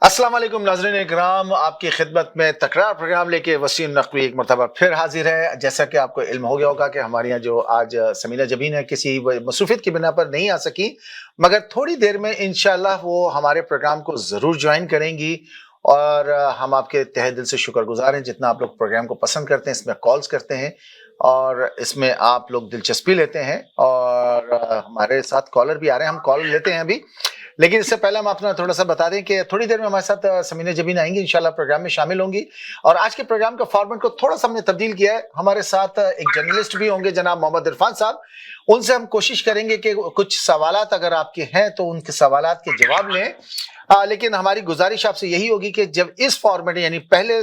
अस्सलाम वालेकुम नाज़रीन इकराम, आपकी खिदमत में तकरार प्रोग्राम लेके वसीम नकवी एक मरतबा फिर हाजिर है। जैसा कि आपको इल्म हो गया होगा कि हमारे यहाँ जो आज समीना जबीन है किसी मसरूफियत की बिना पर नहीं आ सकी, मगर थोड़ी देर में इंशाल्लाह वो हमारे प्रोग्राम को ज़रूर ज्वाइन करेंगी। और हम आपके तहे दिल से शुक्रगुजार हैं जितना आप लोग प्रोग्राम को पसंद करते हैं, इसमें कॉल्स करते हैं और इसमें आप लोग दिलचस्पी लेते हैं। और हमारे साथ कॉलर भी आ रहे हैं, हम कॉल लेते हैं अभी। लेकिन इससे पहले हम अपना थोड़ा सा बता दें कि थोड़ी देर में हमारे साथ समीना जबीन आएंगी, इंशाल्लाह प्रोग्राम में शामिल होंगी। और आज के प्रोग्राम का फॉर्मेट को थोड़ा सा हमने तब्दील किया है। हमारे साथ एक जर्नलिस्ट भी होंगे जनाब मोहम्मद इरफान साहब। उनसे हम कोशिश करेंगे कि कुछ सवालात अगर आपके हैं तो उनके सवालात के जवाब लें। लेकिन हमारी गुजारिश आपसे यही होगी कि जब इस फॉर्मेट यानी पहले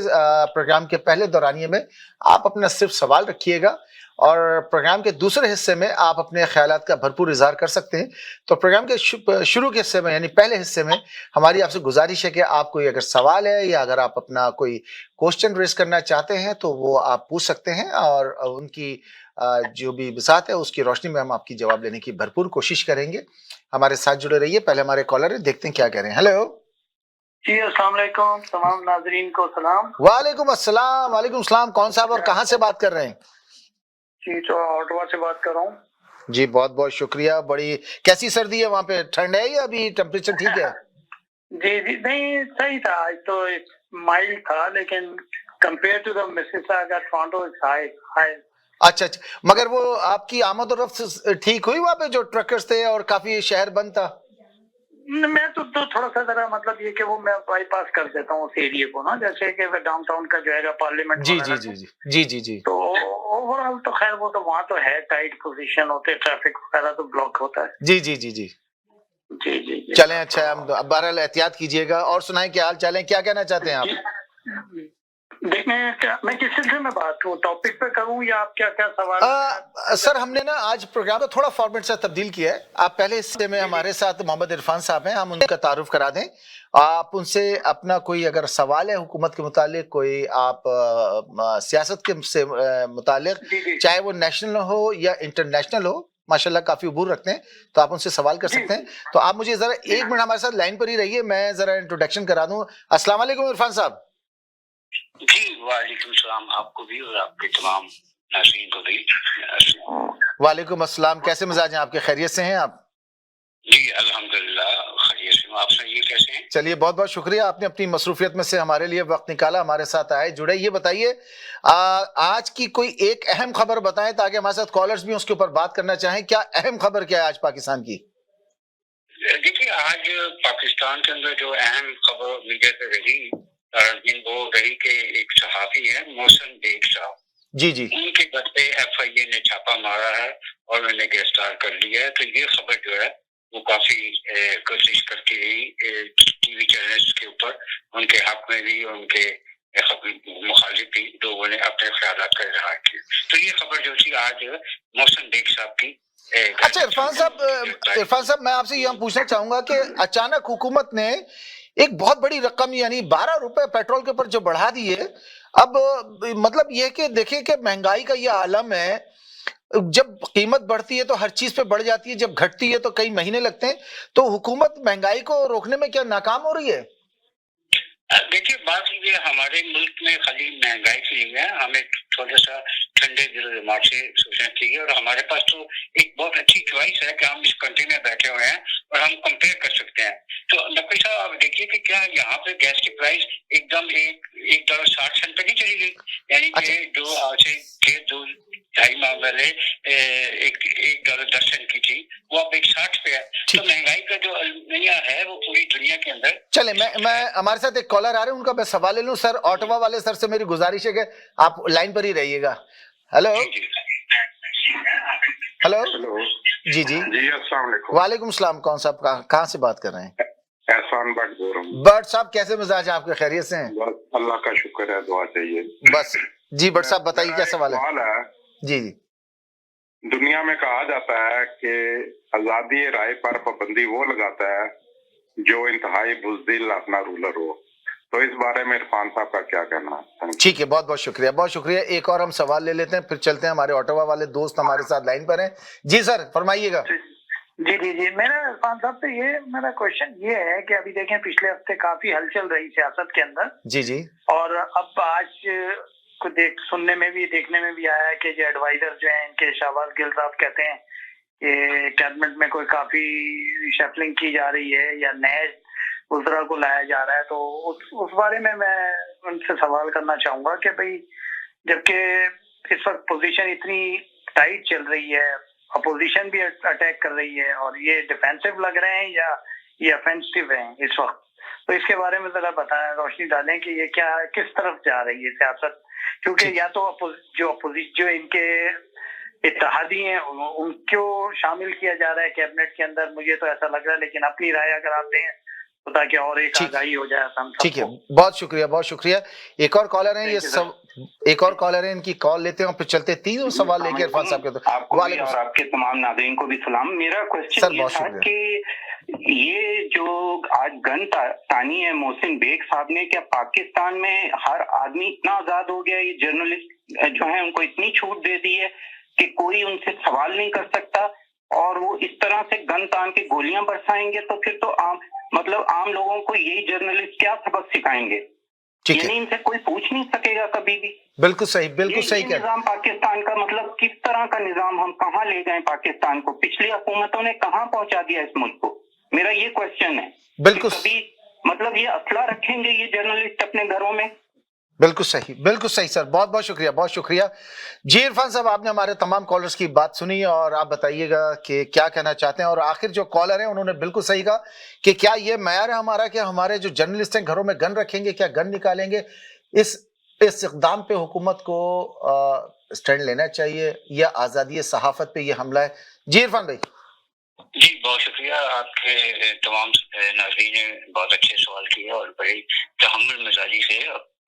प्रोग्राम के पहले दौरानिए में आप अपना सिर्फ सवाल रखिएगा और प्रोग्राम के दूसरे हिस्से में आप अपने ख्यालात का भरपूर इजहार कर सकते हैं। तो प्रोग्राम के शुरू के हिस्से में यानी पहले हिस्से में हमारी आपसे गुजारिश है कि आप कोई अगर सवाल है या अगर आप अपना कोई क्वेश्चन रेज करना चाहते हैं तो वो आप पूछ सकते हैं और उनकी जो भी बिसात है उसकी रोशनी में हम आपकी जवाब लेने की भरपूर कोशिश करेंगे। हमारे साथ जुड़े रहिए। पहले हमारे कॉलर है, देखते हैं क्या कह रहे हैं। हेलो जी, अस्सलाम वालेकुम, तमाम नाजरीन को सलाम। वालेकुम अस्सलाम। वालेकुम सलाम। कौन साहब और कहाँ से बात कर रहे हैं? जी, तो ऑटवा से बात कर रहा हूँ। जी बहुत बहुत शुक्रिया। बड़ी कैसी सर्दी है वहाँ पे, ठंड है या अभी टेम्परेचर ठीक है? जी जी, नहीं सही था, आज तो माइल्ड था लेकिन compare to the Mississauga Toronto is high high. अच्छा अच्छा, मगर वो आपकी आमद और रफ्त ठीक हुई वहाँ पे? जो ट्रकर्स थे और काफी शहर बंद था। मैं तो थोड़ा सा जरा मतलब ये कि वो मैं बाईपास कर देता हूँ उस एरिया को ना, जैसे कि डाउनटाउन का जो है पार्लियामेंट जी जी जी जी जी जी जी। तो ओवरऑल तो खैर वो तो वहाँ तो है, टाइट पोजीशन होते, ट्रैफिक वगैरह तो ब्लॉक होता है। जी जी जी जी जी जी जी। चलें, अच्छा है। हम बहरहाल एहतियात कीजिएगा। और सुनाएं, क्या हाल चाल है, क्या कहना चाहते हैं आप? देखें, मैं किस सिलसिले में बात करूं, टॉपिक पे करूं या आप क्या क्या सवाल? सर हमने ना आज प्रोग्राम का थोड़ा फॉर्मेट से तब्दील किया है। आप पहले हिस्से में हमारे साथ मोहम्मद इरफान साहब हैं, हम उनका तारुफ करा दें। आप उनसे अपना कोई अगर सवाल है हुकूमत के मुतालिक, कोई आप सियासत के से मुतालिक, चाहे वो नेशनल हो या इंटरनेशनल हो, माशाल्लाह काफी उबूर रखते हैं, तो आप उनसे सवाल कर सकते हैं। तो आप मुझे जरा एक मिनट हमारे साथ लाइन पर ही रहिए, मैं जरा इंट्रोडक्शन करा दूं। अस्सलाम वालेकुम इरफान साहब। जी वालेकुम सलाम, आपको भी और आपके तमाम नाज़रीन को भी। वालेकुम अस्सलाम। कैसे मिजाज हैं आपके, खैरियत से हैं आप? जी अल्हम्दुलिल्लाह खैरियत से हूं। आप सुनाइए कैसे हैं? चलिए बहुत बहुत शुक्रिया, आपने अपनी मसरूफियत में से हमारे लिए वक्त निकाला, हमारे साथ आए, जुड़े। ये बताइए आज की कोई एक अहम खबर बताएं ताकि हमारे साथ कॉलर्स भी उसके ऊपर बात करना चाहें। क्या अहम खबर क्या है आज पाकिस्तान की? देखिए, आज पाकिस्तान के अंदर जो अहम खबर मीडिया पे रही वो रही कि एक सहाफी है मोहसिन बेग साहब, जी जी, उनके घर पे FIA ने छापा मारा है और उन्हें गिरफ्तार कर लिया है। तो ये खबर जो है वो काफी कोशिश करती रही TV चैनल्स के ऊपर, उनके हक में भी और उनके मुखालिफ भी लोगों ने अपने ख्याल का इजहार किया। तो ये खबर जो थी आज मोहसिन बेग साहब की। अच्छा इरफान साहब मैं आपसे यह पूछना चाहूंगा कि अचानक हुकूमत ने एक बहुत बड़ी रकम यानी 12 रुपए पेट्रोल के ऊपर जो बढ़ा दिए। अब मतलब यह कि देखिए कि महंगाई का यह आलम है, जब कीमत बढ़ती है तो हर चीज पे बढ़ जाती है, जब घटती है तो कई महीने लगते हैं। तो हुकूमत महंगाई को रोकने में क्या नाकाम हो रही है? देखिए, बात ये हमारे मुल्क में खाली महंगाई की नहीं है, हमें थोड़ा सा ठंडे दिल दिमाग से सोचना चाहिए। और हमारे पास तो एक बहुत अच्छी चॉइस है कि हम इस कंट्री में बैठे हुए हैं और हम कंपेयर कर सकते हैं। तो नकवी साहब आप देखिए कि क्या यहाँ पे गैस की प्राइस एकदम $1.60 पे नहीं चली गई? यानी कि जो आज से 2-2.5 माह पहले $1.10 की थी, वो अब 1.60 पे है। तो महंगाई का जो अलमिया है वो पूरी दुनिया के अंदर। चले, मैं हमारे साथ एक कॉलर आ रहे हैं, उनका मैं सवाल ले लूं। सर ऑटवा वाले सर से मेरी गुजारिश है कि आप लाइन पर ही रहिएगा। हेलो हेलो जी जी जी, अस्सलाम वालेकुम। वालेकुम सलाम। कौन साहब, कहाँ से बात कर रहे हैं? एहसान भट्ट बोल रहा हूँ। भट्ट साहब कैसे मिजाज है आपके, खैरियत से हैं? बस अल्लाह का शुक्र है, दुआ चाहिए बस जी भट्ट साहब बताइए क्या सवाल है? जी जी, दुनिया में कहा जाता है कि आजादी राय पर पाबंदी वो लगाता है जो इंतहाई बुज़दिल अपना रूलर हो। तो इस बारे में इरफान साहब का क्या कहना है? ठीक है, बहुत बहुत शुक्रिया, बहुत शुक्रिया। एक और हम सवाल ले लेते हैं फिर चलते हैं। हमारे ऑटोवा वाले दोस्त हमारे साथ लाइन पर हैं। जी सर फरमाइएगा। जी जी जी, मेरा इरफान साहब से ये मेरा क्वेश्चन ये है कि अभी देखें पिछले हफ्ते काफी हलचल रही सियासत के अंदर, जी जी और अब आज को सुनने में भी देखने में भी आया है कि जो एडवाइजर जो हैं इनके शहबाज गिल साहब कहते हैं कि कैबिनेट में कोई काफी शफलिंग की जा रही है या नए वज़रा को लाया जा रहा है। तो उस बारे में मैं उनसे सवाल करना चाहूंगा कि भाई जबकि इस वक्त पोजीशन इतनी टाइट चल रही है, अपोजिशन भी अटैक कर रही है और ये डिफेंसिव लग रहे हैं या ये ऑफेंसिव हैं इस वक्त, तो इसके बारे में जरा बताएं, रोशनी डालें कि ये क्या किस तरफ जा रही है सियासत। क्योंकि या तो जो इनके इत्तेहादी हैं उनको शामिल किया जा रहा है कैबिनेट के अंदर, मुझे तो ऐसा लग रहा है, लेकिन अपनी राय अगर आप दें तो ताकि और एक आगाही हो जाए हम सबको। ठीक है, बहुत शुक्रिया बहुत शुक्रिया। एक और कॉलर है, ये सब एक और कॉलर है, इनकी कॉल लेते हैं और फिर चलते तीनों सवाल लेके इरफान साहब के। तो आपको भी और आपके तमाम नाज़रीन को भी सलाम। मेरा क्वेश्चन ये था कि ये जो आज गन तानी है मोहसिन बेग साहब ने, क्या पाकिस्तान में हर आदमी इतना आजाद हो गया, ये जर्नलिस्ट जो है उनको इतनी छूट दे दी है कि कोई उनसे सवाल नहीं कर सकता और वो इस तरह से गन तान के गोलियां बरसाएंगे, तो फिर तो आम लोगों को यही जर्नलिस्ट क्या सबक सिखाएंगे? यानी इनसे कोई पूछ नहीं सकेगा कभी भी। बिल्कुल सही कह। निजाम पाकिस्तान का मतलब किस तरह का निजाम, हम कहाँ ले गए पाकिस्तान को? पिछली हुकूमतों ने कहाँ पहुंचा दिया इस मुल्क को? मेरा ये क्वेश्चन है। बिल्कुल कभी मतलब ये असला रखेंगे ये जर्नलिस्ट अपने घरों में? बिल्कुल सही सर, बहुत बहुत शुक्रिया जी। इरफान साहब, आपने हमारे तमाम कॉलर्स की बात सुनी और आप बताइएगा कि क्या कहना चाहते हैं। और आखिर जो कॉलर हैं उन्होंने बिल्कुल सही कहा कि क्या ये मयार है हमारा कि हमारे जो जर्नलिस्ट हैं घरों में गन रखेंगे, क्या गन निकालेंगे? इस इक़दाम पे हुकूमत को स्टैंड लेना चाहिए या आज़ादी सहाफत पे ये हमला है? जी इरफान भाई। जी बहुत शुक्रिया, आपके तमाम नाज़रीन ने बहुत अच्छे सवाल किए और बड़ी तहम्मुल मिजाजी से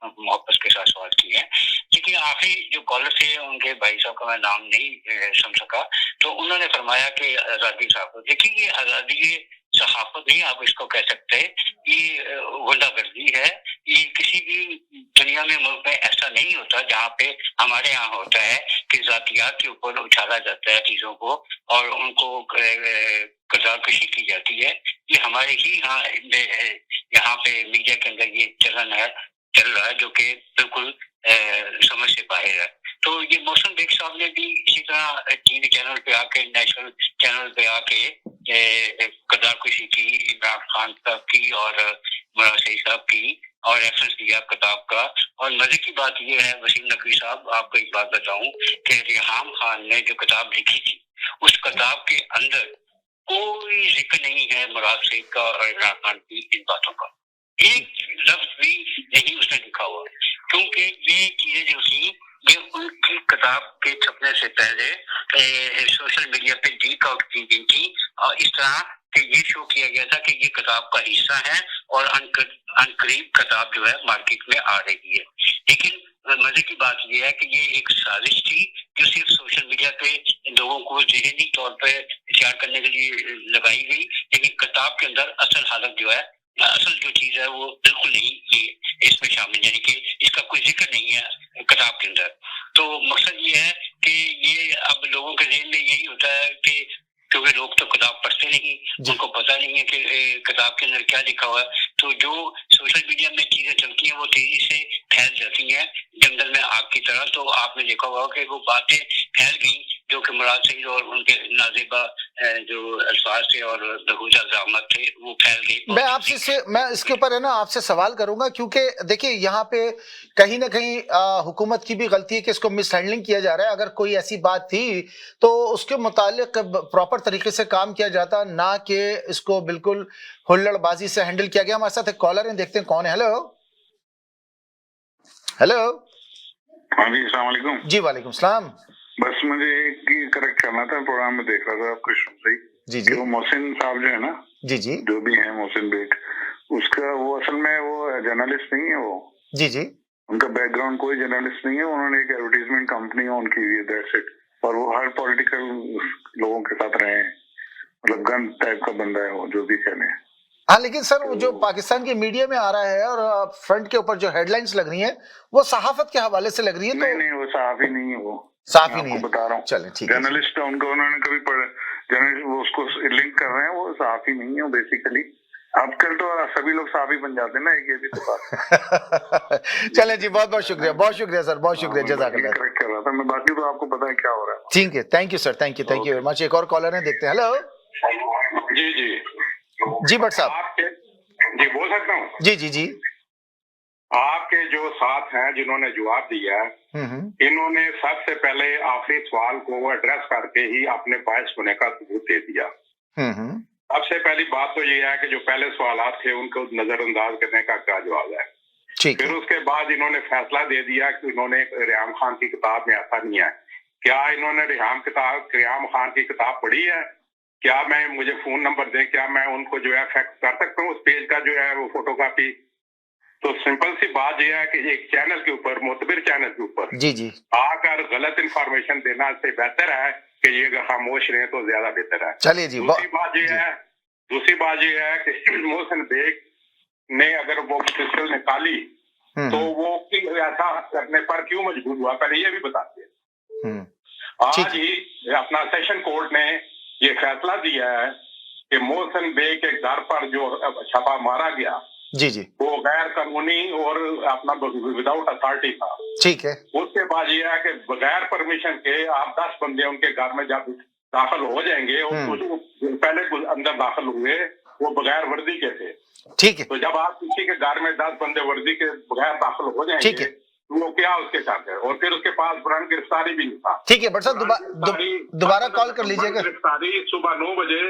मोहब्बत के साथ सवाल किए हैं। लेकिन आखिरी जो कॉलर थे उनके भाई साहब का मैं नाम नहीं सुन सका, तो उन्होंने फरमाया कि आज़ादी सहाफत, देखिए ये आज़ादी सहाफत नहीं आप इसको कह सकते, ये गुंडागर्दी है। ये किसी भी दुनिया में मुल्क में ऐसा नहीं होता जहाँ पे हमारे यहाँ होता है कि जातियात के ऊपर उछाला जाता है चीजों को और उनको कदारकशी की जाती है। ये हमारे ही यहाँ पे मीडिया के अंदर ये चल रहा है जो कि बिल्कुल समझ से बाहर है। तो ये मोहसिन बेग साहब ने भी इसी तरह टीवी चैनल पे आके, नेशनल चैनल पे आके कदारकशी की, इमरान खान साहब की और मुराद सईद साहब की, और रेफरेंस दिया किताब का। और मजे की बात यह है वसीम नकवी साहब, आपको एक बात बताऊं कि रिहाम खान ने जो किताब लिखी थी उस किताब के अंदर कोई जिक्र नहीं है मुराद सईद का और इमरान खान की इन बातों का, एक लफ्ज भी नहीं उसने लिखा हुआ, क्योंकि ये चीजें जो थी ये उनकी किताब के छपने से पहले सोशल मीडिया पे लीक आउट की गई थी और इस तरह कि ये शो किया गया था कि ये किताब का हिस्सा है और अनकरीब किताब जो है मार्केट में आ रही है। लेकिन मजे की बात यह है कि ये एक साजिश थी जो सिर्फ सोशल मीडिया पे लोगों को ज़हनी तौर पे तैयार करने के लिए लगाई गई, लेकिन किताब के अंदर असल हालत जो है, असल जो चीज है वो बिल्कुल नहीं ये इसमें शामिल, यानी कि इसका कोई जिक्र नहीं है किताब के अंदर। तो मकसद ये है कि ये अब लोगों के ज़हन में यही होता है कि क्योंकि लोग तो किताब पढ़ते नहीं, उनको पता नहीं है कि किताब के अंदर क्या लिखा हुआ है, तो जो सोशल मीडिया में चीजें चलती हैं वो तेजी से फैल जाती हैं जंगल में आग की तरह। तो आपने देखा होगा कि वो बातें फैल गई जो कि मुराद सईद और उनके नाज़िबा जो अल्फाज थे और बेहुदा ज़ामत थे वो फैल गई। मैं इसके ऊपर है ना आपसे सवाल करूंगा, क्योंकि देखिए यहाँ पे कहीं ना कहीं हुकूमत की भी गलती है कि इसको मिसहैंडलिंग किया जा रहा है। अगर कोई ऐसी बात थी तो उसके मुतालिक प्रॉपर तरीके से काम किया जाता, ना कि इसको बिल्कुल हुल्लड़बाजी से हैंडल किया गया। हमारे साथ एक कॉलर है, देखते हैं कौन है। Hello hello. हाँ जी, अस्सलाम वालेकुम। जी वालेकुम सलाम। बस मुझे एक करेक्ट करना था, प्रोग्राम में देख रहा था आपके शुरू से ही। जी वो मोहसिन साहब जो है ना, जी जो भी है मोहसिन बेग, उसका वो असल में वो जर्नलिस्ट नहीं है वो। जी उनका बैकग्राउंड कोई जर्नलिस्ट नहीं है, उन्होंने एक एडवर्टाइजमेंट कंपनी ऑन की हुई है, दैट्स इट। और वो हर पॉलिटिकल लोगों के साथ रहे हैं, मतलब गन टाइप का बंदा है वो, जो भी कहने। हाँ, लेकिन सर वो जो पाकिस्तान की मीडिया में आ रहा है और फ्रंट के ऊपर जो हेडलाइंस लग रही हैं वो सहाफत के हवाले से लग रही है। नहीं, वो सहाफी नहीं है वो। साफ ही मैं नहीं आपको है। बता रहा हूँ, चलें ठीक है। जर्नलिस्ट उनको उन्होंने कभी जर्नलिस्ट वो उसको लिंक कर रहे हैं, वो साफ ही नहीं है बेसिकली। आजकल तो सभी लोग साफ ही बन जाते हैं ना, एक ये भी तो बात। चले जी, बहुत बहुत शुक्रिया सर, बहुत शुक्रिया, जज़ाकल्लाह। करेक्ट कर रहा था मैं, बाकी तो आपको पता है क्या हो रहा है। ठीक है, thank you sir, thank you very much. एक और कॉलर है, देखते हैं। हेलो जी जी जी भट्ट साहब, आपके जी बोल सकता हूँ। जी जी जी। आपके जो साथ हैं जिन्होंने जवाब दिया, इन्होंने सबसे पहले आखिरी सवाल को एड्रेस करके ही अपने बायस होने का सबूत दे दिया। सबसे पहली बात तो ये है कि जो पहले सवालात थे उनको नजरअंदाज करने का क्या जवाब है। फिर उसके बाद इन्होंने फैसला दे दिया कि इन्होंने रेहाम खान की किताब में ऐसा नहीं है। क्या इन्होंने रेहाम खान की किताब पढ़ी है? क्या मैं मुझे फोन नंबर दे, क्या मैं उनको जो है फैक्स कर सकता हूँ उस पेज का जो है वो फोटोकॉपी? तो सिंपल सी बात यह है कि एक चैनल के ऊपर, मोतबर चैनल के ऊपर जी जी आकर गलत इंफॉर्मेशन देना से बेहतर है कि ये अगर खामोश रहे तो ज्यादा बेहतर है। चलिए जी। दूसरी बात ये है कि मोहसिन बेग ने अगर वो पिस्टल निकाली तो वो ऐसा करने पर क्यों मजबूर हुआ, पहले ये भी बताते हैं। आज ही अपना सेशन कोर्ट ने ये फैसला दिया है कि मोहसिन बेग के घर पर जो छापा मारा गया जी जी वो गैर कानूनी और अपना विदाउट अथॉरिटी था। ठीक है। उसके बाद ये है कि बगैर परमिशन के आप 10 बंदे उनके घर में जब दाखिल हो जाएंगे, और जो पहले अंदर दाखिल हुए वो बगैर वर्दी के थे। ठीक है। तो जब आप किसी के घर में 10 बंदे वर्दी के बगैर दाखिल हो जाएंगे, ठीक है, तो वो क्या उसके साथ है? और फिर उसके पास ब्रांड गिरफ्तारी भी नहीं था। ठीक है, बट सर दोबारा कॉल कर लीजिएगा। गिरफ्तारी सुबह 9 बजे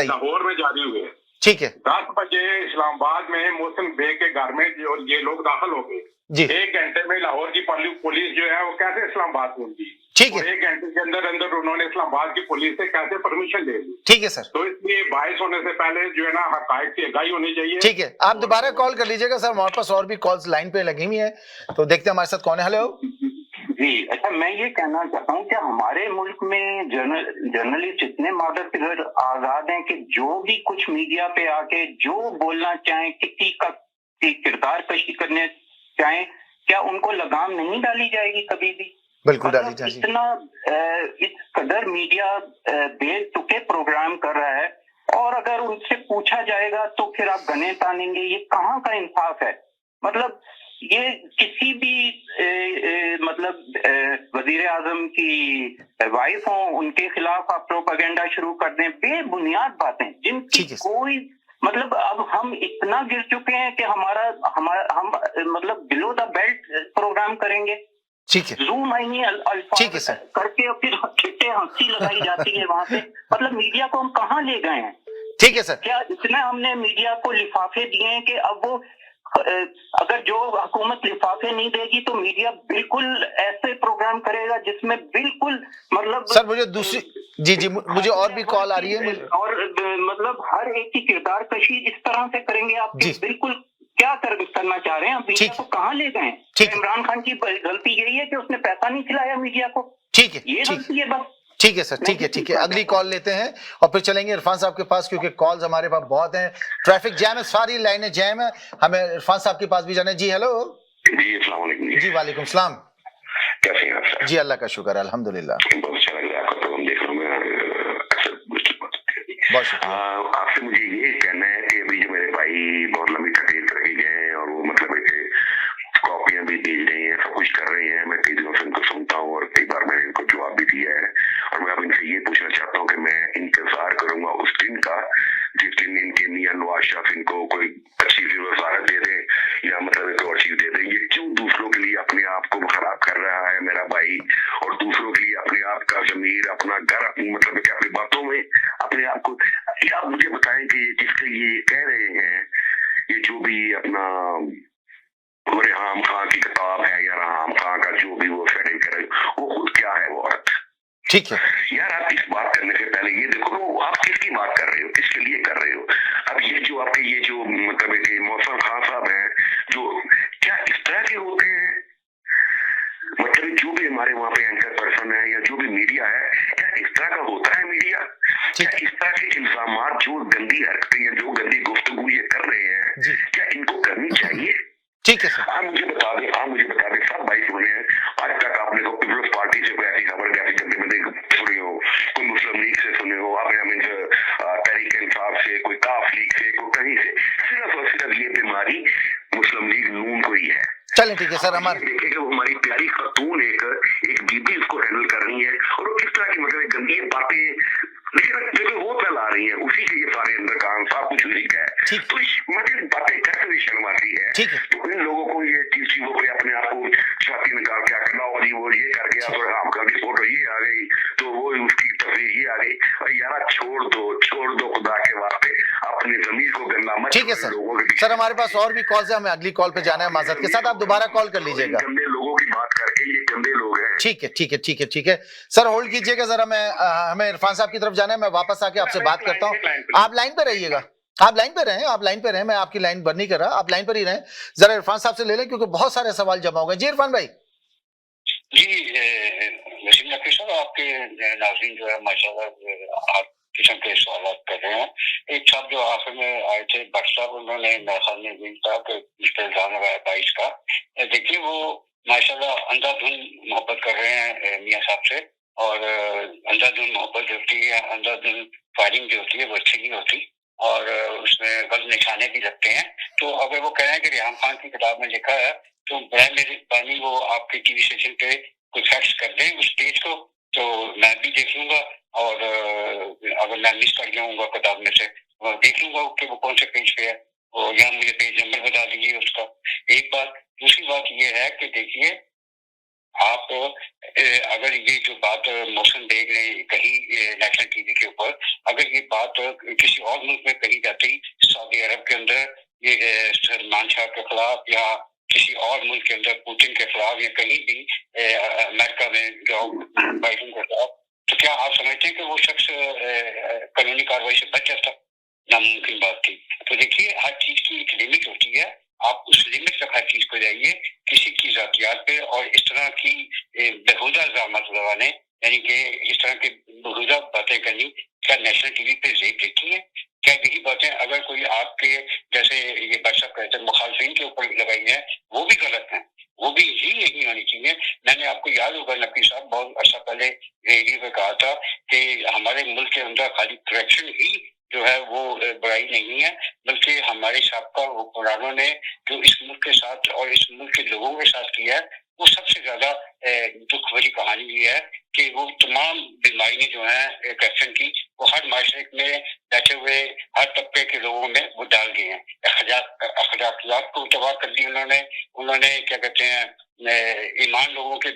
लाहौर में जारी हुए। ठीक है। 10 बजे इस्लामाबाद में मोहसिन बेग के घर में ये लोग दाखिल हो गए। 1 घंटे में लाहौर की पुलिस जो है वो कैसे इस्लामाबाद पहुंची? ठीक है। 1 घंटे के अंदर अंदर उन्होंने इस्लामाबाद की पुलिस से कैसे परमिशन ले ली? ठीक है सर। तो इसलिए बाइस होने से पहले जो है ना हकायक की आगाही होनी चाहिए। ठीक है, आप दोबारा कॉल कर लीजिएगा सर, हमारे पास और भी कॉल्स लाइन पे लगी हुई है, तो देखते हैं हमारे साथ कौन है। हेलो जी, अच्छा मैं ये कहना चाहता हूँ कि हमारे मुल्क में जर्नलिस्ट इतने मादर फिगर आजाद हैं कि जो भी कुछ मीडिया पे आके जो बोलना चाहें, किसी का किरदार कशी करने चाहें, क्या उनको लगाम नहीं डाली जाएगी कभी भी? बिल्कुल डाली जाएगी। इतना इस कदर मीडिया बेतुके प्रोग्राम कर रहा है, और अगर उनसे पूछा जाएगा तो फिर आप गने तानेंगे। ये कहाँ का इंसाफ है? मतलब ये किसी भी मतलब वजीर आजम की वाइफ हो, उनके खिलाफ आप प्रोपेगेंडा शुरू कर दें, बेबुनियाद बातें जिनकी कोई मतलब। अब हम इतना गिर चुके हैं कि हम मतलब बिलो द बेल्ट प्रोग्राम करेंगे। ठीक है। जूम आईनी अल्फाज करके और फिर छिट्टे हंसी लगाई जाती है वहां पे। मतलब मीडिया को हम कहाँ ले गए हैं? ठीक है सर। क्या इतना हमने मीडिया को लिफाफे दिए हैं कि अब वो अगर जो हुकूमत लिफाफे नहीं देगी तो मीडिया बिल्कुल ऐसे प्रोग्राम करेगा जिसमें बिल्कुल मतलब। सर मुझे दूसरी जी मुझे और भी कॉल आ रही है और मतलब हर एक की किरदार कशी इस तरह से करेंगे आप बिल्कुल क्या करना चाह रहे हैं? मीडिया को कहाँ ले गए? इमरान खान की गलती यही है कि उसने पैसा नहीं खिलाया मीडिया को। ठीक है, ये गलती है बस। ठीक है सर, ठीक है। अगली कॉल लेते हैं और फिर चलेंगे इरफान साहब के पास, क्योंकि कॉल्स हमारे पास बहुत हैं, ट्रैफिक जैम है, सारी लाइनें जैम है, हमें इरफान साहब के पास भी जाना है। जी हेलो जी, अस्सलाम वालेकुम जी। वालेकुम सलाम। कैसे हैं आप सर? जी अल्लाह का शुक्र है, अल्हम्दुलिल्लाह। बहुत अच्छा लग रहा है आपका प्रोग्राम देख रहा हूँ मैं अक्सर। बहुत शुक्रिया। आपसे मुझे ये कहना है कि अभी जो मेरे भाई बहुत लंबी तकलीफ रही गए और वो मतलब कॉपियां भी भेज रहे हैं, सब कुछ कर रहे हैं, मैं कई दिनों से उनको सुनता हूँ और कई बार मैंने इनको जवाब भी दिया है। और मैं अब इनसे ये पूछना चाहता हूँ कि मैं इंतजार करूंगा उस दिन का जिस दिन इनके मियां नवाज शरीफ इनको कोई अच्छी सी वजारत दे दे या मतलब एक और चीज दे दे। ये क्यों दूसरों के लिए अपने आप को खराब कर रहा है मेरा भाई, और दूसरों के लिए अपने आप का जमीर, अपना घर, मतलब कि अपनी बातों में अपने आप को। ये आप मुझे बताएं कि जिसके ये कह रहे हैं, ये जो भी अपना रेहाम खान की किताब है या रेहाम खान का जो भी वो शेडिंग कर रहे हो, वो खुद क्या है वो औरत? ठीक है यार, आप इस बात करने से पहले ये देखो आप किसकी बात कर रहे हो, किसके लिए कर रहे हो। अब ये जो आपके ये जो मतलब मौसम खान साहब हैं, जो क्या इस तरह के होते हैं? मतलब जो भी हमारे वहाँ पे एंकर पर्सन है या जो भी मीडिया है, क्या इस तरह का होता है मीडिया? क्या इस तरह के इल्जाम, जो गंदी हरकतें या जो गंदी गुफ्तगू ये कर रहे हैं, क्या इनको करनी चाहिए? ठीक है सर। आप मुझे बता दें, सब भाई सुने हैं आज तक आपने को पीपल्स पार्टी से कोई ऐसी खबर चलें ठीक है सर। हमारे देखे कि वो हमारी प्यारी खातून एक बीबी उसको हैंडल कर रही है और वो किस तरह की मतलब गंदी बातें लेकिन वो फैला रही है, उसी के ये सारे अंदर काम सब कुछ लिखा है। तो मतलब बातें कैसे शर्म आती है। तो इन लोगों को ये चीजों को अपने आप को छाती निकाल के आकर लाओ जी वो ये कर गया तो आपका भी फोटो ये आ गई तो वो उसकी तस्वीर ये आ गई। और यार छोड़ दो खुदा के वास्ते, अपनी जमीन को गंदा मत। ठीक है सर हमारे पास और भी कॉल्स है, हमें अगली कॉल पे जाना है माजरत के साथ, आप दोबारा कॉल कर लीजिएगा। गंदे लोगों की बात करके ये गंदे लोग हैं। ठीक है सर, होल्ड कीजिएगा जरा, हमें इरफान साहब की तरफ जाना है, मैं वापस आके आपसे बात करता हूँ। आप लाइन पे रहिएगा, आप लाइन पे रहें, मैं आपकी लाइन बंद नहीं कर रहा, आप लाइन पर ही रहें। जरा इरफान साहब से ले लें क्योंकि बहुत सारे सवाल जमा हो गए। जी इरफान भाई। जी वसीम नकवी साहब, आपके नाज़रीन जो है माशाल्लाह आप किस्म के सवाल कर रहे हैं। एक साहब जो आखिर में आए थे भट्ट साहब, उन्होंने मेरे ख्याल में यही कहा कि मुश्किल इल्जाम लगाया 22 का। देखिए वो माशाल्लाह अंधाधुंध मोहब्बत कर रहे हैं मियां साहब से, और अंधाधुंध मोहब्बत जो होती है, अंधाधुंध फायरिंग जो होती है वो अच्छी नहीं होती और उसमें गलत निशाने भी लगते हैं। तो अगर वो कह रहे हैं कि रिहान खान की किताब में लिखा है तो बड़ा मेहरबानी वो आपके टीवी स्टेशन पे कुछ फैक्ट्स कर दें उस पेज को, तो मैं भी देख लूंगा और अगर मैं मिस कर जाऊंगा किताब में से देख लूंगा कि वो कौन से पेज पे है, और यहाँ मुझे पेज नंबर बता दीजिए उसका। एक बात। दूसरी बात ये है कि देखिए आप अगर ये जो बात मोहसिन बेग ने कही नेशनल टीवी के ऊपर, अगर ये बात किसी और मुल्क में कही जाती, सऊदी अरब के अंदर ये सलमान शाह के खिलाफ या किसी और मुल्क के अंदर पुतिन के खिलाफ या कहीं भी अमेरिका में जो बाइडेन के खिलाफ, तो क्या आप समझते हैं कि वो शख्स कानूनी कार्रवाई से बच जाता? नामुमकिन बात थी। तो देखिए हर चीज की एक लिमिट होती है, आप उस लिमिट तक हर चीज को जाइए, किसी की जातियात पे और इस तरह की बेहुदा इल्जामात लगाने, यानी कि इस तरह की बेहुदा बातें करनी, क्या नेशनल टीवी पे जेब देखी है? क्या यही बातें अगर कोई आपके जैसे ये बादशाह कहते हैं मुखालफिन के ऊपर लगाई है, वो भी गलत है, वो भी ही नहीं होनी चाहिए। मैंने आपको याद होगा नकवी साहब बहुत अर्सा पहले रेडियो पे कहा था कि हमारे मुल्क के अंदर खाली करेक्शन ही जो है वो बुराई नहीं है, बल्कि हमारे साबका हुक्मरानों ने जो इस मुल्क के साथ और इस मुल्क के लोगों के साथ किया है, वो सबसे ज्यादा दुख भरी कहानी ये है कि वो तमाम बीमारियां जो है करप्शन की, वो हर माशरे में बैठे हुए हर तबके के लोगों में वो डाल गए हैं। अखलाकियात को तबाह कर दी उन्होंने क्या कहते हैं ईमान लोगों के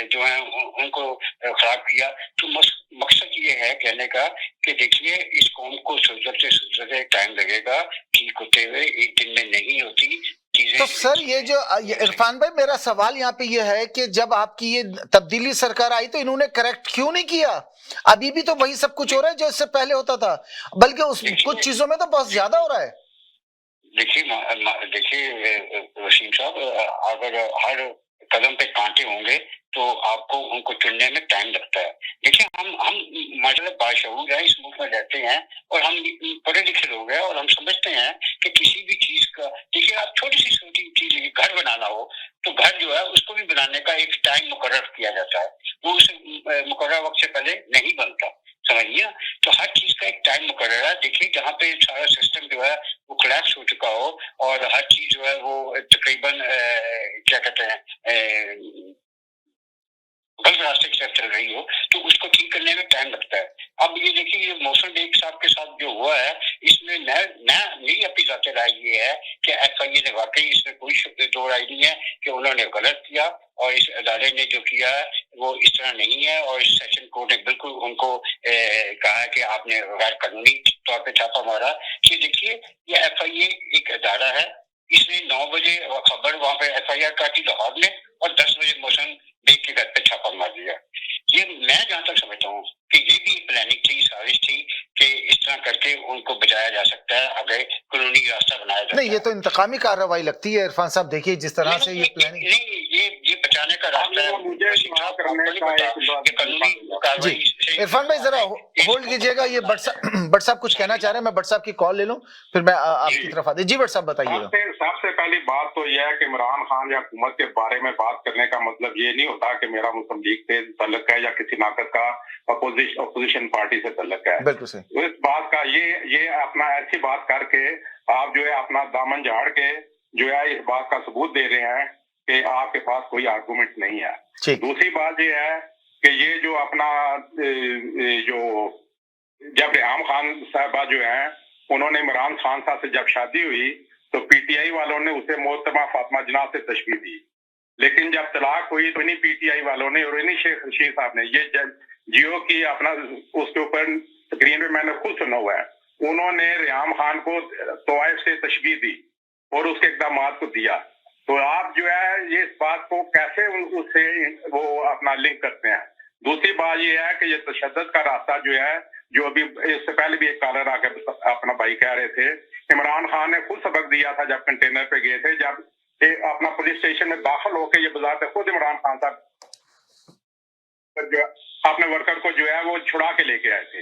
जो है उनको खराब किया। तो मकसद ये है कहने का कि देखिए इस कौम को सुधरते टाइम लगेगा, ठीक होते हुए एक दिन में नहीं होती। तो सर ये जो इरफान भाई, मेरा सवाल यहाँ पे ये है कि जब आपकी ये तब्दीली सरकार आई तो इन्होंने करेक्ट क्यों नहीं किया? अभी भी तो वही सब कुछ हो रहा है जो इससे पहले होता था, बल्कि उस कुछ चीजों में तो बहुत ज्यादा हो रहा है। देखिए वसीम साहब, अगर हर कदम पे कांटे होंगे तो आपको उनको चुनने में टाइम लगता है। देखिए हम मतलब बाशऊर है, इस मुल्क में रहते हैं और हम पढ़े लिखे लोग हैं और हम समझते हैं कि किसी भी चीज का, देखिए आप छोटी सी चीज घर बनाना हो तो घर जो है उसको भी बनाने का एक टाइम मुकर्रर किया जाता है, वो उस मुकर्रर वक्त से पहले नहीं बनता, समझिए। तो हर चीज का एक टाइम मुकर्रर है। देखिए जहाँ पे सारा सिस्टम जो है वो कोलैप्स हो चुका हो और हर चीज जो है वो तकरीबन क्या कहते हैं गलत रास्ते की तरफ चल रही हो, तो उसको ठीक करने में टाइम लगता है। अब ये देखिए ये मोहसिन बेग साहब के साथ जो हुआ है, इसमें नई अपनी जाते राय ये है कि FIA ने वाकई इसमें कोई दो राय नहीं है कि उन्होंने गलत किया और इस अदालत ने जो किया है वो इस तरह नहीं है, और इस सेशन कोर्ट ने बिल्कुल उनको कहा है कि आपने गैर कानूनी तौर पर छापा मारा। कि देखिए ये FIA एक अदारा है, इसने 9 बजे खबर वहां पे FIR काटी लाहौर में और 10 बजे मोहसिन बेग के घर पे छापा मार दिया। ये मैं जहां तक समझता हूँ कि ये भी प्लानिंग थी, साजिश थी कि इस तरह करके उनको बचाया जा सकता है अगर कानूनी रास्ता बनाया जाता है। नहीं, ये तो इंतकामी कार्रवाई लगती है इरफान साहब। देखिए जिस तरह से ये प्लानिंग ये बचाने का रास्ता है, मुझे कानूनी कार्रवाई। इरफान भाई जरा होल्ड कीजिएगा, ये भट्ट साहब कुछ कहना चाह रहे हैं, मैं भट्ट साहब की कॉल ले लूं फिर मैं आपकी तरफ आते। जी भट्ट साहब बताइएगा। सबसे पहली बात तो यह है कि इमरान खान या हुकूमत के बारे में बात करने का मतलब ये नहीं होता कि मेरा मुस्लिम लीग से तल्लुक है या किसी नाकद का अपोजिशन पार्टी से तल्लुक है। बिल्कुल सही। तो इस बात का ये अपना ऐसी बात करके आप जो है अपना दामन झाड़ के जो है इस बात का सबूत दे रहे हैं कि आपके पास कोई आर्गुमेंट नहीं है। दूसरी बात ये है कि ये जो अपना जो जब रेहाम खान साहबा जो है उन्होंने इमरान खान साहब से जब शादी हुई तो पीटीआई वालों ने उसे मोहतरमा फातिमा जिन्ना से तशबीह दी, लेकिन जब तलाक हुई तो इन्हीं पीटीआई वालों ने और इन्हीं शेख रशीद साहब ने ये जियो की अपना उसके ऊपर स्क्रीन पे मैंने खुद सुना हुआ है, उन्होंने रेहाम खान को तवाइफ से तशबीह दी और उसके इक़दामात को दिया। तो आप जो है ये इस बात को कैसे उससे वो अपना लिंक करते हैं। दूसरी बात ये है कि ये तशद्दुद का रास्ता जो है, जो अभी इससे पहले भी एक कॉलर आकर अपना भाई कह रहे थे, इमरान खान ने खुद सबक दिया था जब कंटेनर पे गए थे, जब अपना पुलिस स्टेशन में दाखिल होकर ये बजाते खुद इमरान खान साहब जो अपने वर्कर को जो है वो छुड़ा के लेके आए थे।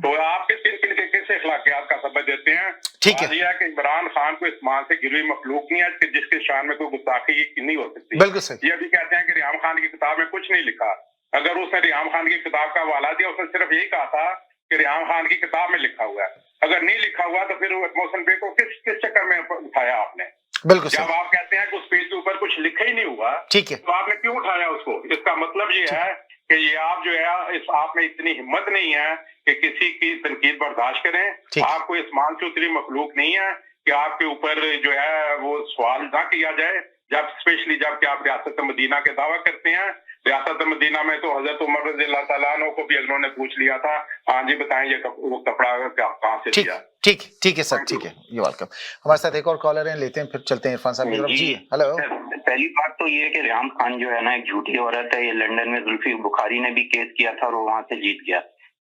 तो आप किस अखलाकियात का सबक देते हैं? ठीक है कि इमरान खान को इस मान से गिरी मखलूक नहीं है कि जिसके शान में कोई गुस्ताखी नहीं हो सकती। बिल्कुल सही। ये भी कहते हैं कि रेहाम खान की किताब में कुछ नहीं लिखा। अगर उसने रेहाम खान की किताब का हवाला दिया, उसने सिर्फ यही कहा था कि रेहाम खान की किताब में लिखा हुआ है। अगर नहीं लिखा हुआ तो फिर मोहसिन बेग को किस चक्कर में उठाया आपने? बिल्कुल जब आप कहते हैं कि उस पेज के ऊपर कुछ लिखा ही नहीं हुआ, ठीक है, तो आपने क्यों उठाया उसको? इसका मतलब ये है कि ये आप जो है इस आप में इतनी हिम्मत नहीं है कि किसी की तनकीद बर्दाश्त करें। आपको इस मान से उतरी मखलूक नहीं है कि आपके ऊपर जो है वो सवाल ना किया जाए, जब स्पेशली जबकि आप रियासत मदीना के दावा करते हैं। रियासत मदीना में तो हजरत उमर रज़ियल्लाहु तआला अन्हु को भी अगलों ने पूछ लिया था, हाँ जी बताएं ये वो कपड़ा कहाँ से लिया? ठीक है सर, ठीक है, ये वेलकम। हमारे साथ एक और कॉलर है, लेते हैं, फिर चलते हैं इरफान साहब की तरफ। जी हेलो। पहली बात तो ये है कि रेहाम खान जो है ना एक झूठी औरत है। ये लंदन में जुल्फी बुखारी ने भी केस किया था और वो वहां से जीत गया,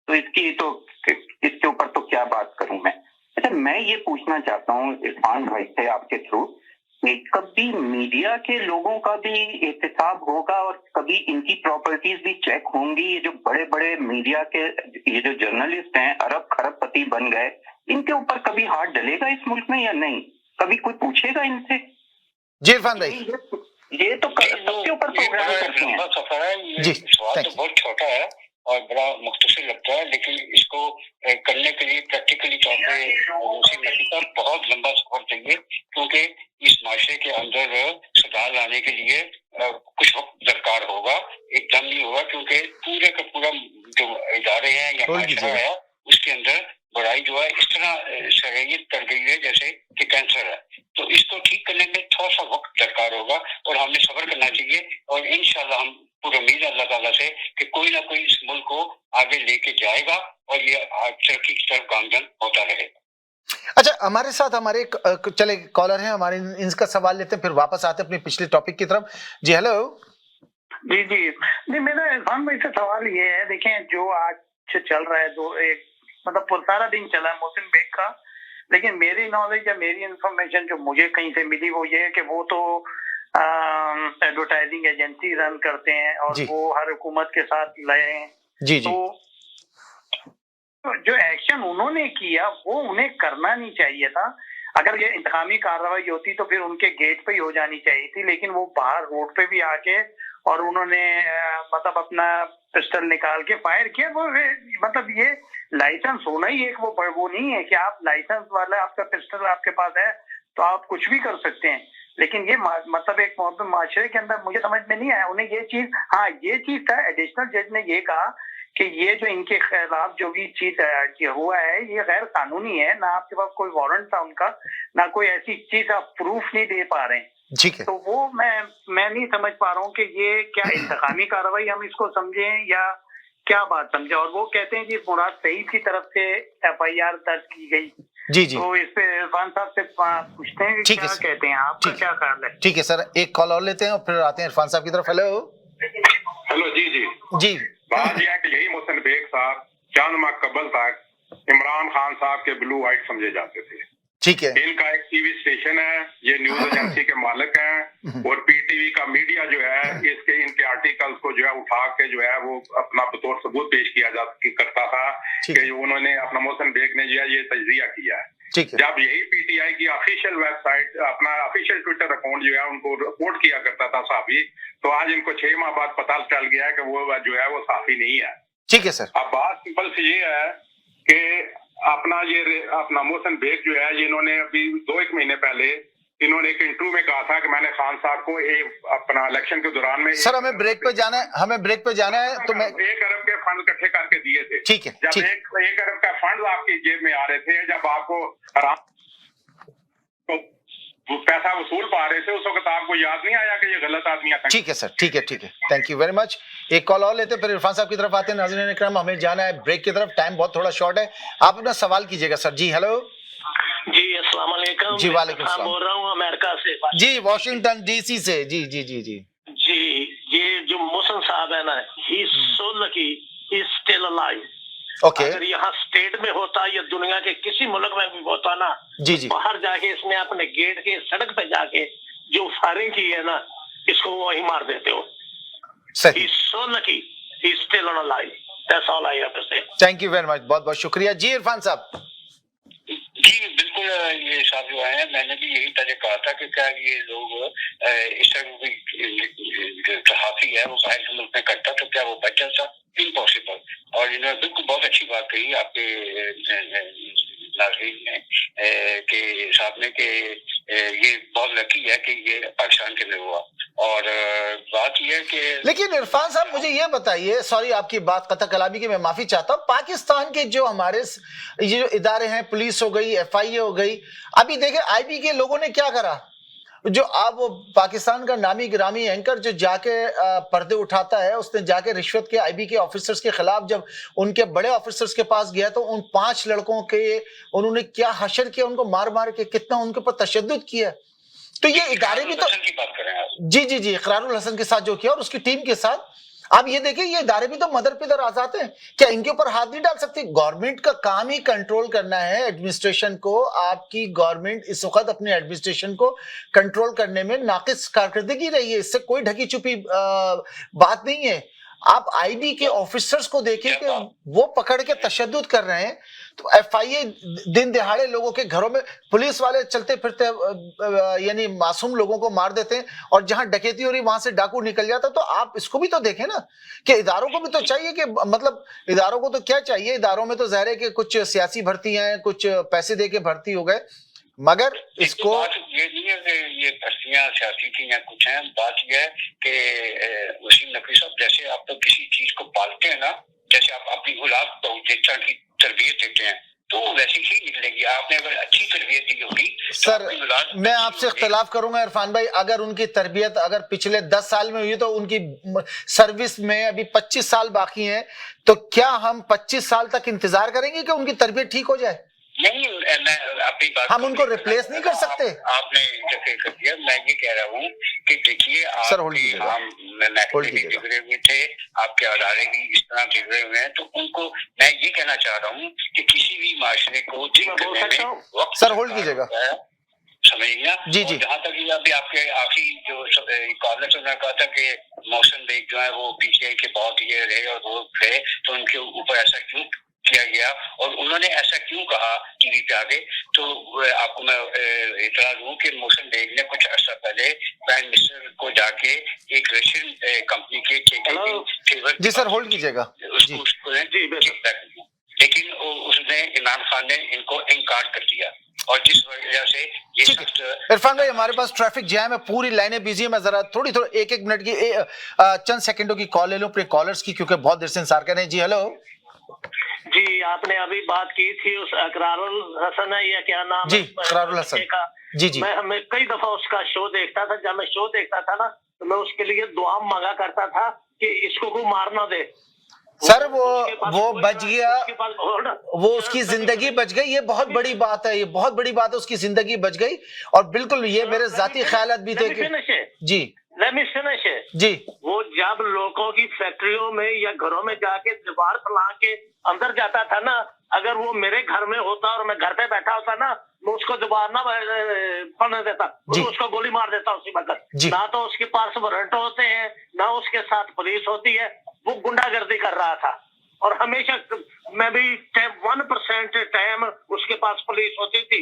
तो इसके ऊपर तो क्या बात करूं मैं। अच्छा, मैं ये पूछना चाहता हूँ इरफान भाई से आपके थ्रू कि कभी मीडिया के लोगों का भी एहतसाब होगा और कभी इनकी प्रॉपर्टीज भी चेक होंगी? ये जो बड़े बड़े मीडिया के ये जो जर्नलिस्ट हैं, अरब खरबपति बन गए, इनके ऊपर कभी हाथ डलेगा इस मुल्क में या नहीं? कभी कोई पूछेगा इनसे? जी इरफान भाई, ये तो सबके ऊपर प्रोग्राम करते हैं। सफर है जी, सवाल तो बहुत छोटा है और बड़ा मुख्तसर लगता है, लेकिन इसको करने के लिए प्रैक्टिकली तौर पे बहुत लंबा सफर चाहिए, क्योंकि इस माशरे के अंदर सुधार लाने के लिए कुछ वक्त दरकार होगा, एकदम नहीं होगा, क्योंकि पूरे का पूरा जो इदारे हैं या माशरा है उसके अंदर बुराई जो है इस तरह शरीयत कर गई है जैसे कि कैंसर है। तो इसको ठीक करने में थोड़ा सा वक्त दरकार होगा और हमें सब्र करना चाहिए, और इंशाल्लाह हम पूरी उम्मीद है अल्लाह ताला से कि कोई ना कोई इस मुल्क को आगे लेके जाएगा और ये तरक्की की तरफ गामजन होता रहेगा। अच्छा, हमारे साथ हमारे चले कॉलर हैं, हमारे इनका सवाल लेते हैं, फिर वापस आते हैं अपने पिछले टॉपिक की तरफ। जी हेलो। जी मेरा इरफान भाई से सवाल ये है, देखें जो आज चल रहा है, तो एक मतलब सारा दिन चला है मोहसिन बेग का, लेकिन मेरी नॉलेज या मेरी इंफॉर्मेशन जो मुझे कहीं से मिली वो ये है कि वो तो एडवर्टाइजिंग एजेंसी रन करते हैं और वो हर हुकूमत के साथ लगे हैं। जी तो जो एक्शन उन्होंने किया वो उन्हें करना नहीं चाहिए था। अगर ये इंतकामी कार्रवाई होती तो फिर उनके गेट पे ही हो जानी चाहिए थी, लेकिन वो बाहर रोड पे भी आके और उन्होंने मतलब अपना पिस्टल निकाल के फायर किया। वो मतलब ये लाइसेंस होना ही एक वो नहीं है कि आप लाइसेंस वाला आपका पिस्टल आपके पास है तो आप कुछ भी कर सकते हैं, लेकिन ये मतलब एक माशरे के अंदर मुझे समझ में नहीं आया उन्हें ये चीज। हाँ, ये चीज था, एडिशनल जज ने ये कहा कि ये जो इनके खिलाफ जो भी चीज हुआ है ये गैर कानूनी है, ना आपके पास कोई वारंट था उनका, ना कोई ऐसी चीज आप प्रूफ नहीं दे पा रहे हैं। ठीक है, तो वो मैं नहीं समझ पा रहा हूँ कि ये क्या इंतकामी कार्रवाई हम इसको समझें या क्या बात समझे। और वो कहते हैं कि मुराद सईद की तरफ से FIR दर्ज की गई। जी तो इस पे इरफान साहब से पूछते हैं कि क्या कहते हैं, आपका क्या ख्याल है? ठीक है सर, एक कॉल और लेते हैं और फिर आते हैं इरफान साहब की तरफ। हेलो। जी बात यह है कि यही मोहसिन बेग साहब चंद माह कबल तक इमरान खान साहब के ब्लू व्हाइट समझे जाते थे। ठीक है, इनका एक टीवी स्टेशन है, ये न्यूज एजेंसी के मालिक हैं, और PTV का मीडिया जो है इनके आर्टिकल्स को जो है उठा के जो है वो अपना बतौर सबूत पेश किया करता था कि उन्होंने अपना मोहसिन बेग ने जो है ये तजजिया किया है। जब यही PTI की ऑफिशियल वेबसाइट अपना ऑफिशियल ट्विटर अकाउंट जो है उनको रिपोर्ट किया करता था साफी, तो आज इनको 6 माह बाद पता चल गया है कि वो जो है वो साफी नहीं है। ठीक है सर। अब बात सिंपल सी ये है कि अपना मोहसिन बेग जो है, इन्होंने अभी 2-1 महीने पहले इन्होंने एक इंटरव्यू में कहा था कि मैंने खान साहब को अपना इलेक्शन के दौरान में सर हमें ब्रेक पे जाना है तो मैं 1 अरब के फंड इकट्ठे करके दिए थे। ठीक है, जब 1 अरब का फंड आपकी जेब में आ रहे थे, जब आपको तो पैसा वसूल पा रहे थे, उस वक्त आपको याद नहीं आया कि ये गलत आदमी है? ठीक है सर, ठीक है, थैंक यू वेरी मच। एक कॉल और लेते फिर इरफान साहब की तरफ आते हैं। नाज़रीन इकराम, हमें जाना है ब्रेक की तरफ, टाइम बहुत थोड़ा शॉर्ट है। आप अपना सवाल कीजिएगा सर। जी हेलो जी, अस्सलाम वालेकुम। जी वालेकुम सलाम। बोल रहा हूँ अमेरिका से। जी वॉशिंगटन डीसी से। जी जी जी जी जी, ये जो मोहसिन साहब है ना, ही is so lucky, he is still alive. Okay, अगर यहाँ स्टेट में होता या दुनिया के किसी मुल्क में भी होता ना, जी जी, बाहर जाके इसने अपने गेट के सड़क पे जाके जो फायरिंग की है ना, इसको वही मार देते हो। सही। He is so lucky, he is still alive. That's all I have to say. Thank you very much, बहुत बहुत शुक्रिया। जी इरफान साहब। जी बिल्कुल, ये साहब जो है, मैंने भी यही पहले कहा था कि क्या ये लोग इस तरह जो सहाफी है वो बाहर के मुल्क में करता तो क्या वो बच जाता? इम्पॉसिबल। और इन्होंने बिल्कुल बहुत अच्छी बात कही आपके नाज़रीन ने कि साहब ने कि ये बहुत लकी है कि ये पाकिस्तान के अंदर हुआ। और बात ये है कि लेकिन इरफान साहब मुझे ये बताइए, सॉरी आपकी बात कता कलामी की मैं माफी चाहता हूँ, पाकिस्तान के जो हमारे ये जो इदारे हैं, पुलिस हो गई, एफआईए हो गई, अभी देखे आईबी के लोगों ने क्या करा, जो अब वो पाकिस्तान का नामी गिरामी एंकर जो जाके पर्दे उठाता है, उसने जाके रिश्वत के आईबी के ऑफिसर्स के खिलाफ जब उनके बड़े ऑफिसर्स के पास गया तो उन 5 लड़कों के उन्होंने क्या हशर किया, उनको मार मार के कितना उनके ऊपर तशद्दुद किया। तो ये इदारे भी तो की बात करें आप। जी इकरारुल हसन के साथ जो किया और उसकी टीम के साथ, आप ये देखिए ये इदारे भी तो मदर पिदर आजाद हैं, क्या इनके ऊपर हाथ नहीं डाल सकती? गवर्नमेंट का काम ही कंट्रोल करना है एडमिनिस्ट्रेशन को। आपकी गवर्नमेंट इस वक्त अपने एडमिनिस्ट्रेशन को कंट्रोल करने में नाकिस कारकर्दगी रही है, इससे कोई ढकी छुपी बात नहीं है। आप आईबी के ऑफिसर्स को देखें कि वो पकड़ के तशद्दुद कर रहे हैं, तो एफआईए दिन दिहाड़े लोगों के घरों में पुलिस वाले चलते फिरते यानी मासूम लोगों को मार देते हैं, और जहां डकैती हो रही वहां से डाकू निकल जाता। तो आप इसको भी तो देखें ना कि इदारों को भी तो चाहिए कि मतलब इदारों को तो क्या चाहिए, इदारों में तो ज़ाहिर है कि कुछ सियासी भर्ती हैं, कुछ पैसे दे के भर्ती हो गए, मगर इसको बात ये नहीं है कि ये भर्तियां सियासी की या कुछ हैं। बात यह है कि वसीम नकवी साहब, जैसे आप तो किसी चीज को पालते हैं ना, जैसे आप अपनी औलाद को जिस तरह की तरबियत देते हैं तो वैसी ही निकलेगी। आपने अगर अच्छी तरबियत दी होगी सर, मैं आपसे इख्तिलाफ करूंगा इरफान भाई, अगर उनकी तरबियत अगर पिछले 10 साल में हुई तो उनकी सर्विस में अभी 25 साल बाकी हैं, तो क्या हम 25 साल तक इंतजार करेंगे कि उनकी तरबियत ठीक हो जाए? नहीं, मैं अपनी बात हम उनको रिप्लेस नहीं कर सकते। आपने इंटरफेयर कर दिया। मैं ये कह रहा हूँ कि देखिए, सर होल्ड कीजिएगा, बिगड़े हुए थे, आपके अदारे भी इस तरह बिगड़े हुए हैं, तो उनको मैं ये कहना चाह रहा हूँ कि किसी भी माशरे को ठीक करने में वक्त, सर होल्ड कीजिएगा, समझिए जी जी। जहाँ तक ये अभी आपके आखिरी जो कॉलर से कहा था कि मोहसिन बेग जो है वो पीटीआई के बहुत ये रहे और वो रहे, तो उनके ऊपर ऐसा क्यों किया गया और उन्होंने ऐसा क्यों कहा टीवी पे आगे, तो आपको मैं इतला दूं कि मोहसिन बेग ने कुछ अर्सा पहले प्राइम मिनिस्टर को जाके एक रशियन कंपनी के जी सर होल्ड कीजिएगा जी, लेकिन उसने इमरान खान ने इनको इनकार कर दिया और जिस वजह से ये इरफान भाई हमारे पास ट्रैफिक जैम है, पूरी लाइनें बिजी है, मैं जरा थोड़ी एक मिनट की चंद सेकंडों की कॉल ले लूं अपने कॉलर्स की, क्योंकि बहुत देर से इंतजार कर रहे हैं। जी हेलो जी, आपने अभी बात की थी उस इकरारुल हसन है या क्या नाम जी, इकरारुल हसन का जी मैं कई दफा उसका शो देखता था। जब मैं शो देखता था ना तो मैं उसके लिए दुआ मांगा करता था कि इसको कोई मार ना दे। सर वो बच गया, वो उसकी जिंदगी बच गई, ये बहुत बड़ी बात है, ये बहुत बड़ी बात है, उसकी जिंदगी बच गई। और बिल्कुल ये मेरे जाती ख्यालात भी थे जी जी, वो जब लोगों की फैक्ट्रियों में या घरों में जाके दीवार फैला के अंदर जाता था ना, अगर वो मेरे घर में होता और मैं घर पे बैठा होता ना, मैं उसको दीवार ना पड़ने देता, उसको गोली मार देता उसी वक्त। ना तो उसके पास वारंट होते हैं, ना उसके साथ पुलिस होती है, वो गुंडागर्दी कर रहा था। और हमेशा मैं भी 1% टाइम उसके पास पुलिस होती थी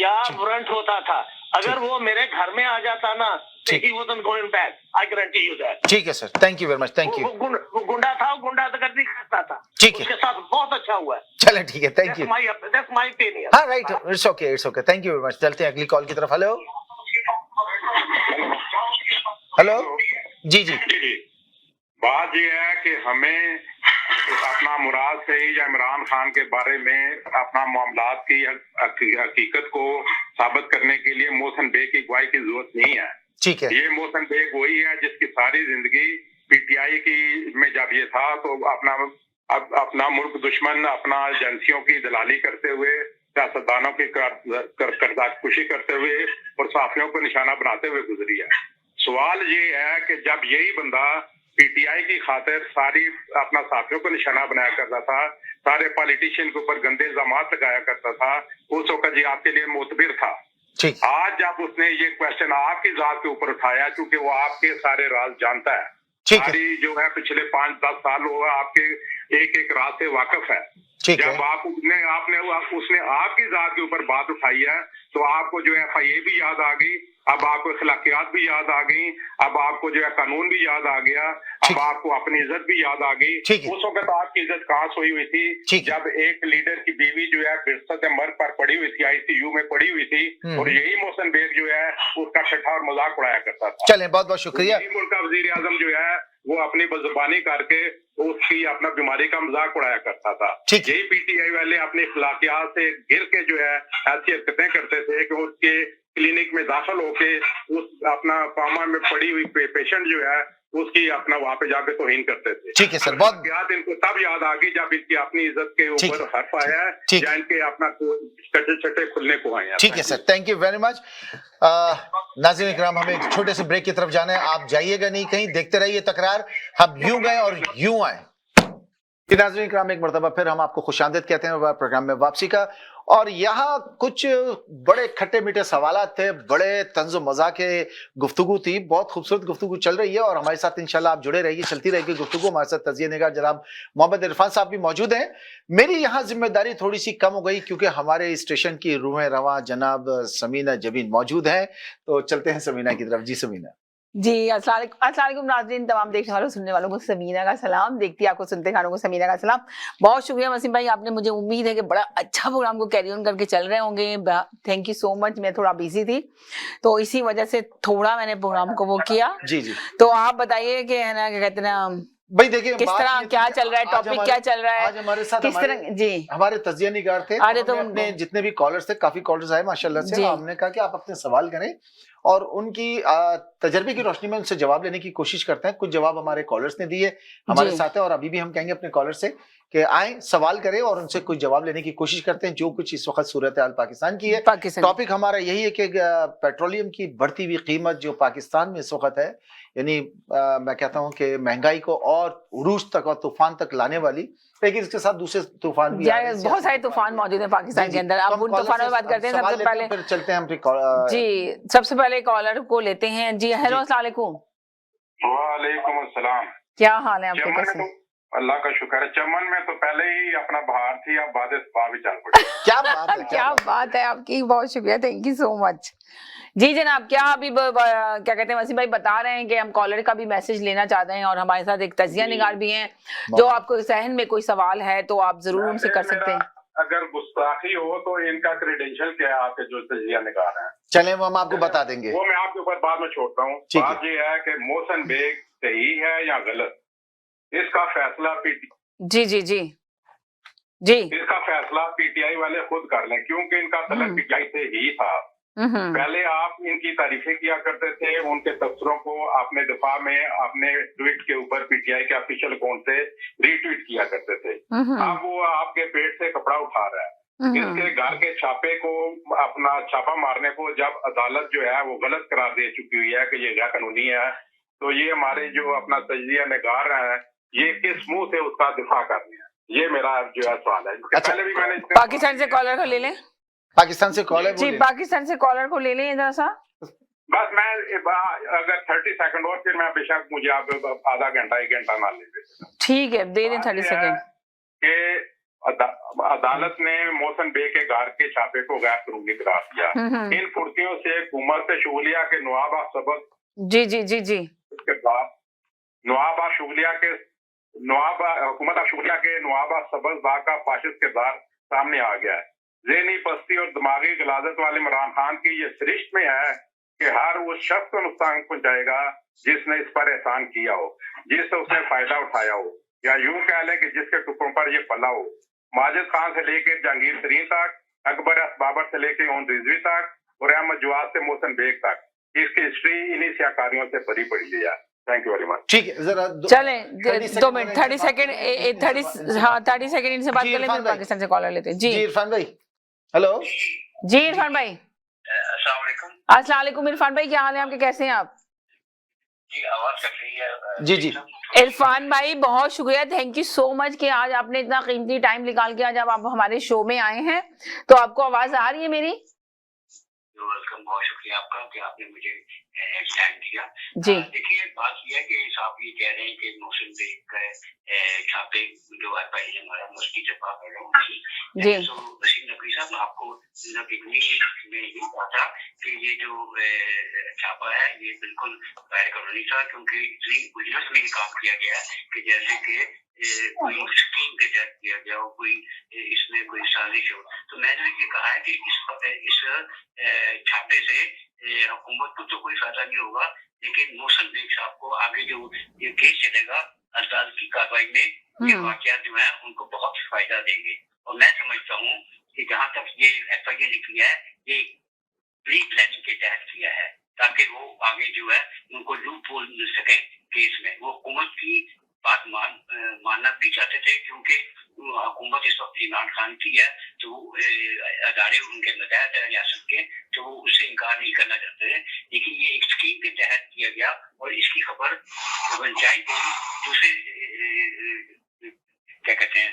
या वारंट होता था। अगर वो मेरे घर में आ जाता ना, he wasn't going back, I guarantee you that। ठीक है sir, thank you very much, thank you. वो गुंडा था, वो गुंडागर्दी करता था, ठीक है, उसके साथ बहुत अच्छा लिखा हुआ है। चले ठीक है, thank you. That's my opinion. हाँ right, it's okay, thank you very much. चलते हैं अगली कॉल की तरफ। हेलो हेलो, जी जी जी, बात ये है कि हमें अपना मुराद सईद या इमरान खान के बारे में अपना मामलात की हकीकत को साबित करने के लिए मोहसिन बेग की गवाही की जरूरत नहीं है। ठीक है, ये मोहसिन बेग वही है जिसकी सारी जिंदगी पीटीआई की में जब ये था तो अपना मुल्क दुश्मन, अपना एजेंसियों की दलाली करते हुए, सियासतदानों की करदाकुशी करते हुए और साफियों को निशाना बनाते हुए गुजरी है। सवाल ये है कि जब यही बंदा पीटीआई की खातिर सारी अपना साथियों को निशाना बनाया करता था, सारे पॉलिटिशियन के ऊपर गंदे इल्जामात लगाया करता था, उस वक्त ये आपके लिए मोतबिर था। आज जब उसने ये क्वेश्चन आपकी जात के ऊपर उठाया, क्योंकि वो आपके सारे राज जानता है, सारी जो है पिछले 5-10 साल हुआ आपके एक एक राज से वाकिफ है। जब उसने आपकी जात के ऊपर बात उठाई है तो आपको जो है FIA भी याद आ गई, अब आपको अखलाकियात भी याद आ गई, अब आपको जो है कानून भी याद आ गया, अब आपको अपनी इज्जत भी याद आ गई। उस वक्त आपकी इज्जत कहाँ सोई हुई थी जब एक लीडर की बीवी जो है बिरसत मर्ग पर पड़ी हुई थी, ICU में पड़ी हुई थी, और यही मोहसिन बेग जो है उसका ठट्ठा और मजाक उड़ाया करता था। चलें, बहुत बहुत शुक्रिया। मुल्क का वजीर आजम जो है वो अपनी बजुबानी करके उसकी अपना बीमारी का मजाक उड़ाया करता था। यही पीटीआई वाले अपने इखलाकियात से गिर के जो है ऐसी हरकतें करते थे कि उसके क्लिनिक में दाखिल होके उस अपना कामा में पड़ी हुई पेशेंट जो है उसकी अपना वहां पे जाके तौहीन करते थे। ठीक है सर, बहुत याद इनको तब याद आ गई जब इनकी अपनी इज्जत के ऊपर हर्फ आया है या इनके अपना चटे खुलने को आए हैं। ठीक है sir, thank you very much. नाज़रीन इकराम, हमें एक छोटे से ब्रेक की तरफ जाना है, आप जाइएगा नहीं कहीं, देखते रहिए तकरार, हम यूं गए और यूं आए। नाज़रीन इकराम, एक मरतबा फिर हम आपको खुशामदीद कहते हैं प्रोग्राम में वापसी का। और यहाँ कुछ बड़े खट्टे मीठे सवालात थे, बड़े तंज़ो मज़ा के गुफ्तगू थी, बहुत खूबसूरत गुफ्तगू चल रही है और हमारे साथ इंशाल्लाह आप जुड़े रहिए, चलती रहेगी गुफ्तगू। हमारे साथ तज़िया निगार जनाब मोहम्मद इरफान साहब भी मौजूद हैं। मेरी यहाँ जिम्मेदारी थोड़ी सी कम हो गई क्योंकि हमारे स्टेशन की रूहें रवां जनाब समीना जबीन मौजूद हैं, तो चलते हैं समीना की तरफ। जी समीना। जी, अस्सलाम नाज़रीन, तमाम देखने वालों सुनने वालों को समीना का सलाम, देखती आपको सुनते खानों को समीना का सलाम। बहुत शुक्रिया वसीम भाई, आपने, मुझे उम्मीद है कि बड़ा अच्छा प्रोग्राम को कैरी ऑन करके चल रहे होंगे। Thank you so much. मैं थोड़ा बिजी थी तो इसी वजह से थोड़ा मैंने प्रोग्राम को वो किया। जी जी, तो आप बताइए कि है ना, क्या कहते हैं ना भाई, देखिए किस तरह क्या चल रहा है, टॉपिक क्या चल रहा है आज हमारे साथ, किस तरह। जी, हमारे तजिया निगार थे, तो अपने जितने भी कॉलर्स थे, काफी कॉलर्स आए माशाल्लाह से, हमने कहा कि आप अपने सवाल करें और उनकी तजर्बे की रोशनी में उनसे जवाब लेने की कोशिश करते हैं। कुछ जवाब हमारे कॉलर्स ने दिए, हमारे साथ है, और अभी भी हम कहेंगे अपने कॉलर से कि आए, सवाल करें और उनसे कुछ जवाब लेने की कोशिश करते हैं जो कुछ इस वक्त सूरत हाल पाकिस्तान की है। टॉपिक हमारा यही है कि पेट्रोलियम की बढ़ती हुई कीमत जो पाकिस्तान में इस वक्त है, यानी मैं कहता हूं कि महंगाई को और उरूज तक और तूफान तक लाने वाली, लेकिन इसके साथ दूसरे तूफान भी बहुत सारे तूफान मौजूद हैं पाकिस्तान के अंदर। अब उन तूफानों की बात करते हैं। सबसे पहले फिर चलते हैं जी, सबसे पहले कॉलर को लेते हैं। जी, हेलो, अस्सलाम वालेकुम। वालेकुम अस्सलाम। क्या हाल है आपके? कैसे? अल्लाह का शुक्र है। चमन में तो पहले ही अपना बहार थी, अब बाद भी चल पड़ी। क्या बात है, क्या बात है आपकी, बहुत शुक्रिया, थैंक यू सो मच। जी जनाब, क्या अभी क्या कहते हैं वसीम भाई बता रहे हैं कि हम कॉलर का भी मैसेज लेना चाहते हैं और हमारे साथ एक तजिया निगार भी हैं, जो आपको सहन में कोई सवाल है तो आप जरूर उनसे कर सकते हैं। अगर गुस्ताखी हो तो इनका क्रेडेंशियल क्या है आपके जो तजिया निगार हैं? चलें, वो हम आपको बता देंगे, वो मैं आपके ऊपर बाद में छोड़ता हूँ। बात ये है कि मोहसिन बेग सही है या गलत, इसका फैसला जी जी जी जी इसका फैसला पीटीआई वाले खुद कर लें, क्योंकि इनका तलब पीटीआई से ही था। पहले आप इनकी तारीफें किया करते थे, उनके तबसरों को अपने दफा में अपने ट्वीट के ऊपर पीटीआई के ऑफिशियल अकाउंट से रीट्वीट किया करते थे। अब वो आपके पेट से कपड़ा उठा रहा है। इसके घर के छापे को, अपना छापा मारने को जब अदालत जो है वो गलत करार दे चुकी हुई है कि ये गैर कानूनी है, तो ये हमारे जो अपना तजिया निगार है ये किस मुंह से उसका दिफा कर रहे हैं, ये मेरा जो है सवाल है। पहले भी मैंने पाकिस्तान से कॉलर को ले लें, पाकिस्तान से कॉलर जी, पाकिस्तान से कॉलर को ले लें जरा सा। बस मैं अगर 30 सेकंड और फिर मैं बेशक मुझे आप आधा घंटा 1 घंटा ना ले दे। ठीक है, दे दें 30 सेकंड। अदालत ने मोहसिन बेग के घर के छापे को गैर कानूनी करार दिया। इन फुर्तियों से हुकूमत शुगलिया के नवाबा सबक जी जी जी जी के बाद नवाबा शुगलिया के नवाब हुकूमत अशूरिया के नवाब सबज बाग का फाशिस्ट किरदार सामने आ गया है। ज़हनी पस्ती और दिमागी गलाजत वाले इमरान खान की ये सरिश्त में है कि हर उस शख्स को नुकसान पहुंचाएगा जिसने इस पर एहसान किया हो, जिससे उसने फायदा उठाया हो, या यूं कह लें कि जिसके टुकड़ों पर ये पला हो। माजिद खान से लेकर जहांगीर तरीन तक, अकबर बाबर से लेकर ओन रिजवी तक और अहमद जवाद से मोहसिन बेग तक, इसकी हिस्ट्री इन्हीं सियाकारियों से भरी पड़ी हुई है। Thank you very much. ठीक है, जरा चलें 2 मिनट 30 सेकंड 30 सेकंड इनसे बात कर लें, फिर पाकिस्तान से कॉलर लेते हैं। जी इरफान भाई, हेलो जी इरफान भाई, अस्सलाम वालेकुम। अस्सलाम वालेकुम इरफान भाई, क्या हाल है आपके, कैसे हैं आप? जी आवाज कट रही है। जी जी इरफान भाई बहुत शुक्रिया, थैंक यू सो मच कि आज आपने इतना कीमती टाइम निकाल के आज आप हमारे शो में आए हैं। तो आपको आवाज आ रही है मेरी? वेलकम, बहुत शुक्रिया आपका कि आपने मुझे टाइम दिया जी। देखिए बात यह है कि साहब ये कह रहे हैं कि मोहसिन बेग छापे जो है पहले हमारा मुफ्ती जफा कर रहा हूँ जी। तो वसीम नकवी साहब आपको नबी में ये कहा था कि ये जो छापा है ये बिल्कुल गैर कानूनी था, क्योंकि इतनी उजलत में काम किया गया है कि जैसे कि कोई स्कीम के तहत किया गया हो, कोई इसमें कोई साजिश हो। तो मैंने ये कहा है कि इस छापे से हुकूमत को तो कोई फायदा नहीं होगा, लेकिन मोहसिन बेग साहब को आगे जो ये केस चलेगा अदालत की कार्रवाई में ये वाकयात जो है उनको बहुत फायदा देंगे। और मैं समझता हूँ कि जहाँ तक ये FIA लिखी है ये प्री प्लानिंग के तहत किया है, ताकि वो आगे जो है उनको लूप होल मिल सके केस में। वो हुकूमत की बात मानना भी चाहते थे, क्योंकि हुकूमत इस वक्त इमरान खान की है, तो अदारे उनके मतहत है रियासत के, तो वो उससे इनकार नहीं करना चाहते हैं। लेकिन ये एक स्कीम के तहत किया गया और इसकी खबर पहुंचाई गई दूसरे क्या कहते हैं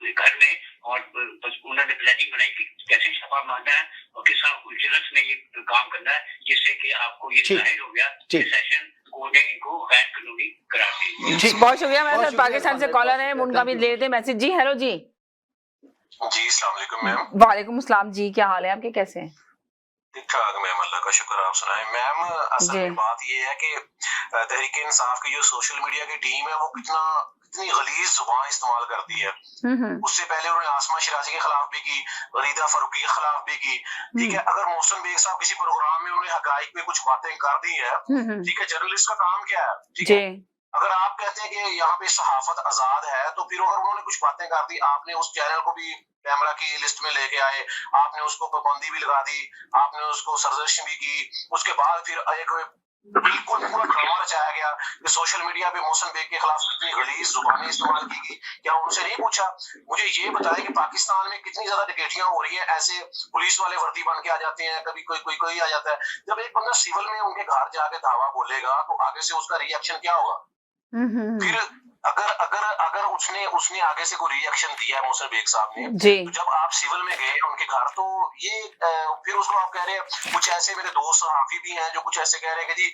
घर में, और बस उन्होंने प्लानिंग बनाई कि कैसे छापा मारना है और किस तरह उजलत में ये काम करना है, जिससे कि आपको ये जाहिर हो गया कि सेशन कोर्ट ने इनको गैर कानूनी करार दिया। बहुत शुक्रिया। मेरे साथ पाकिस्तान से कॉलर है, उनका भी ले लेते हैं मैसेज। जी हेलो जी। जी अस्सलाम वालेकुम मैम। वालेकुम अस्सलाम जी, क्या हाल है आपके, कैसे हैं? ठीक ठाक मैम, अल्लाह का शुक्र, आप सुनाएं मैम। असल में बात ये है कि तहरीक इंसाफ की जो सोशल मीडिया की टीम है वो कितनी गलीज जुबान इस्तेमाल करती है। उससे पहले उन्होंने आसमा शिराजी के खिलाफ भी की, रीदा फारूकी के खिलाफ भी की, ठीक है। अगर मोहसिन बेग साहब किसी प्रोग्राम में उन्होंने हकाइक पे कुछ बातें कर दी है, ठीक है, जर्नलिस्ट का काम क्या है, ठीक है। अगर आप कहते हैं कि यहाँ पे सहाफत आजाद है, तो फिर अगर उन्होंने कुछ बातें कर दी, आपने उस चैनल को भी कैमरा की लिस्ट में लेके आए, आपने उसको पाबंदी भी लगा दी, आपने उसको सर्जिश भी की, उसके बाद फिर एक बिल्कुल पूरा ड्रामा रचाया गया कि सोशल मीडिया पे मोहसिन बेग के खिलाफ कितनी गलीज जुबानें इस्तेमाल की गई। क्या उनसे नहीं पूछा? मुझे ये बताया कि पाकिस्तान में कितनी ज्यादा डकैतियां हो रही है, ऐसे पुलिस वाले वर्दी बन के आ जाते हैं, कभी कोई आ जाता है। जब एक बंदा सिविल में उनके घर जाके धावा बोलेगा तो आगे से उसका रिएक्शन क्या होगा? फिर अगर उसने आगे से कोई रिएक्शन दिया है मोहसिन बेग साहब ने, तो जब आप सिविल में गए उनके घर, तो ये फिर उसको आप कह रहे हैं, कुछ ऐसे मेरे दोस्त सहाफी भी हैं जो कुछ ऐसे कह रहे हैं कि जी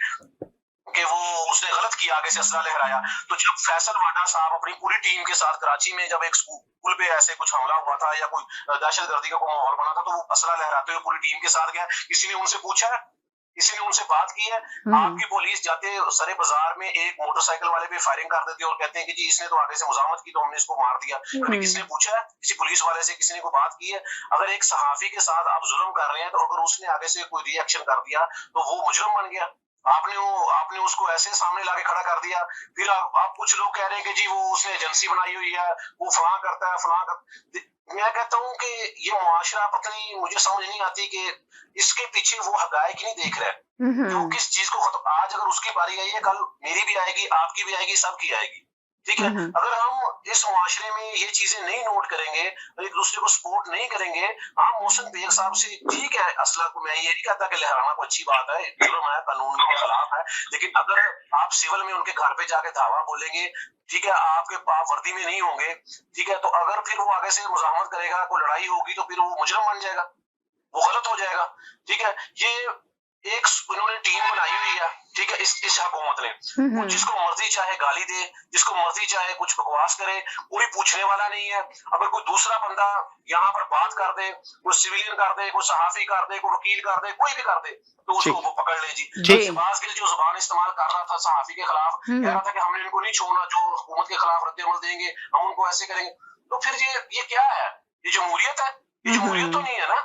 कि वो उसने गलत किया, आगे से असला लहराया। तो जब फैसल वाडा साहब अपनी पूरी टीम के साथ कराची में जब एक स्कूल पे ऐसे कुछ हमला हुआ था या कोई दहशतगर्दी का कोई माहौल बना था, तो वो असला लहराते हुए पूरी टीम के साथ गया। किसी ने उनसे पूछा है, किसी ने उनसे बात की है? आपकी पुलिस जाते सरे बाजार में एक मोटरसाइकिल वाले पे फायरिंग कर देती है और कहते हैं कि जी इसने तो आगे से मुजामत की तो हमने इसको मार दिया। कभी किसी ने पूछा है? किसी पुलिस वाले से किसी ने कोई बात की है? अगर एक सहाफी के साथ आप जुल्म कर रहे हैं, तो अगर उसने आगे से कोई रिएक्शन कर दिया तो वो मुजरम बन गया। आपने उसको ऐसे सामने लाके खड़ा कर दिया। फिर आप कुछ लोग कह रहे हैं कि जी वो उसने एजेंसी बनाई हुई है, वो फलां करता है फलां कर। मैं कहता हूँ कि ये मुआशरा पता नहीं, मुझे समझ नहीं आती कि इसके पीछे वो हकायक नहीं देख रहा है, वो किस चीज को खत्म। आज अगर उसकी बारी आई है, कल मेरी भी आएगी, आपकी भी आएगी, सबकी आएगी, ठीक है। अगर हम इस मुआशरे में ये चीजें नहीं नोट करेंगे, एक दूसरे को सपोर्ट नहीं करेंगे, हाँ मोहसिन बेग साहब से ठीक है असला को, मैं ये नहीं कहता कि लहराना कोई अच्छी बात है, जुर्म है, कानून के खिलाफ है, लेकिन अगर आप सिविल में उनके घर पे जाके धावा बोलेंगे, ठीक है, आपके आप वर्दी में नहीं होंगे, ठीक है, तो अगर फिर वो आगे से मुजाहमत करेगा, कोई लड़ाई होगी, तो फिर वो मुजरम बन जाएगा, वो गलत हो जाएगा, ठीक है। ये एक इन्होंने टीम बनाई हुई है, ठीक है, इस हुकूमत ने, वो जिसको मर्जी चाहे गाली दे, जिसको मर्जी चाहे कुछ बकवास करे, कोई पूछने वाला नहीं है। अगर कोई दूसरा बंदा यहाँ पर बात कर दे, कोई सिविलियन कर दे, कोई सहाफी कर दे, कोई वकील कर दे, कोई भी कर दे, तो उसको वो पकड़ ले जी। शहबाज गिल जो जुबान इस्तेमाल कर रहा था सहाफी के खिलाफ, कह रहा था कि हमने इनको नहीं छोड़ना, जो हुकूमत के खिलाफ रद्द-ए-अमल देंगे हम उनको ऐसे करेंगे। तो फिर ये क्या है? ये जमहूरियत है? ये जमहूरियत तो नहीं है ना,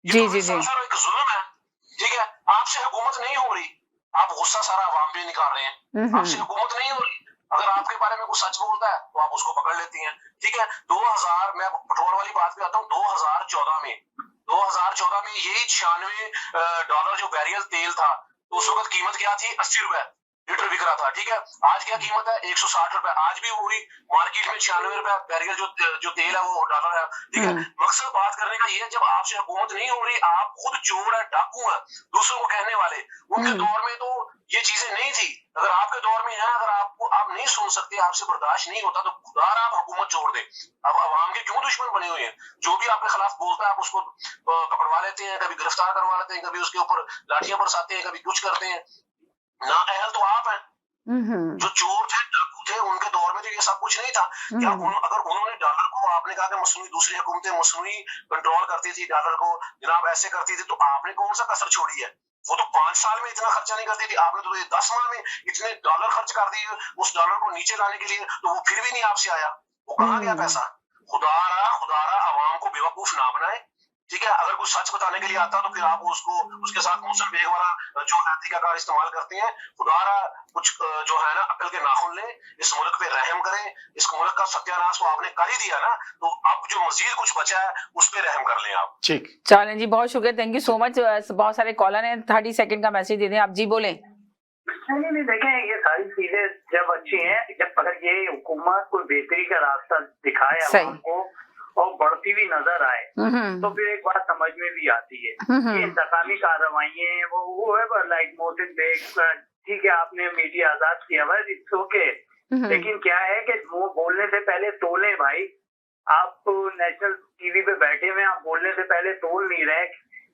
ये तो एक जुल्म है। ठीक है, आपसे हुकूमत नहीं हो रही, आप गुस्सा सारा अवाम पे निकाल रहे हैं। आपसे हुकूमत नहीं हो रही, अगर आपके बारे में कुछ सच बोलता है तो आप उसको पकड़ लेती हैं। ठीक है, 2000 मैं पेट्रोल वाली बात पे आता हूँ, 2014 में यही $96 जो बैरियल तेल था, तो उस वक्त कीमत क्या थी? 80 रुपए लीटर बिक रहा था। ठीक है, आज क्या कीमत है? 160 रुपए। आज भी वही मार्केट में 96 रुपए बैरियल जो तेल है वो डॉलर है। ठीक है, मकसद बात करने का ये है, जब आपसे हुकूमत नहीं हो रही, आप खुद चोर है, डाकू है, दूसरों को कहने वाले। उनके दौर में तो ये चीजें नहीं थी। अगर आपके दौर में है, अगर आप नहीं सुन सकते, आपसे बर्दाश्त नहीं होता, तो खुदा आप हुकूमत छोड़ दे। अब अवाम के क्यों दुश्मन बने हुए हैं? जो भी आपके खिलाफ बोलता है आप उसको पकड़वा लेते हैं, कभी गिरफ्तार करवा लेते हैं, कभी उसके ऊपर लाठियां बरसाते हैं, कभी कुछ करते हैं। ना अहल तो आप हैं। जो चोर थे, डाकू थे, उनके दौर में तो ये सब कुछ नहीं था। क्या अगर उन्होंने डॉलर को, आपने कहा कि मसनूई दूसरी हुकूमतें मसनूई कंट्रोल करती थी डॉलर को, जनाब ऐसे करती थी, तो आपने कौन सा कसर छोड़ी है? वो तो 5 साल में इतना खर्चा नहीं करती थी, आपने तो 10 माह में इतने डॉलर खर्च कर दिए उस डॉलर को नीचे लाने के लिए, तो वो फिर भी नहीं आपसे आया। वो कहाँ गया पैसा? खुदारा अवाम को बेवकूफ ना बनाए। ठीक है, अगर कुछ सच बताने के लिए आता तो फिर आप उसके साथ मुसर बेग वाला जो है तरीकाकार इस्तेमाल करते हैं। खुदारा कुछ जो है ना अकल के नाखून ले, इस मुल्क पे रहम करें। इस मुल्क का सत्यानाश तो आपने कर ही दिया ना, तो अब जो मजीद कुछ बचा है उस पे रहम कर लें आप। ठीक, चलें जी, बहुत शुक्रिया, थैंक यू सो मच। बहुत सारे कॉलर हैं, 30 सेकंड का मैसेज दे दें आप जी, बोलें। नहीं देखें, ये सारी चीजें जब अच्छी हैं, जब अगर ये हुकूमत कोई बेहतरी का रास्ता दिखाए आवाम को और बढ़ती हुई नजर आए, तो फिर एक बात समझ में भी आती है। ये इंतकामी कार्रवाइयाँ वो है, लाइक मोहसिन बेग, ठीक है आपने मीडिया आजाद किया हुआ, इट्स ओके, लेकिन क्या है कि वो बोलने से पहले तोले भाई। आप नेशनल टीवी पे बैठे हुए, आप बोलने से पहले तोल नहीं रहे।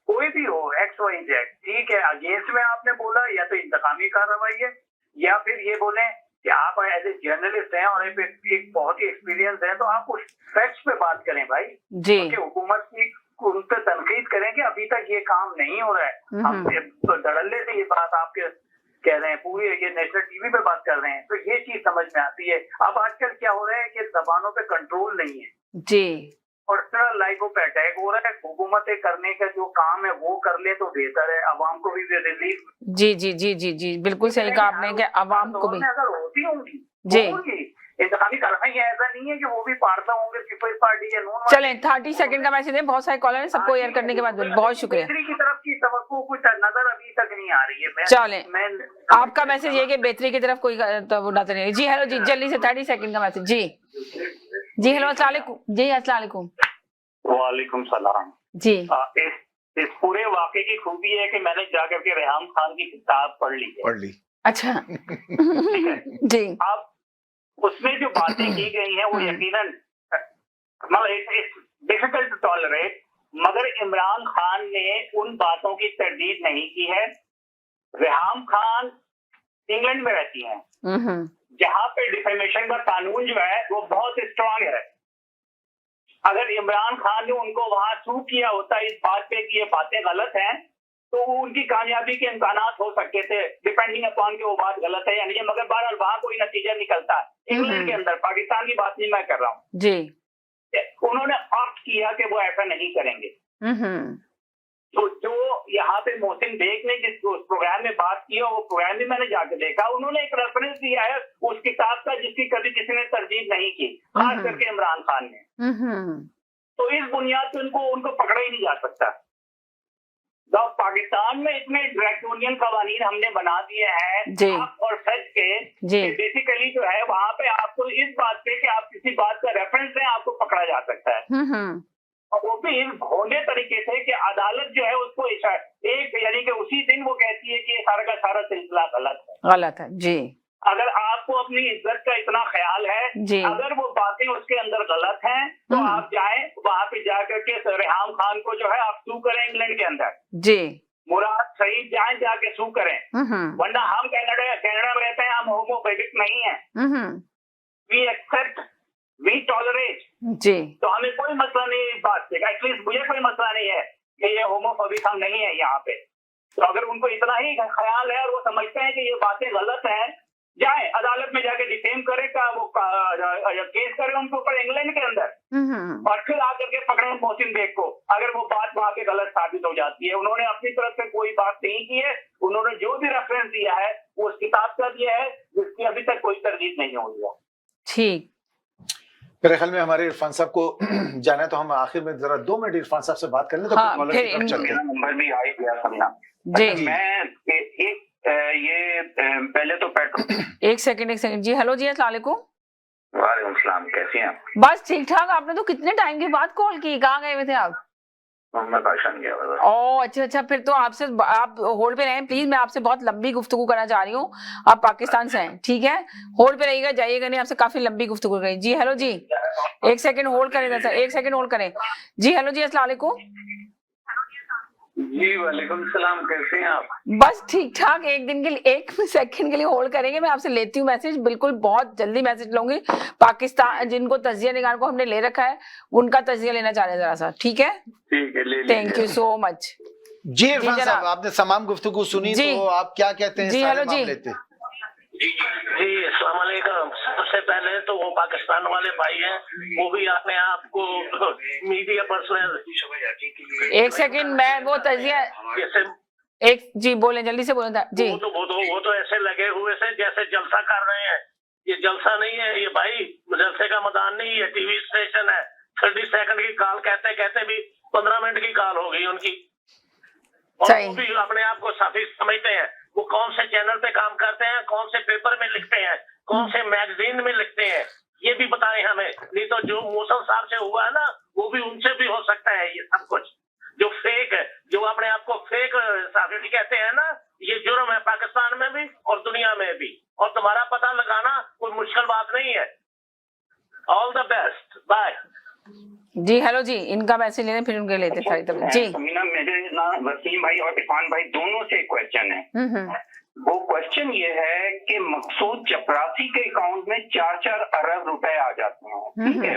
कोई भी हो, XYZ, ठीक है, अगेंस्ट में आपने बोला, या तो इंतकामी कार्रवाई है, या फिर ये बोले कि आप एज ए जर्नलिस्ट हैं और एक बहुत ही एक्सपीरियंस है, तो आप उस फैक्ट्स पे बात करें भाई जी। तो हुकूमत की उन पे तनकीद करें कि अभी तक ये काम नहीं हो रहा है। हम तो धड़ल्ले से ये बात आपके कह रहे हैं, पूरी ये नेशनल टीवी पे बात कर रहे हैं, तो ये चीज समझ में आती है। अब आजकल क्या हो रहा है कि जबानों पे कंट्रोल नहीं है जी, पर्सनल लाइफों पे अटैक हो रहा है। हुकूमतें करने का जो काम है वो कर ले तो बेहतर है, अवाम को भी रिलीफ। जी जी जी जी जी, बिल्कुल सही कहा आपने कि अवाम को भी अगर होती होंगी जी इंतखाबी कार्रवाई, ऐसा नहीं है कि वो भी पार्टा होंगे, पीपल्स पार्टी या नॉन। चलें, 30 सेकंड का मैसेज है, बहुत सारे कॉलर हैं, सबको एयर करने के बाद बहुत शुक्रिया। बेहतरी की तरफ की तवक्को कुछ नजर अभी तक नहीं आ रही है। चलें, आपका मैसेज ये कि बेहतरी की तरफ कोई तो नजर नहीं। जी हेलो जी, जल्दी से 30 सेकंड का मैसेज जी। जी हेलो, अस्सलाम वालेकुम जी। अस्सलाम वालेकुम। वालेकुम सलाम जी। इस पूरे वाक़े की खूबी है कि मैंने जाकर के रेहाम खान की किताब पढ़ ली। अच्छा जी। अब उसमें जो बातें की गई हैं वो यकीनन मतलब डिफिकल्ट टू टॉलरेट, मगर इमरान खान ने उन बातों की तरदीद नहीं की है। रेहाम खान इंग्लैंड में रहती हैं, जहां पे डिफेमेशन का कानून जो है वो बहुत स्ट्रांग है। अगर इमरान खान ने उनको वहां सू किया होता इस बात पे कि ये बातें गलत हैं, तो उनकी कामयाबी के इम्कानात हो सकते थे, डिपेंडिंग अपॉन कि वो बात गलत है या नहीं। मगर बहरहाल वहां कोई नतीजा निकलता है। इंग्लैंड के अंदर, पाकिस्तान की बात नहीं मैं कर रहा हूँ जी, उन्होंने ऑप्ट किया कि वो ऐसा नहीं करेंगे। तो जो यहाँ पे मोहसिन बेग ने जिस प्रोग्राम में बात की, वो प्रोग्राम में मैंने जाकर देखा, उन्होंने एक रेफरेंस दिया है उस किताब का जिसकी कभी किसी ने तरजीह नहीं की, खास करके इमरान खान ने। तो इस बुनियाद पर उनको पकड़ा ही नहीं जा सकता। तो पाकिस्तान में इतने ड्रैकोनियन कवानीन हमने बना दिए हैं और सच के बेसिकली जो है वहां पे आपको इस बात पे कि आप किसी बात का रेफरेंस दें आपको पकड़ा जा सकता है, और वो भी इस भोंडे तरीके से कि अदालत जो है उसको एक यानी कि उसी दिन वो कहती है कि सारा का सारा सिलसिला गलत है जी। अगर आपको अपनी इज्जत का इतना ख्याल है, अगर वो बातें उसके अंदर गलत हैं, तो आप जाएं वहां पे जाकर के रेहाम खान को जो है आप सू करें इंग्लैंड के अंदर जी। मुराद सही जाए जाके सू करें, वरना हम कनाडा में रहते हैं, हम होमोफोबिक नहीं है, वी एक्सेप्ट, वी टॉलरेट जी, तो हमें कोई मसला नहीं है इस बात से, एटलीस्ट मुझे कोई मसला नहीं है कि ये होमोफोबिक हम नहीं है यहाँ पे। तो अगर उनको इतना ही ख्याल है और वो समझते हैं कि ये बातें गलत हैं, जाए अदालत में जाके डिफेम करे का वो केस करे उनके ऊपर इंग्लैंड के अंदर, और फिर आकर के पकड़े मोहसिन बेग को, अगर वो बात वहां पे गलत साबित हो जाती है। उन्होंने अपनी तरफ से कोई बात नहीं की है, उन्होंने जो भी रेफरेंस दिया है वो उस किताब का दिया है जिसकी अभी तक कोई तरदीद नहीं हुई है। ठीक, मेरे ख्याल में हमारे इरफान साहब को जाना है, तो हम आखिर में जरा 2 मिनट इरफान साहब से बात कर लें, तो हाँ, फिर नंबर भी आ ही गया समझना जी। मैं ये पहले तो पेट्रोल, एक सेकंड जी, हेलो जी, अस्सलाम वालेकुम। वालेकुम सलाम, कैसे हैं? बस ठीक ठाक। आपने तो कितने टाइम के बाद कॉल की, कहाँ गए हुए थे आप? मैं भाषण गया हुआ। ओह अच्छा, फिर तो आप होल्ड पे रहें प्लीज, मैं आपसे बहुत लंबी गुफ्तगू करना चाह रही हूँ। आप पाकिस्तान से हैं, ठीक है, होल्ड पे रहिएगा, जाइएगा नहीं, आपसे काफी लंबी गुफ्तगू करें। जी हेलो जी, एक सेकंड होल्ड करें सर, एक सेकंड होल्ड करें। जी हेलो जी, अस्सलाम वालेकुम। जी वालेकुम सलाम, कैसे हैं आप? बस ठीक ठाक। एक सेकंड के लिए होल्ड करेंगे, मैं आपसे लेती हूँ मैसेज, बिल्कुल बहुत जल्दी मैसेज लूंगी। पाकिस्तान जिनको तजिया निगार को हमने ले रखा है, उनका तजिया लेना चाह रहे हैं जरा सा, ठीक है? ठीक है, ले थैंक यू सो मच। जी इरफान साहब, आपने तमाम गुफ्तगू सुनी, तो आप क्या कहते हैं? जी हेलो जी, जी अस्सलाम वालेकुम। सबसे पहले तो वो पाकिस्तान वाले भाई हैं, वो भी अपने आप को मीडिया पर्सनल, एक सेकंड, मैं वो तजिया एक जी बोले, जल्दी से बोले जी। वो तो ऐसे लगे हुए से जैसे जलसा कर रहे हैं। ये जलसा नहीं है, ये भाई जलसे का मैदान नहीं है, टीवी स्टेशन है। 30 सेकंड की कॉल कहते कहते भी 15 मिनट की कॉल हो गई उनकी, और वो भी अपने आप को साफी समझते हैं। वो कौन से चैनल पे काम करते हैं, कौन से पेपर में लिखते हैं, कौन से मैगजीन में लिखते हैं, ये भी बताएं हमें। नहीं तो जो मौसम साहब से हुआ है ना, वो भी उनसे भी हो सकता है। ये सब कुछ जो फेक है, जो अपने आप को फेक साफी कहते हैं ना, ये जुर्म है पाकिस्तान में भी और दुनिया में भी, और तुम्हारा पता लगाना कोई मुश्किल बात नहीं है। All the best, bye. जी हेलो जी, इनका मैसेज लेने फिर उनके लेते सारी तब जी। समीना, मेरे ना वसीम भाई और इरफान भाई दोनों से क्वेश्चन है। वो क्वेश्चन ये है कि मकसूद चपरासी के अकाउंट में 4-4 अरब रुपए आ जाते हैं, ठीक है,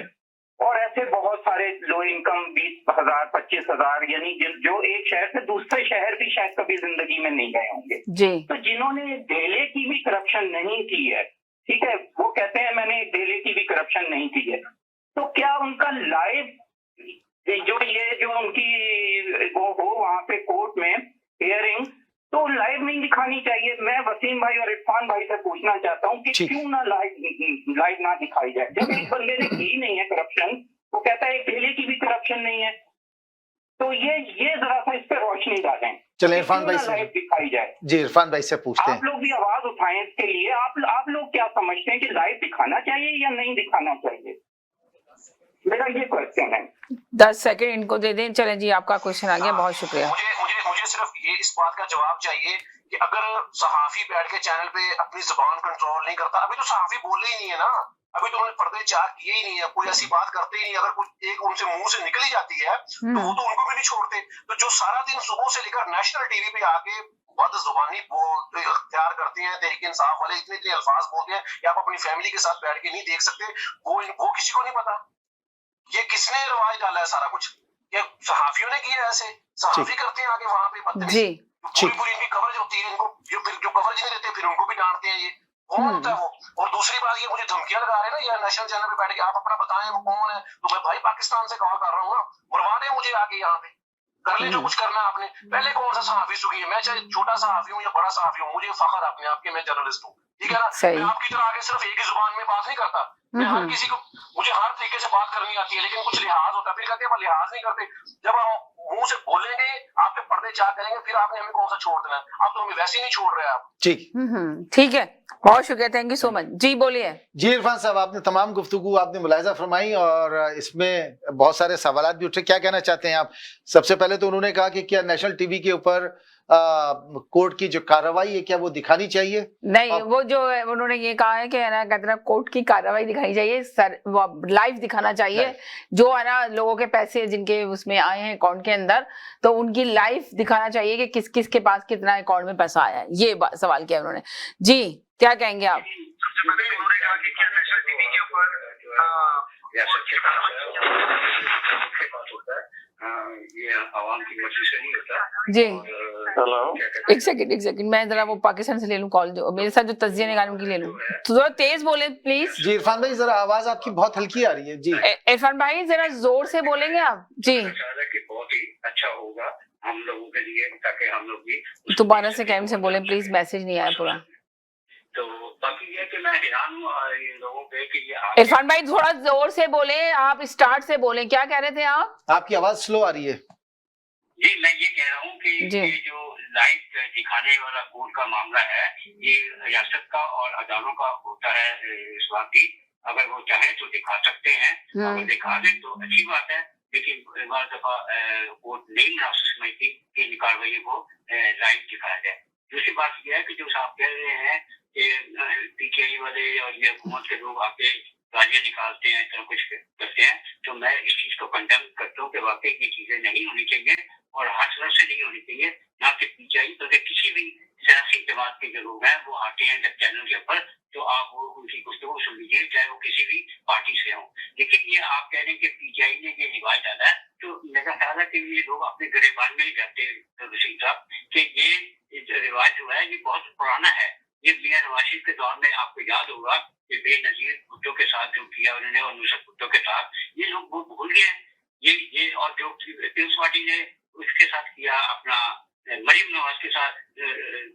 और ऐसे बहुत सारे लो इनकम 20,000 25,000, यानी जो एक शहर से दूसरे शहर भी शायद कभी जिंदगी में नहीं गए होंगे जी। तो जिन्होंने ढेले की भी करप्शन नहीं की है, ठीक है, वो कहते हैं मैंने ढेले की भी करप्शन नहीं की है, तो क्या उनका लाइव जो उनकी वो हो वहां पे कोर्ट में हियरिंग, तो लाइव नहीं दिखानी चाहिए? मैं वसीम भाई और इरफान भाई से पूछना चाहता हूँ कि क्यों ना लाइव ना दिखाई जाए? जब एक बंदे ने की नहीं है करप्शन, वो कहता है एक ढेले की भी करप्शन नहीं है, तो ये जरा सा इस पे रोशनी डालें। चले इरफान भाई से लाइव दिखाई जाए। जी इरफान भाई से पूछते हैं, आप लोग भी आवाज उठाएं इसके लिए। आप लोग क्या समझते हैं कि लाइव दिखाना चाहिए या नहीं दिखाना चाहिए? मेरा ये क्वेश्चन है। 10 सेकंड इनको दे दें। चलें जी, आपका क्वेश्चन आ गया, बहुत शुक्रिया। मुझे सिर्फ ये इस बात का जवाब चाहिए कि अगर सहाफी बैठ के चैनल पे अपनी जुबान कंट्रोल नहीं करता, अभी तो सहाफी बोले ही नहीं है ना, अभी तो उन्होंने पर्दे चाक किए ही नहीं है, कोई ऐसी बात करते ही नहीं। अगर कुछ एक उनसे मुंह से निकली जाती है तो वो तो उनको भी नहीं छोड़ते। तो जो सारा दिन सुबह से लेकर नेशनल टीवी पे आके बदजुबानी इख्तियार करते हैं, तहरीक इंसाफ वाले इतने इतने अल्फाज बोलते हैं कि आप अपनी फैमिली के साथ बैठ के नहीं देख सकते, वो किसी को नहीं पता। ये किसने रिवाज डाला है सारा कुछ? ये सहाफियों ने किया है, ऐसे सहाफी करते हैं आगे वहां पे बदतमीजी, पूरी इनकी कवरेज होती है, इनको जो कवरेज नहीं देते फिर उनको भी डांटते हैं। ये कौन होता है वो? और दूसरी बात, ये मुझे धमकियां लगा रहे हैं ना, ये नेशनल चैनल पे बैठ के आप अपना बताएं वो कौन है, तो मैं भाई पाकिस्तान से कॉल कर रहा हूँ ना, बुलवा दें मुझे आगे यहाँ पे, कर ले जो कुछ करना है आपने। पहले कौन सा सहाफी सुखी है? मैं चाहे छोटा सहाफी हूँ या बड़ा सहाफी हूँ, मुझे फख्र अपने आप के मैं जर्नलिस्ट हूँ, ठीक है ना। मैं आपकी तरह आगे सिर्फ एक ही जुबान में बात नहीं करता, मैं हर किसी को, मुझे हर तरीके से बात करनी आती है, लेकिन कुछ लिहाज होता है। फिर कहते हैं लिहाज नहीं करते। जब हम मुंह से बोलेंगे, आपके पर्दे चाक करेंगे, फिर आपने हमें कौन सा छोड़ देना है? आप तो हमें वैसे ही नहीं छोड़ रहे आप। ठीक ठीक है, बहुत शुक्रिया, थैंक यू सो मच। जी बोलिए। जी इरफान साहब, आपने तमाम गुफ्तगू आपने मुलाहिजा फरमाई और इसमें बहुत सारे सवाल भी उठे, क्या कहना चाहते हैं आप? सबसे पहले तो उन्होंने कहा कि क्या नेशनल टीवी के ऊपर कोर्ट की जो कार्रवाई है क्या वो दिखानी चाहिए? नहीं, वो जो उन्होंने ये कहा है कि है ना, कहते हैं कोर्ट की कार्रवाई दिखानी चाहिए, सर लाइव दिखाना चाहिए, जो है ना लोगों के पैसे जिनके उसमें आए हैं अकाउंट के अंदर, तो उनकी लाइव दिखाना चाहिए कि किस किस के पास कितना अकाउंट में पैसा आया है। ये सवाल किया उन्होंने। जी, क्या कहेंगे आप? ये आवाम की मर्जी से नहीं होता। जी, हेलो, एक सेकंड, मैं जरा वो पाकिस्तान से ले लूं कॉल, जो मेरे साथ जो तजिया निकाल उनकी ले लूं। तो थोड़ा तेज बोले प्लीज। जी इरफान भाई, जरा आवाज आपकी बहुत हल्की आ रही है। जी इरफान भाई, जरा जोर से बोलेंगे आप? जी, कि बहुत ही अच्छा होगा हम लोगों के लिए, ताकि हम लोग भी दोबारा से कैम से बोले प्लीज, मैसेज नहीं आया पूरा। तो बाकी ये कि मैं हैरान हूँ इन लोगों पे कि ये इरफान भाई थोड़ा जोर से बोले, आप स्टार्ट से बोले, क्या कह रहे थे आप? आपकी आवाज स्लो आ रही है। जी, मैं ये कह रहा हूँ कि ये जो लाइव दिखाने वाला कोर्ट का मामला है, ये रियासत का और अदालतों का होता है स्वाति। अगर वो चाहे तो दिखा सकते हैं, अगर दिखा दें तो अच्छी बात है, लेकिन एक बार दफा कोर्ट नहीं बना समझती कि इन कार्रवाई को लाइव दिखाया जाए। दूसरी बात यह है कि जो आप कह रहे हैं कि पीटीआई वाले और ये हुकूमत के लोग आके गालियां निकालते हैं, इतना कुछ करते हैं, तो मैं इस चीज को कंडेम करता हूँ कि वाकई ये चीजें नहीं होनी चाहिए और हर तरफ से नहीं होनी चाहिए। ना कि पीटीआई बल्कि किसी भी सियासी जमात के जो लोग हैं वो आते हैं जब चैनल के ऊपर, तो आप वो उनकी गुफ्तगू सुन लीजिए, चाहे वो किसी भी पार्टी से हो। लेकिन ये आप कह रहे हैं कि पीटीआई ने ये रिवाज डाला है, तो मेरा ख्याल है कि ये लोग अपने गिरेबान में ही जाते वसीम साहब कि ये रिवाज जो है ये बहुत पुराना है। ये मियां नवाज शरीफ के दौर में आपको याद होगा कि बेनजीर भुट्टो के साथ जो किया उन्होंने और नुसरत भुट्टो के साथ, ये लोग वो भूल गए। ये और जो पीपल्स पार्टी ने उसके साथ किया, अपना मरीम नवाज के साथ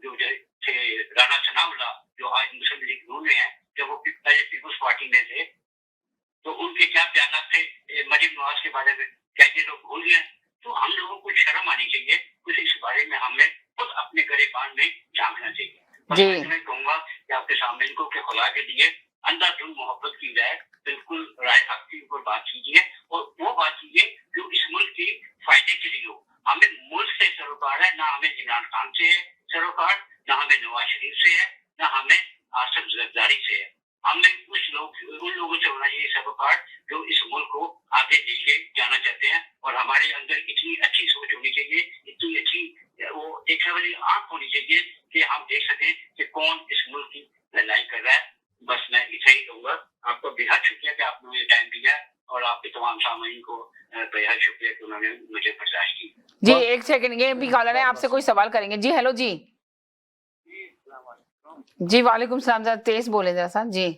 जो थे राना सनाउल्लाह, जो आज मुस्लिम लीग नून में है, जब वो पहले पीपल्स पार्टी में थे, तो उनके क्या बयान थे मरीम नवाज के बारे में, क्या ये लोग भूल गए? तो हम लोगों को शर्म आनी चाहिए, कुछ इस बारे में हमें खुद अपने गिरेबान में झांकना चाहिए। मैं कहूंगा कि आपके सामने इनको के खुदा के लिए अंधाधुंध मोहब्बत की जाए, बिल्कुल राय हक के ऊपर बात कीजिए और वो बात कीजिए जो इस मुल्क के फायदे के लिए हो। हमें मुल्क से सरोकार है, ना हमें इमरान खान से है सरोकार, ना हमें नवाज शरीफ से है, ना हमें आसिफ जरदारी से है। हमें उन लोगों से होना चाहिए सरोकार जो इस मुल्क को आगे लेके जाना चाहते हैं, और हमारे अंदर इतनी अच्छी सोच होनी चाहिए, इतनी अच्छी वो देखने वाली आंख होनी चाहिए कि हम देख सकें कि कौन इस मुल्क की लड़ाई कर रहा है। बस मैं इतना ही कहूंगा। आपको बेहद शुक्रिया कि आपने मुझे टाइम दिया, और आपके तमाम सामाइन को बेहद शुक्रिया कि उन्होंने मुझे बर्दाश्त की। जी एक सेकंड, ये भी कॉलर है, आपसे कोई सवाल करेंगे। जी हेलो जी। जी वालेकुम सलाम, जरा तेज बोले जरा सा। जी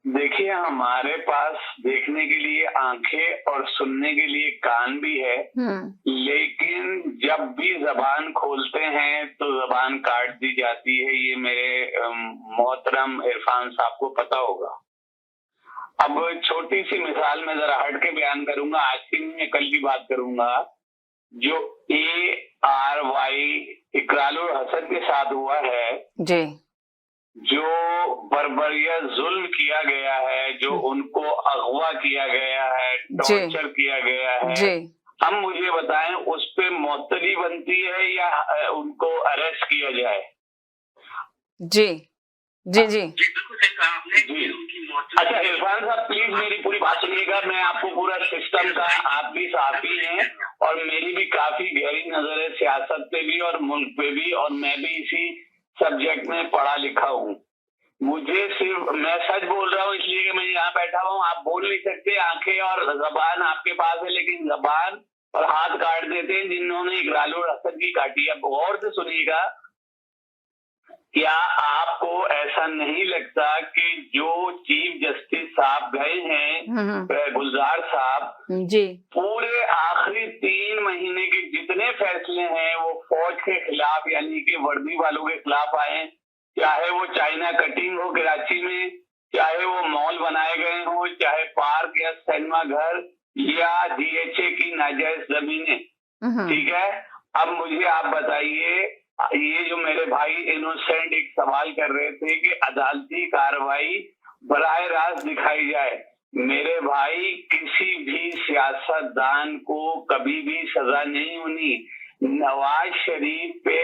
देखिए, हमारे पास देखने के लिए आंखें और सुनने के लिए कान भी है, लेकिन जब भी जबान खोलते हैं तो जबान काट दी जाती है। ये मेरे मोहतरम इरफान साहब को पता होगा। अब छोटी सी मिसाल में जरा हट के बयान करूंगा, आज की नहीं कल की बात करूंगा। जो ARY इकरारुल हसन के साथ हुआ है जी, जो बर्बरिया जुल्म किया गया है, जो उनको अगवा किया गया है, टॉर्चर किया गया है, हम मुझे बताएं उस पे मुअत्तली बनती है या उनको अरेस्ट किया जाए? जी जी जी बिल्कुल सही कहा आपने जी। अच्छा इरफान साहब प्लीज मेरी पूरी बात सुनिएगा। मैं आपको पूरा सिस्टम का, आप भी साथी हैं और मेरी भी काफी गहरी नजर है सियासत पे भी और मुल्क पे भी, और मैं भी इसी सब्जेक्ट में पढ़ा लिखा हूँ। मुझे सिर्फ, मैं सच बोल रहा हूँ इसलिए कि मैं यहाँ बैठा हूँ। आप बोल नहीं सकते, आंखें और जबान आपके पास है, लेकिन जबान और हाथ काट देते हैं जिन्होंने इकरारुल हसन की काटी। अब गौर से सुनिएगा, क्या आपको ऐसा नहीं लगता कि जो चीफ जस्टिस साहब गए हैं गुलजार साहब जी, पूरे आखिरी 3 महीने के जितने फैसले हैं वो फौज के खिलाफ यानी कि वर्दी वालों के खिलाफ आए, चाहे वो चाइना कटिंग हो कराची में, चाहे वो मॉल बनाए गए हो, चाहे पार्क या सिनेमा घर या DHA की नाजायज जमीनें, ठीक है। अब मुझे आप बताइए, ये जो मेरे भाई इनोसेंट एक सवाल कर रहे थे कि अदालती कार्रवाई बराह रास्त दिखाई जाए। मेरे भाई, किसी भी सियासतदान को कभी भी सजा नहीं होनी, नवाज शरीफ पे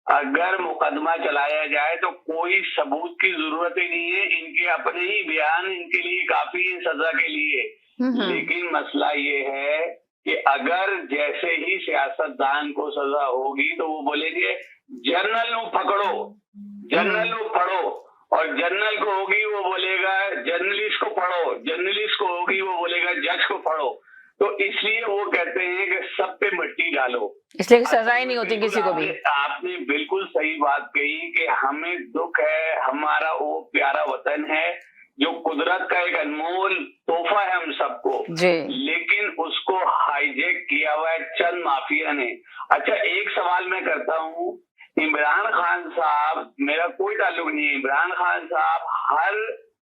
अगर मुकदमा चलाया जाए तो कोई सबूत की जरूरत ही नहीं है, इनके अपने ही बयान इनके लिए काफी है सजा के लिए। लेकिन मसला ये है कि अगर जैसे ही सियासतदान को सजा होगी तो वो बोलेंगे जनरल को पकड़ो, जनरल को पढ़ो, और जनरल को होगी वो बोलेगा जर्नलिस्ट को पढ़ो, जर्नलिस्ट को होगी वो बोलेगा जज को पढ़ो। तो इसलिए वो कहते हैं कि सब पे मिट्टी डालो, इसलिए सजा ही नहीं होती किसी को भी। आपने बिल्कुल सही बात कही कि हमें दुख है, हमारा वो प्यारा वतन है जो कुदरत का एक अनमोल तोहफा है हम सबको, लेकिन उसको हाईजेक किया हुआ है चंद माफिया ने। अच्छा, एक सवाल मैं करता हूँ, इमरान खान साहब, मेरा कोई ताल्लुक नहीं है, इमरान खान साहब हर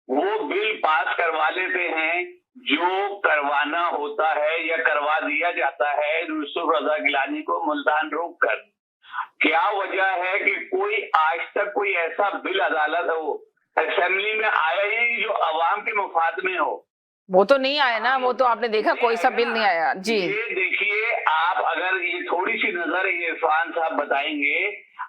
वो बिल पास करवा लेते हैं जो करवाना होता है या करवा दिया जाता है यूसुफ रजा गिलानी को मुल्तान रोक कर। क्या वजह है कि कोई आज तक कोई ऐसा बिल अदालत हो असेंबली में आया ही जो अवाम के मुफाद में हो? वो तो नहीं आया ना, वो तो आपने देखा कोई सा बिल नहीं आया जी। ये देखिए, आप अगर ये थोड़ी सी नजर इरफान साहब बताएंगे,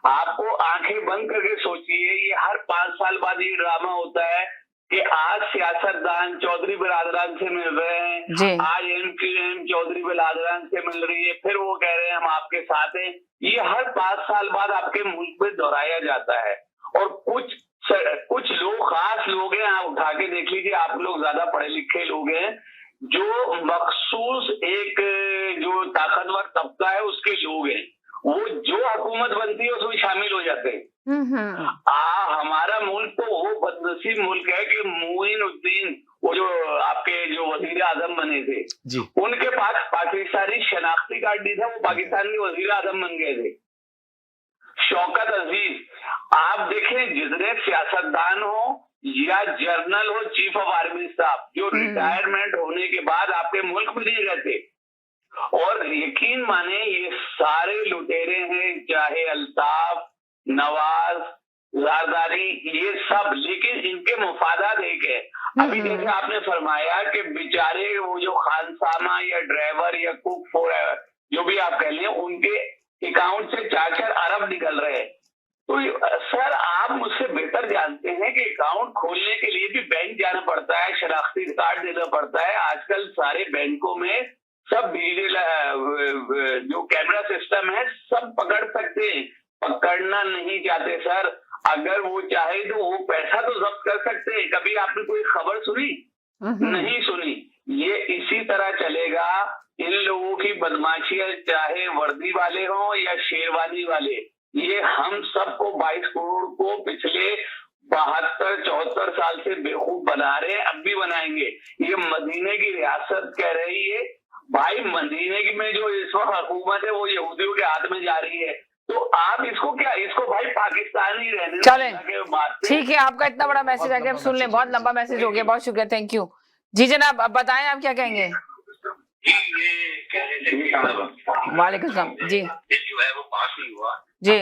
आपको आंखें बंद करके सोचिए, ये हर 5 साल बाद ये ड्रामा होता है कि आज सियासतदान चौधरी बिरादरान से मिल रहे हैं, आज एमक्यूएम चौधरी बिरादरान से मिल रही है, फिर वो कह रहे हैं हम आपके साथ हैं। ये हर 5 साल बाद आपके मुल्क में दोहराया जाता है। और कुछ लोग, खास लोग हैं, आप उठा के देख लीजिए, आप लोग ज्यादा पढ़े लिखे लोग हैं, जो मखसूस एक जो ताकतवर तबका है उसके लोग हैं, वो जो हुकूमत बनती है उसमें शामिल हो जाते हैं। हमारा मुल्क तो वो बदनसीब मुल्क है कि मोइनुद्दीन, वो जो आपके जो वजीर आजम बने थे, उनके पास पाकिस्तानी शनाख्ती कार्ड नहीं था, वो पाकिस्तान के वजीर आजम बन गए थे। शौकत अजीज, आप देखें, जितने सियासतदान हो या जर्नल हो, चीफ ऑफ आर्मी स्टाफ, जो रिटायरमेंट होने के बाद आपके मुल्क में नहीं रहते, और यकीन माने ये सारे लुटेरे हैं, चाहे अल्ताफ, नवाज, ज़रदारी, ये सब, लेकिन इनके मुफादात एक है। अभी जैसे आपने फरमाया कि बेचारे वो जो खानसामा या ड्राइवर या कुक जो भी आप कह लें, उनके अकाउंट से 4-4 अरब निकल रहे हैं। तो सर, आप मुझसे बेहतर जानते हैं कि अकाउंट खोलने के लिए भी बैंक जाना पड़ता है, शनाख्ती कार्ड देना पड़ता है। आजकल सारे बैंकों में सब डिजिटल जो कैमरा सिस्टम है, सब पकड़ सकते हैं। पकड़ना नहीं चाहते सर, अगर वो चाहे तो वो पैसा तो जब्त कर सकते हैं। कभी आपने कोई खबर सुनी? नहीं सुनी। ये इसी तरह चलेगा। इन लोगों की बदमाशियां, चाहे वर्दी वाले हों या शेरवानी वाले, ये हम सबको 22 करोड़ को पिछले 72-74 साल से बेवकूफ बना रहे हैं, अब भी बनाएंगे। ये मदीने की रियासत कह रही है भाई, मदीने की में जो इस वक्त हुकूमत है वो यहूदियों के हाथ में जा रही है, तो आप इसको क्या, इसको भाई पाकिस्तान ही रहने चलें। ठीक है, आपका इतना बड़ा मैसेज आ गया, सुन लें, बहुत लंबा मैसेज हो गया, बहुत शुक्रिया, थैंक यू जी। जनाब, अब बताएं आप क्या कहेंगे? वालेकुम सलाम जी। जो है वो पास नहीं हुआ जी।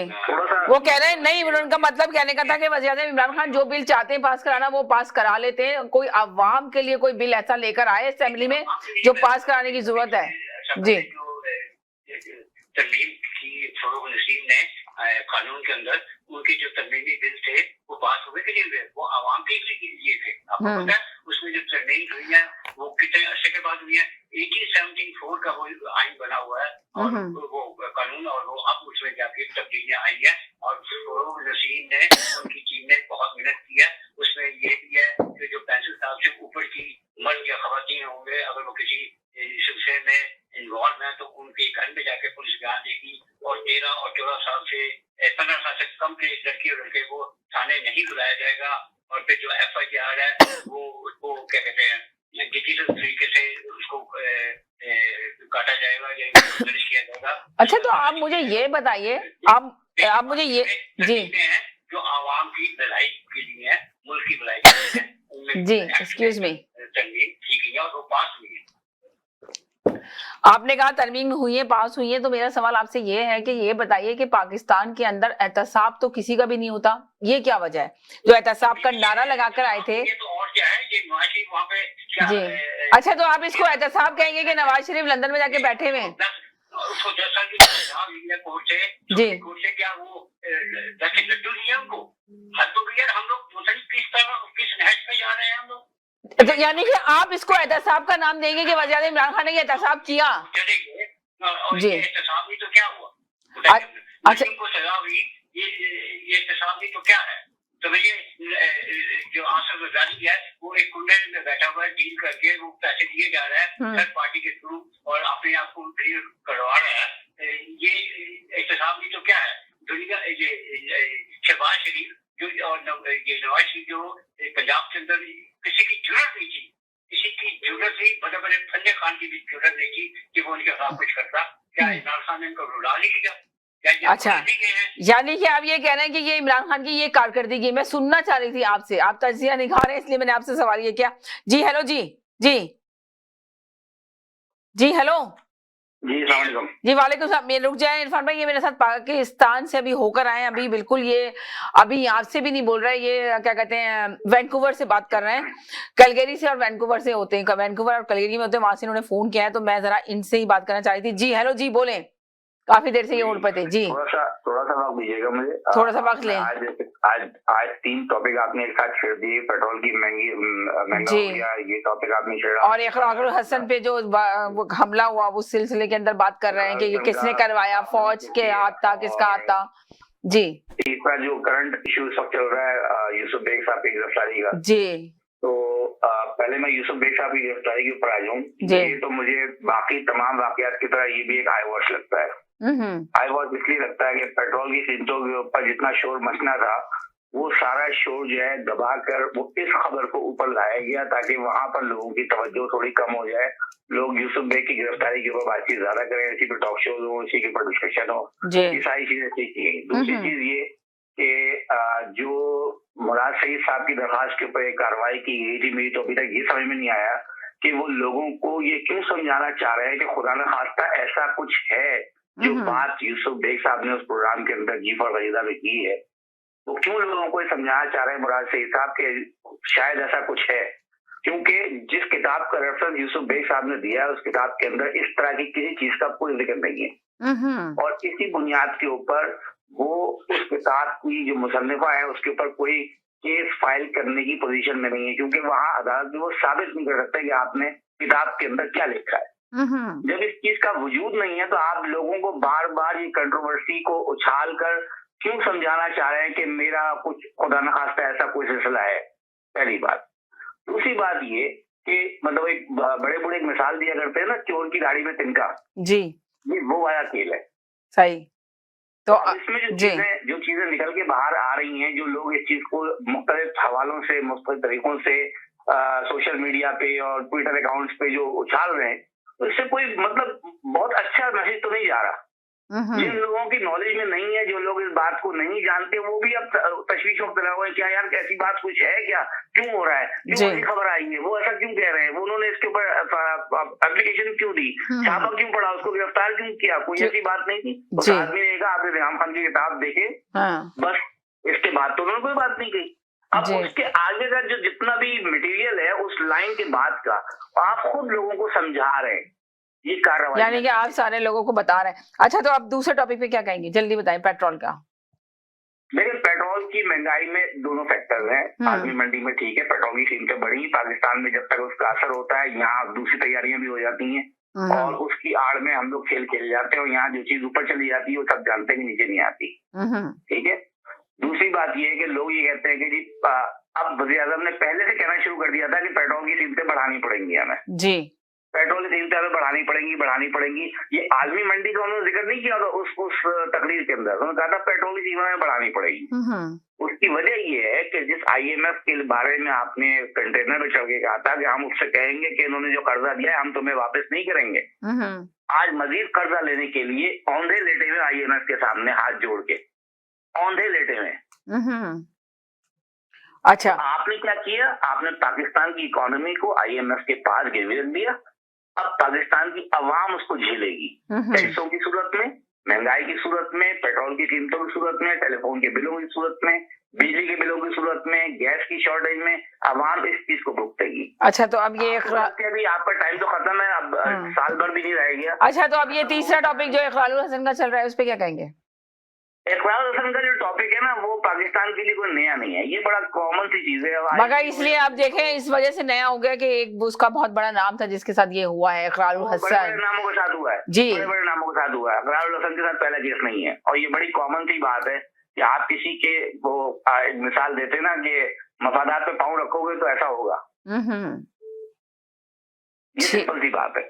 वो कह रहे हैं नहीं, उनका मतलब कहने का था कि वज़ीर-ए-आज़म इमरान खान जो बिल चाहते हैं पास कराना वो पास करा लेते हैं, कोई अवाम के लिए कोई बिल ऐसा लेकर आए असेंबली में जो पास कराने की जरूरत है जी। तरमीम की फरूख नसीम ने कानून के अंदर उनके जो तरमीमी बिल थे वो पास हुए कि नहीं हुए, वो आवाम के लिए थे। आपको पता है उसमें जो तरमीम हुई है वो कितने अर्से के बाद हुई है? 1874 का वो आइन बना हुआ है और वो कानून, और वो अब उसमें जाके तब्दीलियां आई है। और फरूख नसीम ने, उनकी टीम ने बहुत मेहनत की है। उसमें ये भी है कि जो 65 साल से ऊपर की मर्द या खवातीन होंगे, अगर वो किसी सिलसिले में इन्वॉल्व है तो उनके घर में जाके पुलिस बयान देगी। और 13 और 14 साल से 15 साल से कम के लड़की और लड़के को थाने नहीं बुलाया जाएगा। और फिर जो FIR है वो उसको क्या कहते हैं, डिजिटल तरीके से उसको काटा जाएगा या दर्ज किया जाएगा। अच्छा, तो आप मुझे ये बताइए, आप मुझे ये जी जो आवाम की भलाई के लिए है, मुल्क की भलाई के लिए जी, एक्सक्यूज मी, तरमीम की गई है और वो पास हुई है। आपने कहा तरमीम हुई है, पास हुई है, तो मेरा सवाल आपसे ये है कि ये बताइए कि पाकिस्तान के अंदर एहतसाब तो किसी का भी नहीं होता, ये क्या वजह है? जो एहतसाब का नारा लगाकर आए थे, ये तो और क्या है, ये नवाज शरीफ वहाँ पे क्या जी। अच्छा, तो आप इसको एहतसाब कहेंगे कि नवाज शरीफ लंदन में जाके बैठे हुए हैं? उसको 10 साल की है कोर्ट से, जी कोर्ट से क्या वो 10 लड्डू दिए उनको? हद तो भैया, हम लोग किस नहज पे जा रहे हैं हम लोग? तो यानी कि आप इसको एहतसाब का नाम देंगे कि वज़ीर आज़म इमरान खान ने एहतसाब किया? चलेंगे और जी ये एहतसाब नहीं तो क्या हुआ? अच्छा को सजा हुई, ये एहतसाब नहीं तो क्या है? तो भैया जो आसफ रजाली है वो एक कुंडे में बैठा हुआ है, डील करके वो पैसे दिए जा रहा है थर्ड पार्टी के थ्रू और अपने आप को क्लियर करवा रहा है। ये एहतसाब नहीं तो क्या है? दुनिया ये शहबाज शरीफ जो और ये नवाज शरीफ जो पंजाब के अंदर किसी की जरूरत नहीं थी, किसी की जरूरत नहीं, बड़े बड़े फन्ने खान की भी जरूरत नहीं थी कि वो उनके खिलाफ कुछ करता। क्या इमरान खान ने उनको रुला नहीं लिया? अच्छा, यानी कि आप ये कह रहे हैं कि ये इमरान खान की ये कारकर्दगी, मैं सुनना चाह रही थी आपसे, आप तजिया निभा रहे हैं इसलिए मैंने आपसे सवाल ये किया। जी हेलो जी जी जी हेलो जी सलाम जी वालेकुम सलाम। मैं रुक जाए इरफान भाई, ये मेरे साथ पाकिस्तान से अभी होकर आए, अभी बिल्कुल ये अभी आपसे भी नहीं बोल रहे, ये क्या कहते हैं वैंकूवर से बात कर रहे हैं, कलगरी से और वैंकूवर से होते हैं, वैंकूवर और कलगरी में होते हैं, वहां से इन्होंने फोन किया है, तो मैं जरा इनसे ही बात करना चाह रही थी। जी हेलो जी बोले, काफी देर से ये उड़ पे थे जी। थोड़ा सा वक्त दीजिएगा मुझे, थोड़ा सा वक्त लें। आज 3 टॉपिक आपने एक साथ छेड़ दिए, पेट्रोल की महंगा हो गया, ये टॉपिक आपने छेड़ा, और इकरार हसन पे जो हमला हुआ उस सिलसिले के अंदर बात कर रहे हैं कि ये किसने करवाया, फौज के हाथ था, किसका हाथ था। जी इसका जो करंट इशू सब चल रहा है यूसुफ बेग साहब की गिरफ्तारी का, जी तो पहले मैं यूसुफ बेग साहब की गिरफ्तारी के ऊपर आ जाऊँ। ये तो मुझे बाकी तमाम वाकयात की तरह ये भी एक आई वॉश लगता है। आई वॉश इसलिए लगता है कि पेट्रोल की कीमतों के ऊपर जितना शोर मचना था वो सारा शोर जो है दबाकर वो इस खबर को ऊपर लाया गया ताकि वहां पर लोगों की तवज्जो थोड़ी कम हो जाए, लोग यूसुफ बेग की गिरफ्तारी के ऊपर बातचीत ज्यादा करें, इसी पे टॉक शोज हो, इसी के ऊपर डिस्कशन हो, ये सारी चीजें सीखी गई। दूसरी चीज ये कि जो मुराद सईद साहब की दरखास्त के ऊपर एक कार्रवाई की गई थी, मेरी तो अभी तक ये समझ में नहीं आया कि वो लोगों को ये क्यों समझाना चाह रहे हैं कि खुदा न खास्ता ऐसा कुछ है जो बात यूसुफ बेग साहब ने उस प्रोग्राम के अंदर जी फॉर वहीदा में की है, वो क्यों लोगों को समझाना चाह रहे हैं मुराद सईद साहब के शायद ऐसा कुछ है, क्योंकि जिस किताब का रेफरेंस यूसुफ बेग साहब ने दिया है उस किताब के अंदर इस तरह की किसी चीज का कोई जिक्र नहीं है, और इसी बुनियाद के ऊपर वो उस किताब की जो मुसन्निफा है उसके ऊपर कोई केस फाइल करने की पोजीशन में नहीं है, क्योंकि वहां अदालत में वो साबित नहीं कर सकते कि आपने किताब के अंदर क्या लिखा है। जब इस चीज का वजूद नहीं है तो आप लोगों को बार बार ये कंट्रोवर्सी को उछाल कर क्यों समझाना चाह रहे हैं कि मेरा कुछ खुदा न खास्ता ऐसा कोई सिलसिला है, पहली बात। दूसरी बात ये कि मतलब एक बड़े बूढ़े एक मिसाल दिया करते हैं ना, चोर की दाढ़ी में तिनका, जी ये वो वाला खेल है, सही। तो इसमें जो चीजें निकल के बाहर आ रही हैं, जो लोग इस चीज को मुख्तलिफ हवालों से मुख्तलिफ तरीकों से सोशल मीडिया पे और ट्विटर अकाउंट्स पे जो उछाल रहे हैं, इससे कोई मतलब बहुत अच्छा मैसेज तो नहीं जा रहा। जिन लोगों की नॉलेज में नहीं है, जो लोग इस बात को नहीं जानते, वो भी अब तशवीश में मुब्तला हुए, क्या यार ऐसी बात कुछ है क्या, क्यों हो रहा है, क्यों ऐसी खबर आई है, वो ऐसा क्यों कह रहे हैं, वो उन्होंने इसके ऊपर एप्लीकेशन क्यों दी, छापा क्यों पड़ा, उसको गिरफ्तार क्यों किया, कोई ऐसी बात नहीं थी। उस आदमी ने कहा आपने निजाम खान की किताब देखे, बस इसके बाद तो उन्होंने कोई बात नहीं कही। अब उसके आगे का जो जितना भी मटेरियल है उस लाइन के बाद का आप खुद लोगों को समझा रहे हैं, ये कार्रवाई यानी कि आप सारे लोगों को बता रहे हैं। अच्छा, तो अब दूसरे टॉपिक पे क्या कहेंगे, जल्दी बताएं। पेट्रोल का, लेकिन पेट्रोल की महंगाई में दोनों फैक्टर्स हैं। आदमी मंडी में ठीक है, पेट्रोल की कीमतें बढ़ी, पाकिस्तान में जब तक उसका असर होता है यहाँ दूसरी तैयारियां भी हो जाती हैं और उसकी आड़ में हम लोग खेल जाते हैं और यहाँ जो चीज ऊपर चली जाती है वो सब जानते हैं नीचे नहीं आती, ठीक है। दूसरी बात ये है कि लोग ये कहते हैं कि जी अब वज़ीर आज़म ने पहले से कहना शुरू कर दिया था कि पेट्रोल की कीमतें बढ़ानी पड़ेंगी हमें, जी पेट्रोल की कीमतें हमें बढ़ानी पड़ेंगी। ये आलमी मंडी का उन्होंने जिक्र नहीं किया था उस तकरीर के अंदर, उन्होंने कहा था पेट्रोल की कीमत बढ़ानी पड़ेगी। उसकी वजह ये है कि जिस IMF के बारे में आपने कंटेनर में चढ़ के कहा था कि हम उससे कहेंगे कि इन्होंने जो कर्जा दिया है हम तुम्हें वापस नहीं करेंगे, आज मजीद कर्जा लेने के लिए औंधे लेटे हुए IMF के सामने हाथ जोड़ के औंधे लेटे हुए। अच्छा, तो आपने क्या किया, आपने पाकिस्तान की इकोनॉमी को IMF के पास गिरवी रख दिया। अब पाकिस्तान की अवाम उसको झेलेगी, टैक्सों की सूरत में, महंगाई की सूरत में, पेट्रोल की कीमतों की सूरत में, टेलीफोन के बिलों की सूरत में, बिजली के बिलों की सूरत में, गैस की शॉर्टेज में आवाम इस चीज को भुगतेगी। अच्छा, तो अब ये अभी आपका टाइम तो खत्म है, अब साल भर भी नहीं रह गया। अच्छा, तो अब ये तीसरा टॉपिक जो इकरारुल हसन का चल रहा है उस पर क्या कहेंगे? इकरारुल हसन का जो टॉपिक है ना, वो पाकिस्तान के लिए कोई नया नहीं है, ये बड़ा कॉमन सी चीज है। मगर इसलिए आप देखें, इस वजह से नया हो गया कि एक उसका बहुत बड़ा नाम था जिसके साथ ये हुआ है, इकरारुल हसन। बड़े नामों के साथ हुआ है जी, बड़े नामों के साथ हुआ है। इकरारुल हसन के साथ पहला केस नहीं है, और ये बड़ी कॉमन सी बात है कि आप किसी के वो मिसाल देते ना कि मफादात पे पाँव रखोगे तो ऐसा होगा। ये सिंपल सी बात है।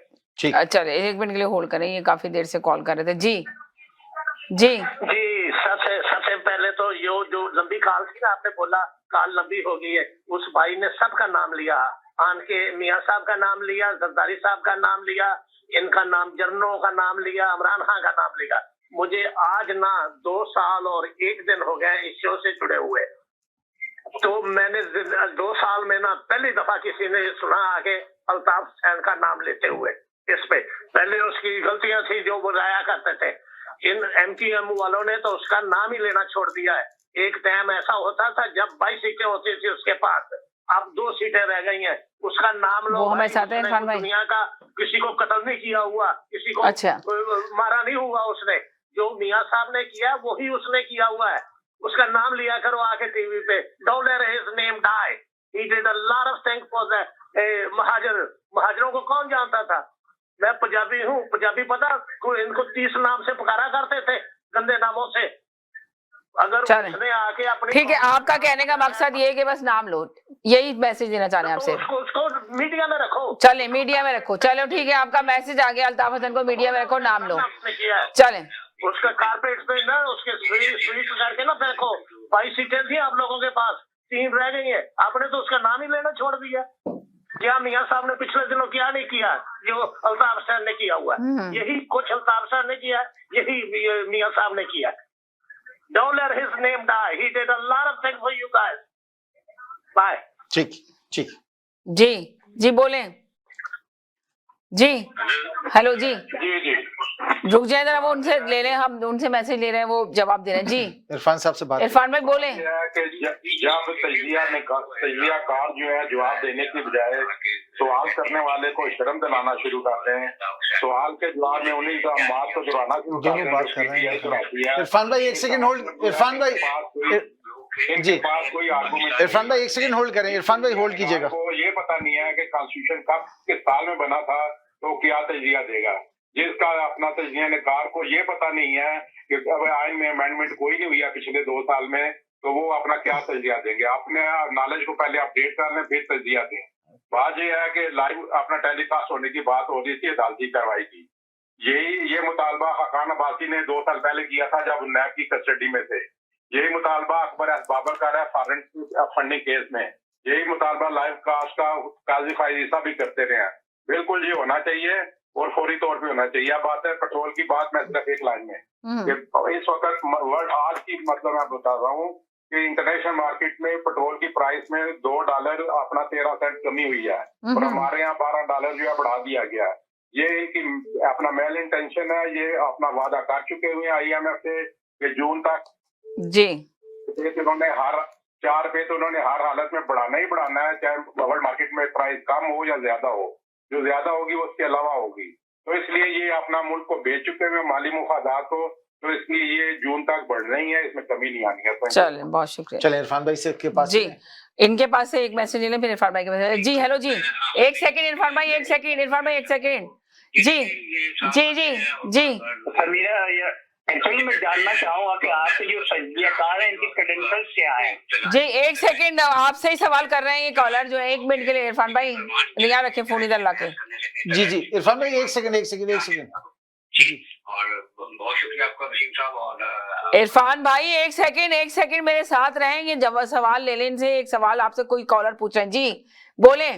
अच्छा, 1 मिनट के लिए होल्ड करें, ये काफी देर से कॉल कर रहे थे। जी जी जी, सबसे पहले तो जो लंबी कॉल थी ना, आपने बोला कॉल लंबी हो गई है, उस भाई ने सबका नाम लिया, आन के मियाँ साहब का नाम लिया, जरदारी साहब का नाम लिया, इनका नाम, जनरलों का नाम लिया, इमरान खान का नाम लिया। मुझे आज ना 2 साल और 1 दिन हो गए इस शो से जुड़े हुए, तो मैंने 2 साल में ना पहली दफा किसी ने सुना आगे अल्ताफ हुसैन का नाम लेते हुए। इस पे पहले उसकी गलतियां थी जो वो लाया करते थे, इन MTM वालों ने तो उसका नाम ही लेना छोड़ दिया है। एक टाइम ऐसा होता था जब 22 सीटें होती थी उसके पास, अब 2 सीटें रह गई हैं, उसका नाम लो। हमें साथ है इरफान भाई, दुनिया का किसी को कत्ल नहीं किया हुआ, किसी को अच्छा मारा नहीं हुआ, उसने जो मियाँ साहब ने किया वही उसने किया हुआ है। उसका नाम लिया करो आके टीवी पे, don't let his name die, he did a lot of things for the महाजरों को कौन जानता था? मैं पंजाबी हूँ, पंजाबी पता, इनको 30 नाम से पुकारा करते थे, गंदे नामों से। अगर उसने आके अपनी, ठीक है, आपका कहने का मकसद ये है कि बस नाम लो, यही मैसेज देना चाह रहे हैं आपसे? उसको मीडिया में रखो। चले, मीडिया में रखो, चलो ठीक है, आपका मैसेज आ गया, अल्ताफ हसन को मीडिया में रखो, नाम लो, चले। उसका कारपेट पे ना, उसके स्वीट करके ना फेंको। 22 सीटें थी आप लोगों के पास, 3 रह गई है, आपने तो उसका नाम ही लेना छोड़ दिया। क्या मियाँ साहब ने पिछले दिनों क्या नहीं किया जो अल्ताफ हुसैन ने किया हुआ? यही कुछ अल्ताफ हुसैन ने किया, यही मियाँ साहब ने किया। Don't let his name die. He did a lot of things for you guys. Bye. ठीक जी जी बोलें जी, हेलो जी, रुक जाए जरा, वो उनसे ले लें, हम उनसे मैसेज ले रहे हैं, वो जवाब दे रहे हैं। जी इरफान साहब से बात, इरफान भाई बोले। जब तजजियाकार जो है जवाब देने की बजाय सवाल करने वाले को शर्म दिलाना शुरू करते हैं, सवाल के जवाब में उन्हीं का बात को दोहराना शुरू करते हैं। इरफान भाई 1 सेकंड होल्ड, इरफान भाई जी, कोई आर्गुमेंट, इरफान भाई 1 सेकंड होल्ड करें, इरफान भाई होल्ड कीजिएगा। को ये पता नहीं है कि कॉन्स्टिट्यूशन कब किस साल में बना था, तो क्या तजजिया देगा? जिसका अपना तजजिया निकार को ये पता नहीं है कि अब आइन में अमेंडमेंट कोई नहीं हुई है पिछले 2 साल में, तो वो अपना क्या तजजिया देंगे? अपने नॉलेज को पहले अपडेट कर लें, फिर तजजिया दें। बात ये है कि लाइव अपना टेलीकास्ट होने की बात हो रही थी अदालती कार्रवाई की, ये मुतालबा खान अब्बासी ने 2 साल पहले किया था जब नैब की कस्टडी में थे। यही मुतालबा अकबर एस बाबर का है फॉरेंसिक फंडिंग केस में, यही मुतालबा लाइव कास्ट का काजी फायदा भी करते रहे हैं। बिल्कुल ये होना चाहिए और फौरी तौर पे होना चाहिए। बात है पेट्रोल की, बात मैं सिर्फ एक लाइन में, इस वक्त वर्ल्ड आज की मतलब मैं बता रहा हूँ कि इंटरनेशनल मार्केट में पेट्रोल की प्राइस में $2 अपना 13 सेंट कमी हुई है, और हमारे यहाँ $12 जो है बढ़ा दिया गया है। ये कि अपना मेल इंटेंशन है, ये अपना वादा कर चुके हुए IMF से कि जून तक जी, उन्होंने हर 4 रुपए तो उन्होंने हर हालत में बढ़ाना ही बढ़ाना है, चाहे वर्ल्ड मार्केट में प्राइस कम हो या ज्यादा हो। जो ज्यादा होगी वो उसके अलावा होगी, तो इसलिए ये अपना मुल्क को बेच चुके हुए माली मुफादात को, तो इसलिए ये जून तक बढ़ रही है, इसमें कमी नहीं आनी है। चलिए, बहुत शुक्रिया। चलिए इरफान भाई से के पास जी, इनके पास से एक मैसेज ले लें, फिर इरफान भाई के पास। जी हेलो जी, 1 सेकंड इरफान भाई, 1 सेकंड इरफान भाई, 1 सेकंड जी जी जी जी। एक्चुअली मैं जानना चाहूंगा कि आपके जो तजजियाकार हैं इनकी क्रेडेंशियल्स क्या हैं? जी 1 सेकंड, आपसे ही सवाल कर रहे हैं ये कॉलर जो है, 1 मिनट के लिए इरफान भाई यहाँ रखे फोन इधर लाके। जी इरफान भाई 1 सेकंड और बहुत शुक्रिया आपका वसीम साहब। और इरफान भाई 1 सेकंड मेरे साथ रहेंगे, जब सवाल ले लें इनसे। एक सवाल आपसे कोई कॉलर पूछ रहे हैं, जी बोले।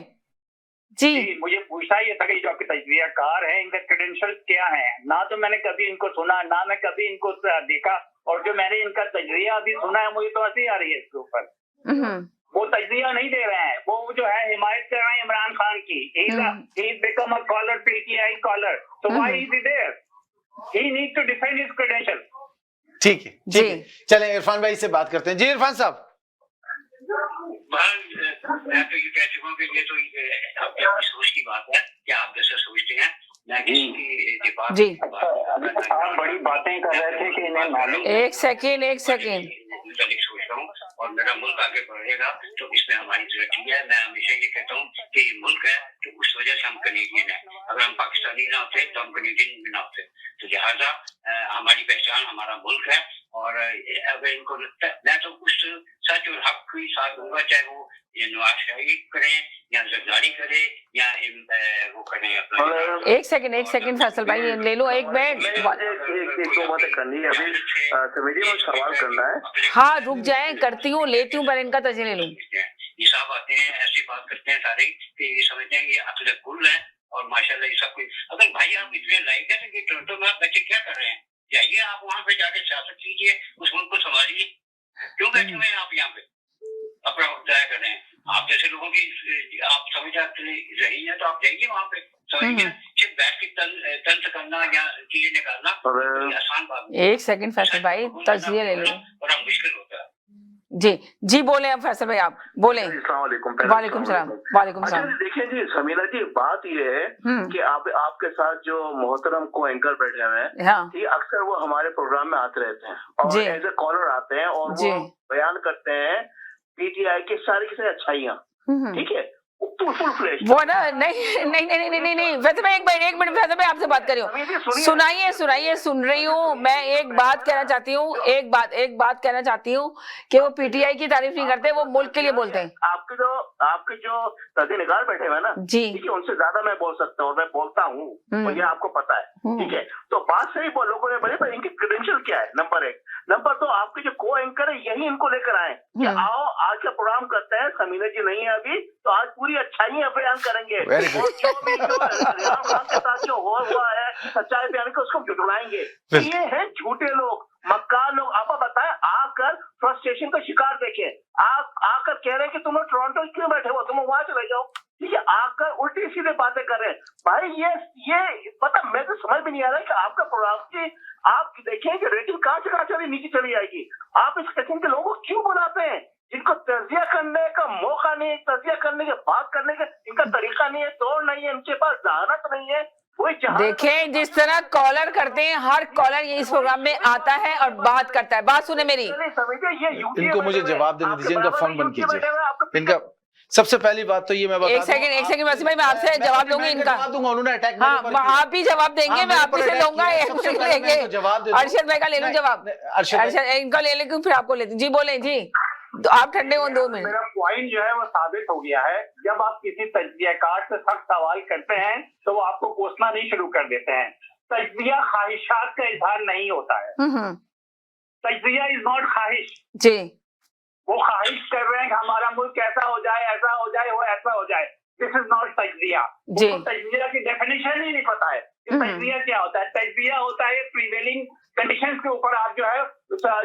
जी मुझे पूछना ये था कि जो आपके तजजियाकार हैं इनका क्रेडेंशियल क्या है? ना तो मैंने कभी इनको सुना, ना मैं कभी इनको देखा, और जो मैंने इनका तजजिया अभी सुना है मुझे तो हंसी आ रही है इसके ऊपर। वो तजजिया नहीं दे रहे हैं, वो जो है हिमायत कर रहे हैं इमरान खान की। He become a caller, PTI caller. So why is he there? He needs to defend his credentials. ठीक है, चलें इरफान भाई से बात करते हैं। जी इरफान साहब, मैं तो ये कह चुका हूँ कि ये तो आपकी सोच की बात है कि आप जैसे सोचते हैं। मैं जी आप बड़ी बातें कर रहे थे कि इन्हें मालूम। एक सेकेंड सोच रहा हूँ और मेरा मुल्क आगे बढ़ेगा तो इसमें हमारी तरक्की है। मैं हमेशा ये कहता हूँ कि ये मुल्क है तो उस वजह से हम कनेडियन है। अगर हम पाकिस्तानी ना होते तो हम कनेडियन भी ना होते। तो लिहाजा हमारी पहचान हमारा मुल्क है। और अगर इनको लगता है, मैं तो कुछ सच और हक ही साथ दूंगा, चाहे वो ये नवाज शरीफ करें या जरदारी करे या वो करें अपना। एक सेकंड फैसल भाई ले लो एक मिनट। एक दो बातें करनी है अभी। मुझे सवाल करना है। हाँ रुक जाए, करती हूँ, लेती हूँ, पहले इनका तजे ले लूँ। ये सब आते हैं ऐसी बात करते हैं सारे कि ये समझते हैं ये अकल गुल है और माशाल्लाह ये सब कुछ। अगर भाई आप इतने लाइक है कि टोरंटो में आप बच्चे क्या कर रहे हैं, जाइए आप वहाँ पे जाके सियासत कीजिए, उस मुल्क को संभालिए। क्यों बैठे हुए हैं आप यहाँ पे अपना वक्त जाया कर रहे हैं? आप जैसे लोगों की आप समझ रही है तो आप जाइए वहाँ पे, समझिए। सिर्फ बैठ के तंत्र करना या चीजें निकालना आसान बात नहीं। एक सेकंड फैसल भाई तजिए ले लो, बड़ा मुश्किल होता है। जी बोले अब फैसल भाई, आप बोले। वालेकुम सलाम। देखिए जी समीना जी, बात ये है कि आपके साथ जो मोहतरम को एंकर बैठे हुए हैं, हाँ। ये अक्सर वो हमारे प्रोग्राम में आते रहते हैं और एज ए कॉलर आते हैं और वो बयान करते हैं पीटीआई की सारी अच्छाइयाँ, ठीक है, वो ना नहीं वैसे मैं एक मिनट वैसे मैं आपसे बात कर रही हूँ, सुनाइए सुन रही हूँ। मैं एक बात कहना चाहती हूँ, एक बात कहना चाहती हूँ कि वो पीटीआई की तारीफ नहीं करते, वो मुल्क के लिए बोलते हैं। आपके जो तर्जुमेगार बैठे हुए ना जी, ठीक है, उनसे ज्यादा मैं बोल सकता हूँ और मैं बोलता हूँ, तो ये आपको पता है, ठीक है। तो बात सही लोगों ने बोले, इनकी क्रेडेंशियल क्या है, नंबर 1। नंबर 2, आपके जो को एंकर है यही इनको लेकर आए कि आओ आज का प्रोग्राम करते हैं, समीना जी नहीं है अभी, तो आज पूरी अच्छाई बयान करेंगे और जो भी इमरान खान के साथ जो हुआ है सच्चाई बयान के उसको जुटलाएंगे। ये है झूठे लोग, मक्कार लोग। आप बताएं, आकर फ्रस्ट्रेशन का शिकार देखे, आकर कह रहे हैं कि तुम लोग टोरंटो क्यों बैठे हो, तुम वहां चले जाओ, ठीक है, आकर उल्टी सीधे बातें कर रहे हैं। भाई ये पता, मैं तो समझ भी नहीं आ रहा है कि आपका प्रोग्राम की आप देखें कि रेटिंग कहाँ से कहाँ चली नीचे चली जाएगी। आप इस किस्म के लोगों को क्यों बुलाते हैं जिनको तजिया करने का मौका नहीं है, तजिया करने के बात करने का इनका तरीका नहीं है, तोड़ नहीं है, इनके पास जहानत नहीं है। देखें जिस तरह कॉलर करते हैं, हर कॉलर ये इस प्रोग्राम में आता है और बात करता है। बात सुने मेरी, इनको मुझे जवाब देने दीजिए, इनका फोन बंद कीजिए। इनका सबसे पहली बात तो ये मैं बता एक सेकंड वसीम भाई, मैं आपसे जवाब लूंगी इनका। उन्होंने अटैक, हाँ आप ही जवाब देंगे, मैं आप से लूंगा। अरशद भाई का ले लूं जवाब, अरशद इनका ले लेंगे फिर आपको लेते। जी बोले जी, तो आप ठंडे हो 2 मिनट। मेरा पॉइंट जो है वो साबित हो गया है। जब आप किसी तज्जियाकार से सख्त सवाल करते हैं तो वो आपको कोसना नहीं शुरू कर देते हैं। तज्जिया ख्वाहिशात का इजहार नहीं होता है। तज्जिया इज नॉट ख्वाहिश जी। वो ख्वाहिश कर रहे हैं कि हमारा मुल्क ऐसा हो जाए, ऐसा हो जाए, वो ऐसा हो जाए। दिस इज नॉट तज्जिया। तज्जिया की डेफिनेशन ही नहीं पता है कि तज्जिया क्या होता है। तज्जिया होता है प्रिवेलिंग कंडीशंस के ऊपर आप जो है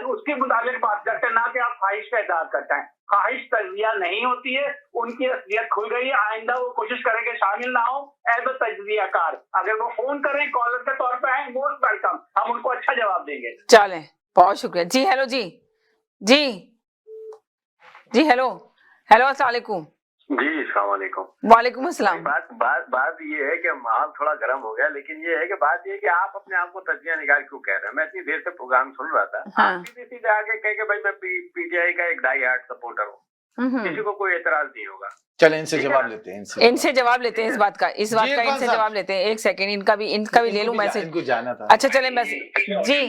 उसके मुताबिक बात करते हैं, ना कि आप ख्वाहिश का इजहार करते हैं। ख्वाहिश तज्जिया नहीं होती है, उनकी असलियत खुल गई है। आइंदा वो कोशिश करेंगे शामिल ना हो एज अ तज्जियाकार। अगर वो फोन करें कॉलर के तौर पर है, मोस्ट वेलकम, हम उनको अच्छा जवाब देंगे। चले, बहुत शुक्रिया जी। हेलो जी हेलो अस्सलाम वालेकुम। जी अस्सलाम वालेकुम। वालेकुम अस्सलाम। बात ये है कि माहौल थोड़ा गर्म हो गया, लेकिन ये है कि बात ये है कि आप अपने आप को तज्जिया निगार क्यों कह रहे हैं। मैं इतनी देर से प्रोग्राम सुन रहा था, आप सीधे आके कह के भाई मैं पीटीआई का एक डाई हार्ट सपोर्टर हूँ, किसी को कोई एतराज नहीं होगा। चले इनसे जवाब लेते हैं, इनसे जवाब लेते हैं इस बात का इनसे जवाब लेते हैं। एक सेकंड इनका भी ले लूं मैसेज, इनको जाना था। अच्छा चले मैसेज जी,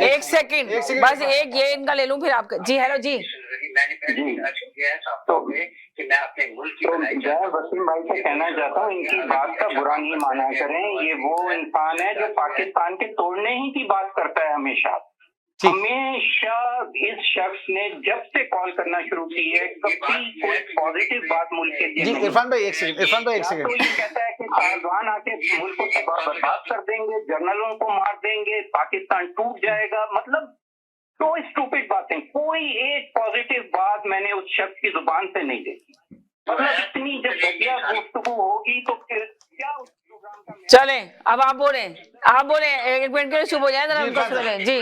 एक सेकंड बस एक ये इनका ले लूं फिर आपका। जी हेलो जी। मैंने पहले कि मैं अपने मुल्क की वसीम भाई से कहना चाहता हूँ, इनकी बात का बुरा नहीं माना करें। ये वो इंसान है जो पाकिस्तान के तोड़ने ही की बात करता है हमेशा। इस शख्स ने जब से कॉल करना शुरू की है कभी कोई पॉजिटिव बात मुल्क के लिए जी। इरफान भाई एक सेकंड तो ये कहता है कि तालिबान आके मुल्क को तबाह बर्बाद कर देंगे, जर्नलों को मार देंगे, पाकिस्तान टूट जाएगा। मतलब तो स्टूपिड बातें, कोई एक पॉजिटिव बात मैंने उस शख्स की जुबान से नहीं देखी। मतलब इतनी जब घटिया गुफ्तगू होगी तो फिर क्या उस प्रोग्राम का। चले अब आप बोले एक मिनट के लिए चुप हो जाए जरा, उनको सुन लें जी।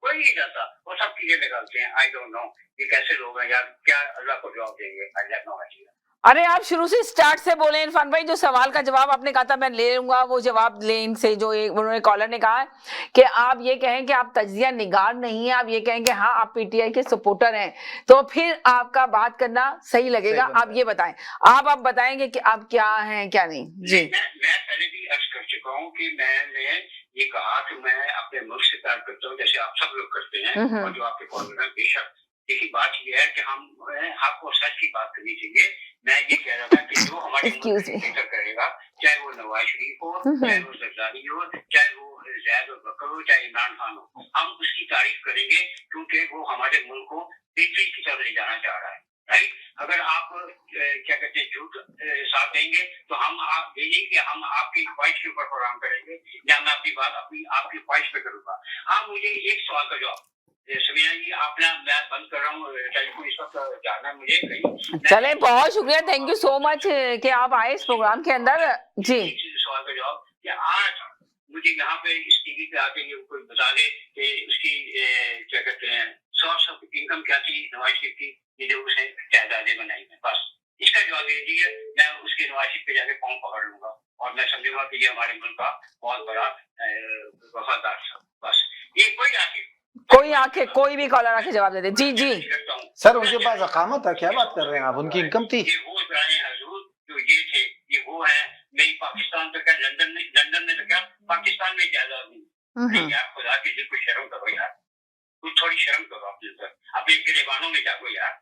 कोई नहीं जाता, वो सब चीजें निकालते हैं। आई डोंट नो ये कैसे लोग हैं यार, क्या अल्लाह को जवाब देंगे। I have no idea. अरे आप शुरू से स्टार्ट से बोले इरफान भाई, जो सवाल का जवाब आपने कहा था मैं ले लूंगा, वो जवाब ले इनसे। जो एक उन्होंने कॉलर ने कहा कि आप ये कहें कि आप तजिया निगार नहीं है, आप ये कहें कि हाँ आप पीटीआई के सपोर्टर हैं, तो फिर आपका बात करना सही लगेगा। आप ये बताएं, आप बताएंगे कि आप क्या हैं क्या नहीं। जी मैं पहले भी अर्ज कर चुका हूँ कि मैंने ये कहा कि मैं अपने मुल्क से प्यार करता हूँ, जैसे आप सब लोग करते हैं, और जो आपके कॉलर हैं। बेशक देखिए बात ये है कि हम आपको सच की बात करनी चाहिए। मैं ये कह रहा था कि जो हमारे मुल्क में बेहतर करेगा, चाहे वो नवाज शरीफ हो, चाहे वो जरदारी हो, चाहे वो जैद और बकर हो, चाहे इमरान खान हो, हम उसकी तारीफ करेंगे क्योंकि वो हमारे मुल्क को बेहतरी की तरफ ले जाना चाह रहा है। राइट? अगर आप क्या कहते हैं झूठ साथ देंगे तो हम आप नहीं कि हम आपकी ख्वाहिश के ऊपर प्रोग्राम करेंगे, या मैं अपनी बात आपकी ख्वाहिश पे करूंगा। आप मुझे एक सवाल का जवाब, समीना जी आपने, मैं बंद कर रहा हूँ टेलीफोन, इस वक्त जाना है मुझे कहीं। चले, बहुत शुक्रिया, थैंक यू सो मच कि आप आए इस प्रोग्राम के अंदर। जी सवाल का जवाब कि आज मुझे यहाँ पे इस टीवी पे आके ये कोई बता दे कि उसकी क्या कहते हैं सोर्स ऑफ इनकम क्या थी नवाज शरीफ की, ये जो उसे जायदादें बनाई है, बस इसका जवाब दे दीजिए। मैं उसके नवाज शरीफ पे जाके पाँव पकड़ लूंगा और मैं समझूंगा कि ये हमारे मुल्क का बहुत बड़ा वफादार था। बस ये कोई कोई भी कॉलर आके जवाब दे दे। जी जी सर, उनके पास अकामत है, क्या बात कर रहे हैं आप? उनकी इनकम थी। ये वो हजूर जो ये थे, ये वो है। नहीं पाकिस्तान तो क्या, लंदन में तो क्या पाकिस्तान में जायदाद नहीं यार। खुदा के लिए कुछ शर्म करो यार, कुछ थोड़ी शर्म करो अपने ऊपर, अपने गिरेबानों में जागो यार।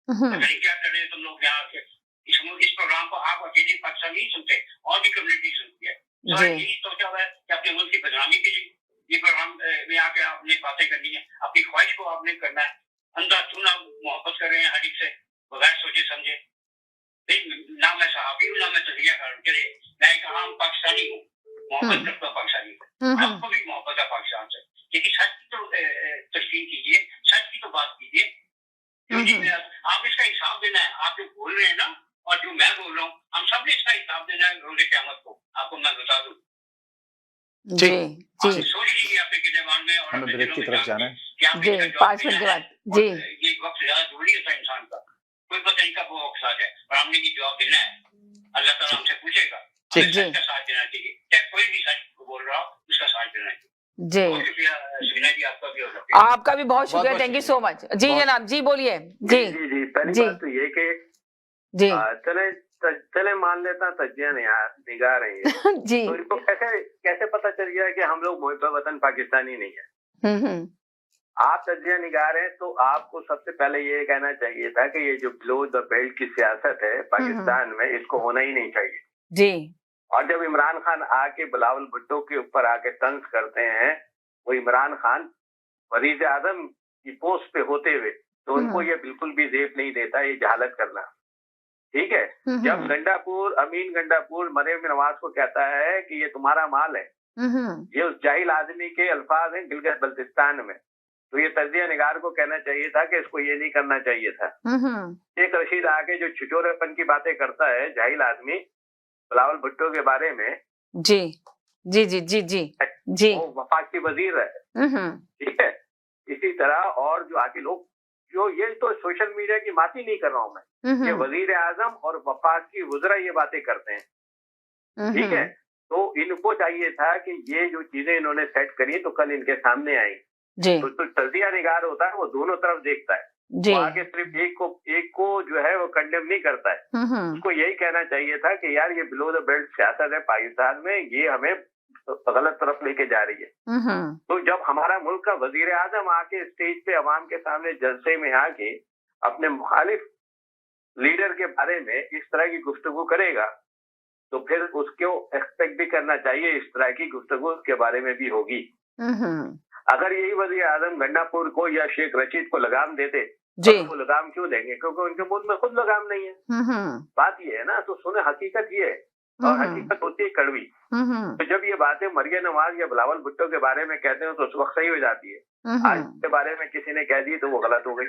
नहीं क्या कर रहे हैं तुम लोग यहाँ के इस प्रोग्राम को? आप अकेले पाकिस्तान नहीं सुनते, और भी कम्युनिटी सुनती है। तो यही सोचा हुआ है कि अपने मुल्क की बदनामी के लिए ये प्रोग्राम में आके आपने बातें करनी है, अपनी ख्वाहिश को आपने करना है। अंधा चूना मोहब्बत कर रहे हैं हर एक से बगैर सोचे समझे। ना मैं सहाबी हूँ, ना मैं तजिया कर रही, मैं एक आम पाकिस्तानी हूँ, मोहब्बत करता हूँ पाकिस्तानी से। आपको भी मोहब्बत है पाकिस्तान से, लेकिन सच की तो तस्लीम कीजिए, सच की तो बात कीजिए। आप इसका हिसाब देना है। आप जो बोल रहे हैं ना, और जो मैं बोल रहा हूँ, हम सब ने इसका हिसाब देना है रोज़े क़यामत को। आपको मैं बता दूं। जी जी सोच लीजिए अपने गिरबान में, और हमें ब्रेक की तरफ जाना है। जी 5 मिनट के बाद। जी ये वक्त ज्यादा जरूरी होता है इंसान का, कोई पता नहीं कब वो वक्त आ जाए, और हमने ये जवाब देना है। अल्लाह ताला हमसे पूछेगा, हमें सच का साथ देना चाहिए, चाहे कोई भी सच बोल रहा हो उसका साथ देना चाहिए। जी आपका भी बहुत शुक्रिया, थैंक यू सो मच। जी जनाब, जी बोलिए। जी जी पहली बात तो ये कि जी चले मान लेता तजिया निगाह रही है जी, तो इनको कैसे पता चल गया कि हम लोग मुहिब वतन पाकिस्तानी नहीं है? आप तजिया निगार हैं तो आपको सबसे पहले ये कहना चाहिए था कि ये जो बिलो द बेल्ट की सियासत है पाकिस्तान में, इसको होना ही नहीं चाहिए जी। और जब इमरान खान आके बिलावल भुट्टो के ऊपर आके तंज करते हैं, वो इमरान खान वजीर आजम की पोस्ट पे होते हुए, तो उनको ये बिल्कुल भी जेब नहीं देता ये जहालत करना। ठीक है, जब अमीन गंडापुर मरियम नवाज को कहता है कि ये तुम्हारा माल है, ये उस जाहिल आदमी के अल्फाज हैं गिलगित बल्तिस्तान में, तो ये तजिया निगार को कहना चाहिए था कि इसको ये नहीं करना चाहिए था। शेख रशीद आके जो छिचोरेपन की बातें करता है जाहिल आदमी बिलावल भुट्टो के बारे में, जी जी जी जी जी जी, वो वफाकी वजीर है। ठीक है, इसी तरह और जो आगे लोग जो ये तो सोशल मीडिया की बात ही नहीं कर रहा हूँ मैं, ये वजीर आजम और वफाकी वज़रा ये बातें करते हैं। ठीक है, तो इनको चाहिए था कि ये जो चीजें इन्होंने सेट करी तो कल इनके सामने आई। तो तजिया निगार होता है, वो दोनों तरफ देखता है, वो आगे सिर्फ एक को जो है वो कंडेम नहीं करता है। उसको यही कहना चाहिए था कि यार ये बिलो द बेल्ट सियासत है पाकिस्तान में, ये हमें गलत तरफ लेके जा रही है। तो जब हमारा मुल्क का वजीर आजम आके स्टेज पे अवाम के सामने जलसे में आके अपने मुखालिफ लीडर के बारे में इस तरह की गुफ्तगू करेगा, तो फिर उसको एक्सपेक्ट भी करना चाहिए इस तरह की गुफ्तगू के बारे में भी होगी। अगर यही वजीर आजम गंडापुर को या शेख रशीद को लगाम देते, तो वो लगाम क्यों देंगे? क्योंकि उनके मुल्क में खुद लगाम नहीं है। बात ये है ना, तो सुने हकीकत ये है, और हकीकत होती है कड़वी। तो जब ये बातें मरियम नवाज या बिलावल भुट्टो के बारे में कहते हैं तो उस वक्त सही हो जाती है। आज के बारे में किसी ने कह दी तो वो गलत हो गई।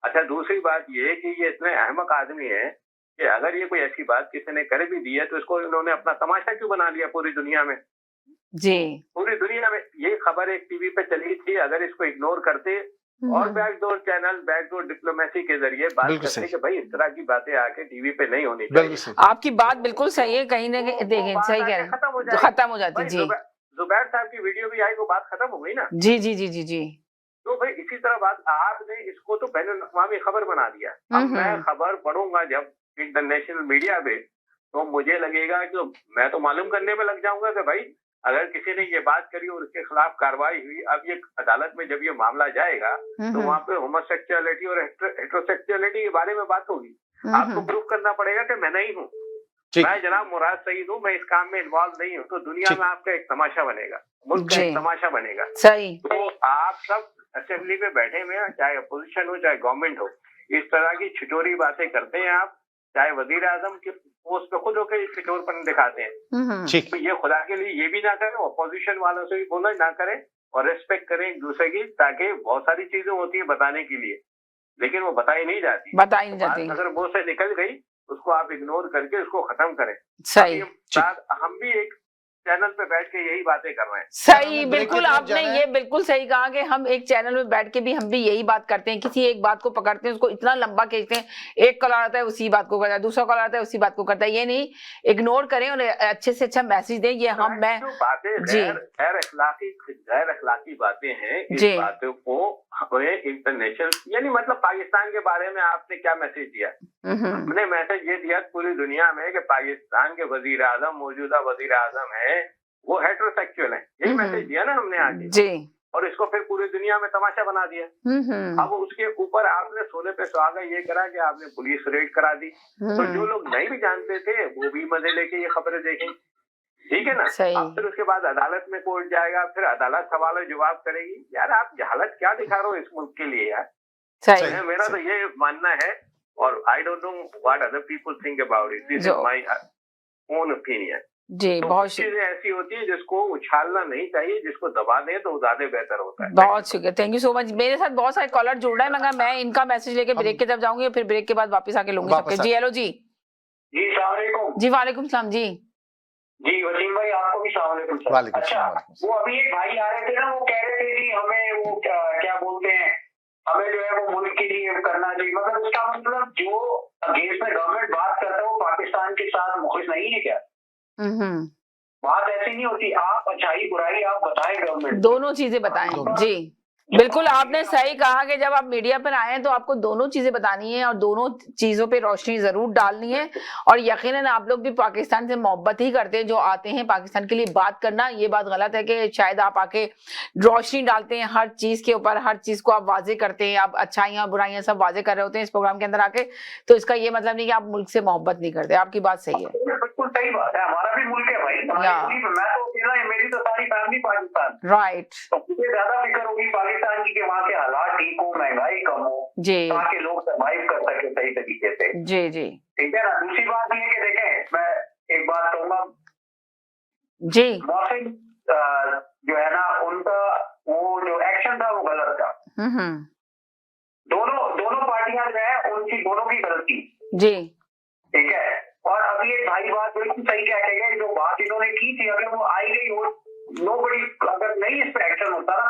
अच्छा, दूसरी बात ये कि ये इतने अहमक आदमी है कि अगर ये कोई ऐसी बात किसी ने कर भी दी है तो इसको इन्होंने अपना तमाशा क्यों बना लिया पूरी दुनिया में? जी। पूरी दुनिया में ये खबर एक टीवी पे चली थी, अगर इसको इग्नोर करते और बैकडोर चैनल, बैकडोर डिप्लोमेसी के जरिए बात करते कि भाई इस तरह की बातें आके टीवी पे नहीं होनी चाहिए। आपकी बात बिल्कुल सही है, कहीं ना कहीं देखें सही कह रहे हैं, खत्म हो जाती। जी, जुबैर साहब की वीडियो भी आई, वो बात खत्म हो गई ना। जी जी जी जी जी। तो भाई इसी तरह बात, आपने इसको तो बैनुल-अक़वामी खबर बना दिया। अब मैं खबर पढ़ूंगा जब इंटरनेशनल मीडिया पे, तो मुझे लगेगा कि मैं तो मालूम करने में लग जाऊंगा कि भाई अगर किसी ने ये बात करी और उसके खिलाफ कार्रवाई हुई, अब ये अदालत में जब ये मामला जाएगा तो वहाँ पे होमोसेक्सुअलिटी और हेटेरोसेक्सुअलिटी के बारे में बात होगी। आपको प्रूफ करना पड़ेगा कि मैं नहीं हूँ, मैं जनाब मुराद सईद हूँ, मैं इस काम में इन्वॉल्व नहीं हूँ, तो दुनिया में आपका एक तमाशा बनेगा, मुल्क का एक तमाशा बनेगा। सही। तो आप सब असेंबली में बैठे हुए हैं, चाहे अपोजिशन हो चाहे गवर्नमेंट हो, इस तरह की छिटोरी बातें करते हैं आप, चाहे वजीर आजम के पोस्ट पे खुद होकर छिटोरपन दिखाते हैं। तो ये खुदा के लिए ये भी ना करें, अपोजिशन वालों से भी बोला ना करें, और रेस्पेक्ट करें एक दूसरे की, ताकि बहुत सारी चीजें होती है बताने के लिए, लेकिन वो बताई नहीं जाती। अगर मुंह से निकल गई उसको आप इग्नोर करके उसको खत्म करें। सही। हम भी एक चैनल पे बैठ के यही बातें कर रहे हैं। सही, बिल्कुल आपने ये बिल्कुल सही कहा कि हम एक चैनल में बैठ के भी हम भी यही बात करते हैं, किसी एक बात को पकड़ते हैं, उसको इतना लंबा खींचते हैं, एक कॉलर आता है उसी बात को करता है, दूसरा कॉलर आता है उसी बात को करता है। ये नहीं, इग्नोर करें और अच्छे से अच्छा मैसेज दें। ये हम मैं जी गैर अखलाकी बातें हैं, इस बातों को हमें इंटरनेशनल, यानी मतलब पाकिस्तान के बारे में आपने क्या मैसेज दिया? हमने मैसेज ये दिया पूरी दुनिया में कि पाकिस्तान के वजीर आजम, मौजूदा वजीर आजम है, वो हेटेरोसेक्सुअल है, यही मैसेज दिया ना हमने आगे जी। और इसको फिर पूरी दुनिया में तमाशा बना दिया। अब उसके ऊपर आपने सोने पे सुहागा ये करा कि आपने पुलिस रेड करा दी, तो जो लोग नहीं भी जानते थे वो भी मजे लेके ये खबरें देखें, ठीक है ना। अब फिर उसके बाद अदालत में कोर्ट जाएगा, फिर अदालत सवाल जवाब करेगी। यार आप जहालत क्या दिखा रहे हो इस मुल्क के लिए यार? सही। मेरा तो ये मानना है, और I don't know what other people think about it, this is my own opinion. जी, तो बहुत चीजें ऐसी होती है जिसको उछालना नहीं चाहिए, जिसको दबा दे तो ज्यादा बेहतर होता है। बहुत शुक्रिया, थैंक यू सो मच। मेरे साथ बहुत सारे कॉलर जुड़ रहे हैं, मगर मैं इनका मैसेज लेके ब्रेक के जब जाऊंगी, फिर ब्रेक के बाद वापस आके लूंगी सबके। जी हेलो जी। जी अस्सलाम वालेकुम। जी वालेकुम सलाम। जी जी वसीम भाई आपको भी सलाम वालेकुम। अच्छा, वो अभी एक भाई आ रहे थे ना, वो कह रहे थे जी हमें वो क्या बोलते हैं, हमें जो है वो मुल्क के लिए करना चाहिए, मतलब उसका मतलब जो अगेंस्ट में गवर्नमेंट बात करता है वो पाकिस्तान के साथ मुखलिस नहीं है क्या? बात ऐसी नहीं होती, आप अच्छाई बुराई आप बताएं, गवर्नमेंट दोनों चीजें बताएं। जी बिल्कुल आपने सही कहा कि जब आप मीडिया पर आए तो आपको दोनों चीजें बतानी है और दोनों चीजों पे रोशनी जरूर डालनी है। और यकीनन आप लोग भी पाकिस्तान से मोहब्बत ही करते हैं, जो आते हैं पाकिस्तान के लिए बात करना, ये बात गलत है कि शायद आप आके रोशनी डालते हैं हर चीज के ऊपर, हर चीज को आप वाजे करते हैं, आप अच्छाइयाँ बुराइयां सब वाजे कर रहे होते हैं इस प्रोग्राम के अंदर आके, तो इसका ये मतलब नहीं कि आप मुल्क से मोहब्बत नहीं करते। आपकी बात सही है, बिल्कुल सही बात है, हमारा भी मुल्क है भाई, मेरी तो सारी फैमिली पाकिस्तान, राइट। तो मुझे ज्यादा फिक्र होगी पाकिस्तान की कि वहाँ के हालात ठीक हो, महंगाई कम हो, जी, ताकि लोग सर्वाइव कर सके सही तरीके से। जी जी ठीक है ना। दूसरी बात ये है कि देखें, मैं एक बात कहूंगा जी, मौसम जो है ना उनका वो जो एक्शन था वो गलत था। दोनों पार्टियां जो है उनकी दोनों की गलती, जी ठीक है। और अभी एक भाई बात बिल्कुल सही कह के गए, जो बात इन्होंने की थी अगर वो आई गई हो, नोबडी अगर नहीं इस पर एक्शन होता ना,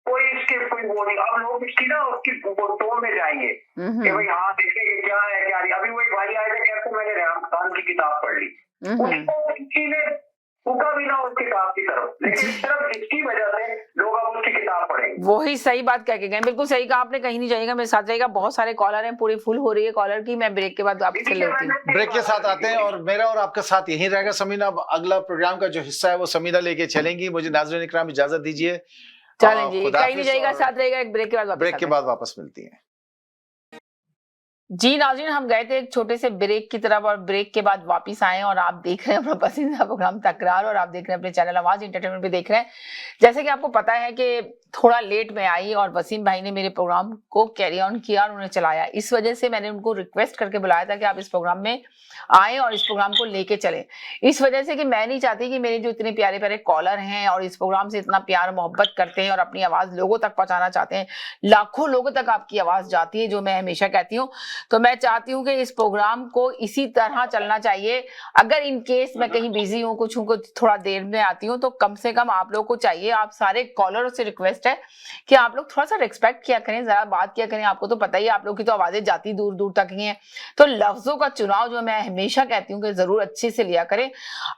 कोई इसके कोई वो नहीं, अब लोग इसकी ना उसकी टोन में जाएंगे कि भाई हाँ देखेंगे क्या है क्या नहीं। अभी वो एक भाई आए थे कहते मैंने रेहान खान की किताब पढ़ ली, उसको किसी ने फूका भी ना उस किताब की तरफ, लेकिन सिर्फ इसकी वजह से लोग अब उसकी किताब पढ़ेंगे। वही सही बात कह के गए, बिल्कुल सही कहा आपने, कहीं नहीं जाएगा, मेरे साथ जाएगा। बहुत सारे कॉलर हैं, पूरी फुल हो रही है कॉलर की, मैं ब्रेक के बाद आपसे लेती हूँ। ब्रेक के साथ आते हैं और मेरा और आपका साथ यही रहेगा समीना। अगला प्रोग्राम का जो हिस्सा है वो समीना लेके चलेंगी। मुझे नाज़रीन इकराम इजाजत दीजिए, चलें जी, कहीं नहीं जाएगा, साथ रहेगा। एक ब्रेक के बाद वापस मिलती है। जी नाज़रीन, हम गए थे एक छोटे से ब्रेक की तरफ और ब्रेक के बाद वापस आए और आप देख रहे हैं अपना पसंदीदा प्रोग्राम तकरार और आप देख रहे हैं अपने चैनल आवाज एंटरटेनमेंट पे देख रहे हैं। जैसे कि आपको पता है कि थोड़ा लेट में आई और वसीम भाई ने मेरे प्रोग्राम को कैरी ऑन किया और उन्हें चलाया। इस वजह से मैंने उनको रिक्वेस्ट करके बुलाया था कि आप इस प्रोग्राम में आए और इस प्रोग्राम को लेके चलें। इस वजह से कि मैं नहीं चाहती कि मेरे जो इतने प्यारे प्यारे कॉलर हैं और इस प्रोग्राम से इतना प्यार मोहब्बत करते हैं और अपनी आवाज लोगों तक पहुंचाना चाहते हैं, लाखों लोगों तक आपकी आवाज जाती है, जो मैं हमेशा कहती हूँ। तो मैं चाहती हूँ कि इस प्रोग्राम को इसी तरह चलना चाहिए। अगर इन केस मैं कहीं बिजी हूँ, कुछ हूँ, कुछ थोड़ा देर में आती हूँ, तो कम से कम आप लोगों को चाहिए, आप सारे कॉलरों से रिक्वेस्ट है कि आप लोग थोड़ा सा रिस्पेक्ट किया करें, जरा बात किया करें। आपको तो पता ही है, आप लोग की तो आवाजें जाती दूर दूर तक ही हैं। तो लफ्जों का चुनाव जो मैं हमेशा कहती हूँ कि जरूर अच्छे से लिया करें।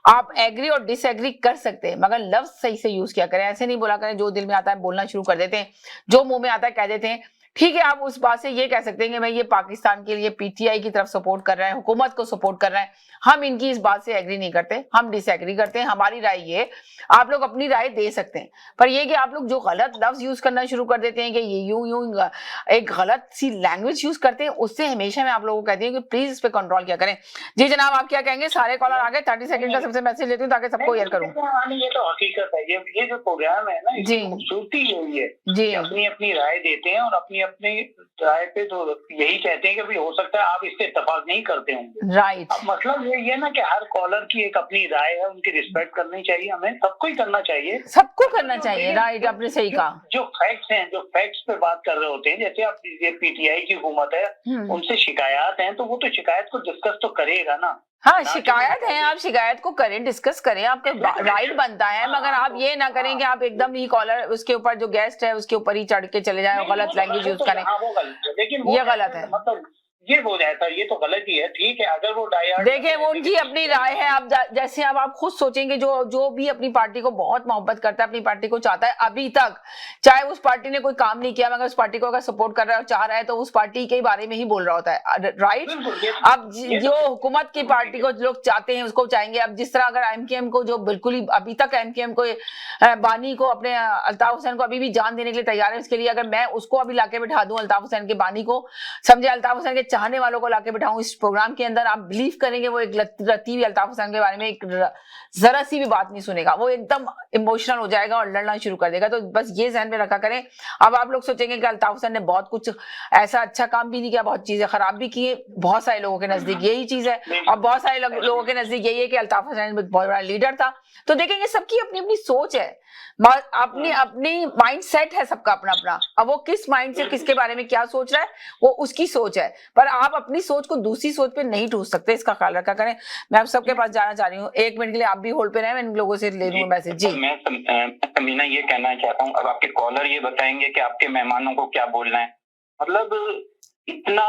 आप एग्री और डिसएग्री कर सकते हैं, मगर लफ्ज सही से यूज किया करें। ऐसे नहीं बोला करें जो दिल में आता है बोलना शुरू कर देते हैं, जो मुंह में आता है कह देते हैं। ठीक है, आप उस बात से ये कह सकते हैं कि भाई ये पाकिस्तान के लिए पीटीआई की तरफ सपोर्ट कर रहा है, हुकूमत को सपोर्ट कर रहा है। हम इनकी इस बात से एग्री नहीं करते, हम डिसएग्री करते हैं। हमारी राय ये, आप लोग अपनी राय दे सकते हैं, पर ये कि आप लोग जो गलत लफ्ज यूज करना शुरू कर देते हैं कि ये यूं एक गलत सी लैंग्वेज यूज करते हैं, उससे हमेशा मैं आप लोगों को कहती हूँ कि प्लीज इस पे कंट्रोल किया करें। जी जनाब, आप क्या कहेंगे? सारे कॉलर आ गए, 30 सेकंड का सबसे मैसेज लेती हूँ ताकि सबको क्लियर करूँ। ये तो हकीकत है, ये जो प्रोग्राम है ना, इसकी खूबसूरती यही है जी, अपनी अपनी राय देते हैं और अपनी अपनी राय पे तो यही कहते हैं कि भाई हो सकता है आप इससे इत्तेफाक नहीं करते होंगे, राइट। मतलब ये है ना कि हर कॉलर की एक अपनी राय है, उनकी रिस्पेक्ट करनी चाहिए, हमें सबको ही करना चाहिए, सबको करना चाहिए, राइट। आपने सही कहा। जो फैक्ट्स हैं, जो फैक्ट्स पे बात कर रहे होते हैं, जैसे आप ये पीटीआई की हुकूमत है, उनसे शिकायत है, तो वो तो शिकायत को डिस्कस तो करेगा ना। हाँ, शिकायत है, आप शिकायत को करें, डिस्कस करें, आपका राइट बनता है। मगर आप ये ना करें कि आप एकदम ही कॉलर उसके ऊपर जो गेस्ट है उसके ऊपर ही चढ़ के चले जाएं और गलत लैंग्वेज यूज करें, ये गलत है। मतलब ये हो जाता है, ये तो गलत ही है। ठीक है, अगर वो देखिए वो उनकी अपनी राय है। आप जैसे अब आप खुद सोचेंगे, जो भी अपनी पार्टी को बहुत मोहब्बत करता है, अपनी पार्टी को चाहता है, अभी तक चाहे उस पार्टी ने कोई काम नहीं किया, मगर उस पार्टी को अगर सपोर्ट कर रहा है और चाह रहा है, तो उस पार्टी के बारे में ही बोल रहा होता है, राइट। अब जो हुकूमत की पार्टी को लोग चाहते हैं उसको चाहेंगे। अब जिस तरह अगर एमकेएम को, जो बिल्कुल ही अभी तक एमकेएम को, बानी को, अपने अल्ताफ हुसैन को अभी भी जान देने के लिए तैयार है, उसके लिए अगर मैं उसको अभी लाके बिठा दूं, अल्ताफ हुसैन के बानी को, समझे, अल्ताफ हुसैन के चाहने वालों को लाके बिठाऊं इस प्रोग्राम के अंदर, आप बिलीव करेंगे वो एक रत्ती हुई अल्ताफ हुसैन के बारे में एक जरा सी भी बात नहीं सुनेगा, वो एकदम इमोशनल हो जाएगा और लड़ना शुरू कर देगा। तो बस ये ध्यान में रखा करें। अब आप लोग सोचेंगे कि अल्ताफ हुसैन ने बहुत कुछ ऐसा अच्छा काम भी नहीं किया, बहुत चीजें खराब भी की है, बहुत सारे लोगों के नजदीक यही चीज है, और बहुत सारे लोगों के नजदीक यही है कि अल्ताफ हुसैन बहुत बड़ा लीडर था। तो देखेंगे सबकी अपनी अपनी सोच है, अपनी अपनी माइंड सेट है सबका अपना अपना। अब वो किस माइंड से किसके बारे में क्या सोच रहा है वो उसकी सोच है, पर आप अपनी सोच को दूसरी सोच पे नहीं ठूस सकते, इसका ख्याल रखा करें। मैं आप सबके पास जाना चाह रही हूँ, 1 मिनट के लिए आप भी होल्ड पे रहे, मैं इन लोगों से ले लूंगा मैसेज। जी मैं समीना ये कहना चाहता हूँ, अब आपके कॉलर ये बताएंगे कि आपके मेहमानों को क्या बोलना है, मतलब इतना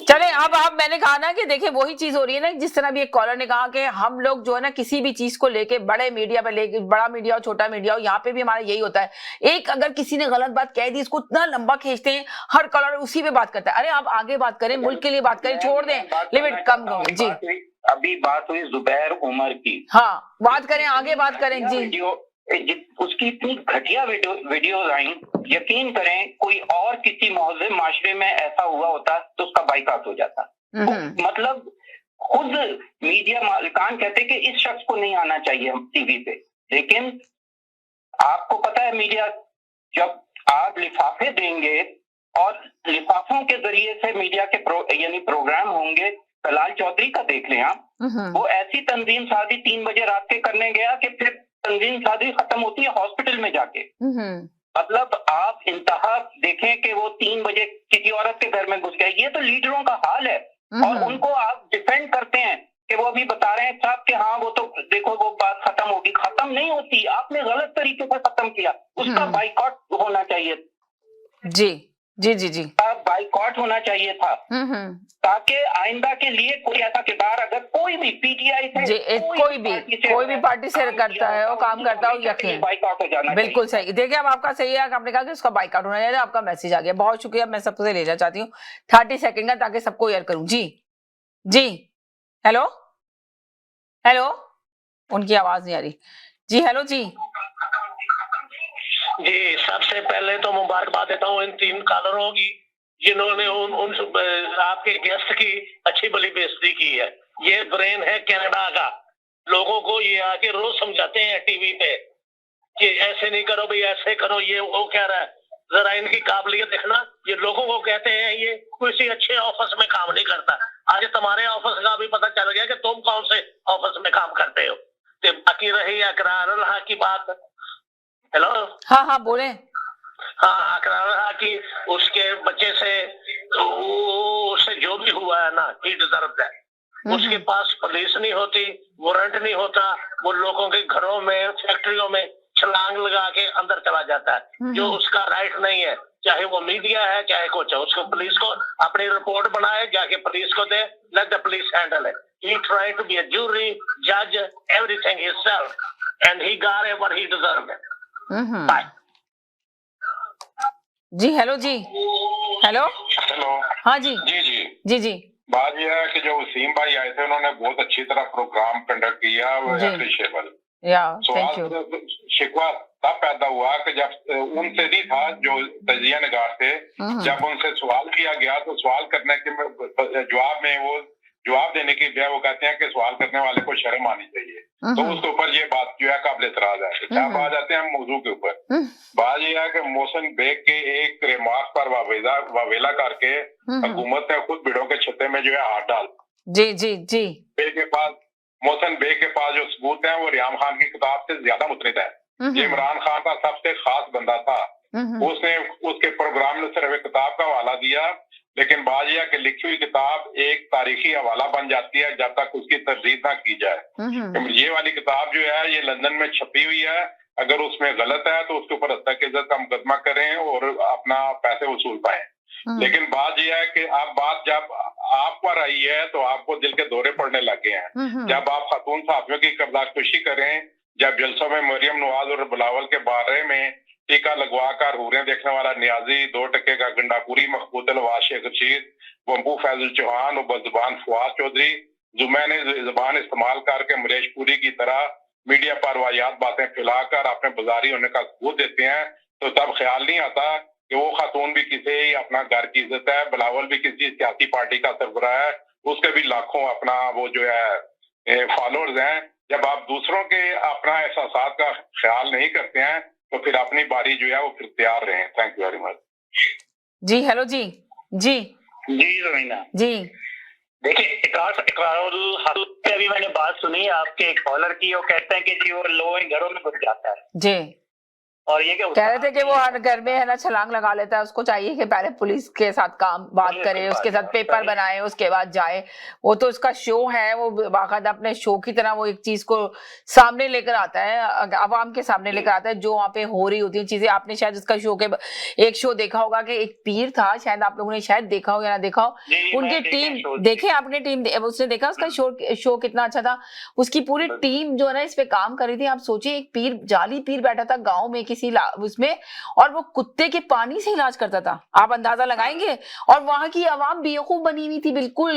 चले। अब मैंने कहा ना कि देखिए वही चीज हो रही है ना, जिस तरह भी एक कॉलर ने कहा कि हम लोग जो है ना किसी भी चीज को लेके बड़े मीडिया पे लेके, बड़ा मीडिया हो छोटा मीडिया हो, यहाँ पे भी हमारा यही होता है। एक अगर किसी ने गलत बात कह दी, इसको इतना लंबा खींचते हैं, हर कॉलर उसी पे बात करता है। अरे आप आगे बात करें, मुल्क के लिए बात करें, छोड़ दें, लिमिट कम करें। जी अभी बात हुई जुबैर उमर की, हाँ बात करें, आगे बात करें। जी उसकी इतनी घटिया वीडियोज आई, यकीन करें कोई और किसी महज़ब माशरे में ऐसा हुआ होता तो उसका बाइकाट हो जाता। तो मतलब खुद मीडिया मालिकान कहते कि इस शख्स को नहीं आना चाहिए टीवी पे, लेकिन आपको पता है मीडिया जब आप लिफाफे देंगे और लिफाफों के जरिए से मीडिया के यानी प्रोग्राम होंगे, कलाल चौधरी का देख लें आप, वो ऐसी तंजीम साजी 3 बजे रात के करने गया कि फिर तंजीम साजी खत्म होती है हॉस्पिटल में जाके। मतलब आप इंतहा देखें कि वो 3 बजे किसी औरत के घर में घुस गए, ये तो लीडरों का हाल है। और उनको आप डिफेंड करते हैं कि वो अभी बता रहे हैं साहब कि हाँ वो तो देखो वो बात खत्म होगी, खत्म नहीं होती, आपने गलत तरीके से खत्म किया, उसका बाइकॉट होना चाहिए। जी जी जी जी बाइकॉट होना चाहिए था, ताकि आइंदा के लिए कोई ऐसा किरदार अगर कोई भी पीटीआई से कोई भी पार्टी से करता है वो काम करता हो, यकीन बाइकॉट हो जाना। बिल्कुल सही। देखिए अब आपका सही है, आपने कहा कि उसका बाइकआउट होना चाहिए। आपका मैसेज आ गया, बहुत शुक्रिया। मैं सबसे लेना चाहती हूँ 30 सेकंड का, ताकि सबको क्लियर करूँ। जी जी हेलो हेलो, उनकी आवाज नहीं आ रही। जी हेलो जी जी, सबसे पहले तो मुबारकबाद देता हूँ इन 3 कॉलरों की जिन्होंने उन आपके गेस्ट की अच्छी भली बेइज्जती की है। ये ब्रेन है कनाडा का, लोगों को ये आके रोज समझाते हैं टीवी पे कि ऐसे नहीं करो भाई, ऐसे करो, ये वो कह रहा है। जरा इनकी काबिलियत देखना, ये लोगों को कहते हैं ये किसी अच्छे ऑफिस में काम नहीं करता। आज तुम्हारे ऑफिस का भी पता चल गया कि तुम कौन से ऑफिस में काम करते हो। तो बाकी रही अकरार की बात। हेलो हाँ हाँ बोले। हाँ करा रहा कि उसके बच्चे से उससे जो भी हुआ है ना, ही डिजर्व दैट। उसके पास पुलिस नहीं होती, वारंट नहीं होता, वो लोगों के घरों में, फैक्ट्रियों में छलांग लगा के अंदर चला जाता है, जो उसका राइट नहीं है। चाहे वो मीडिया है, चाहे कुछ है, उसको पुलिस को अपनी रिपोर्ट बनाए, जाके पुलिस को दे, let the police handle it. He tried to be a jury, judge, everything himself, and he got what he deserved. Bye. जी हेलो जी, हेलो हेलो, हाँ जी जी जी जी जी बात यह है कि जो वसीम भाई आए थे उन्होंने बहुत अच्छी तरह प्रोग्राम कंडक्ट किया, वो एप्रिशिएबल। Thank you. शिकवा तब पैदा हुआ कि जब उनसे नहीं था जो तजिया निगार थे, जब उनसे सवाल किया गया तो सवाल करने के जवाब में वो जवाब देने की बजाय वो कहते हैं कि सवाल करने वाले को शर्म आनी चाहिए। तो उसके ऊपर ये बात जो है काबिल एतराज है। क्या बात आते हैं मौजू के ऊपर, बात ये है कि मोहसिन बेग के एक रिमार्क पर वावेला करके हुकूमत ने खुद भिड़ों के छत्ते में जो है हाथ डाल। जी जी जी बेग के पास, मोहसिन बेग के पास जो सबूत है वो रियाम खान की किताब से ज्यादा मुतरिद है। ये इमरान खान का सबसे खास बंदा था। उसने उसके प्रोग्राम में सिर्फ एक किताब का हवाला दिया, लेकिन बाजिया की लिखी हुई किताब एक तारीखी हवाला बन जाती है जब तक उसकी तरदीद ना की जाए। ये वाली किताब जो है ये लंदन में छपी हुई है, अगर उसमें गलत है तो उसके ऊपर हत्या का मुकदमा करें और अपना पैसे वसूल पाए। लेकिन बात यह है कि अब बात जब आप पर आई है तो आपको दिल के दौरे पड़ने लगे हैं। जब आप खातून साथियों की कब्जाकशी करें, जब जलसों में मरियम नवाज और बिलावल के बारे में टीका लगवा कर हुरें देखने वाला नियाजी, 2 टके का गंडापुरी मखबूत अलवाज शेख रशीद, बम्बू फैजुल चौहान और बदजुबान फवाद चौधरी जुम्मे ने जुबान इस्तेमाल करके मरेशपुरी की तरह मीडिया पर वाहियात बातें फैलाकर अपने बाजारी होने का सबूत देते हैं, तो तब ख्याल नहीं आता कि वो खातून भी किसी अपना घर की इज्जत है, बिलावल भी किसी सियासी पार्टी का सरबराह है, उसके भी लाखों अपना वो जो है फॉलोअर्स हैं। जब आप दूसरों के अपना एहसासात का ख्याल नहीं करते हैं तो फिर अपनी बारी जो है वो फिर तैयार रहें। Thank you very much. जी हेलो जी जी जी रवीना जी देखिए, अभी मैंने बात सुनी आपके एक कॉलर की, वो कहते हैं कि जी वो लोगों के घरों में घुस जाता है जी, और ये क्या कह रहे थे कि वो हर घर में है ना छलांग लगा लेता है। उसको चाहिए कि पहले पुलिस के साथ बात करे, उसके साथ पेपर बनाए, उसके बाद जाए। वो तो उसका शो है, वो बाकायदा अपने शो की तरह वो एक चीज को सामने लेकर आता है, अवाम के सामने लेकर आता है जो वहाँ पे हो रही होती है चीजें। आपने शायद उसका शो के एक शो देखा होगा कि एक पीर था, शायद आप लोगों ने शायद देखा हो या ना देखा हो। उनकी टीम देखे, आपने टीम उसने देखा उसका शो कितना अच्छा था। उसकी पूरी टीम जो है ना इस पे काम कर रही थी। आप सोचिए, एक पीर, जाली पीर बैठा था गाँव में किसी उसमें, और वो कुत्ते के पानी से इलाज करता था। आप अंदाजा लगाएंगे। और वहां की आवाम बेवकूफ बनी हुई थी बिल्कुल।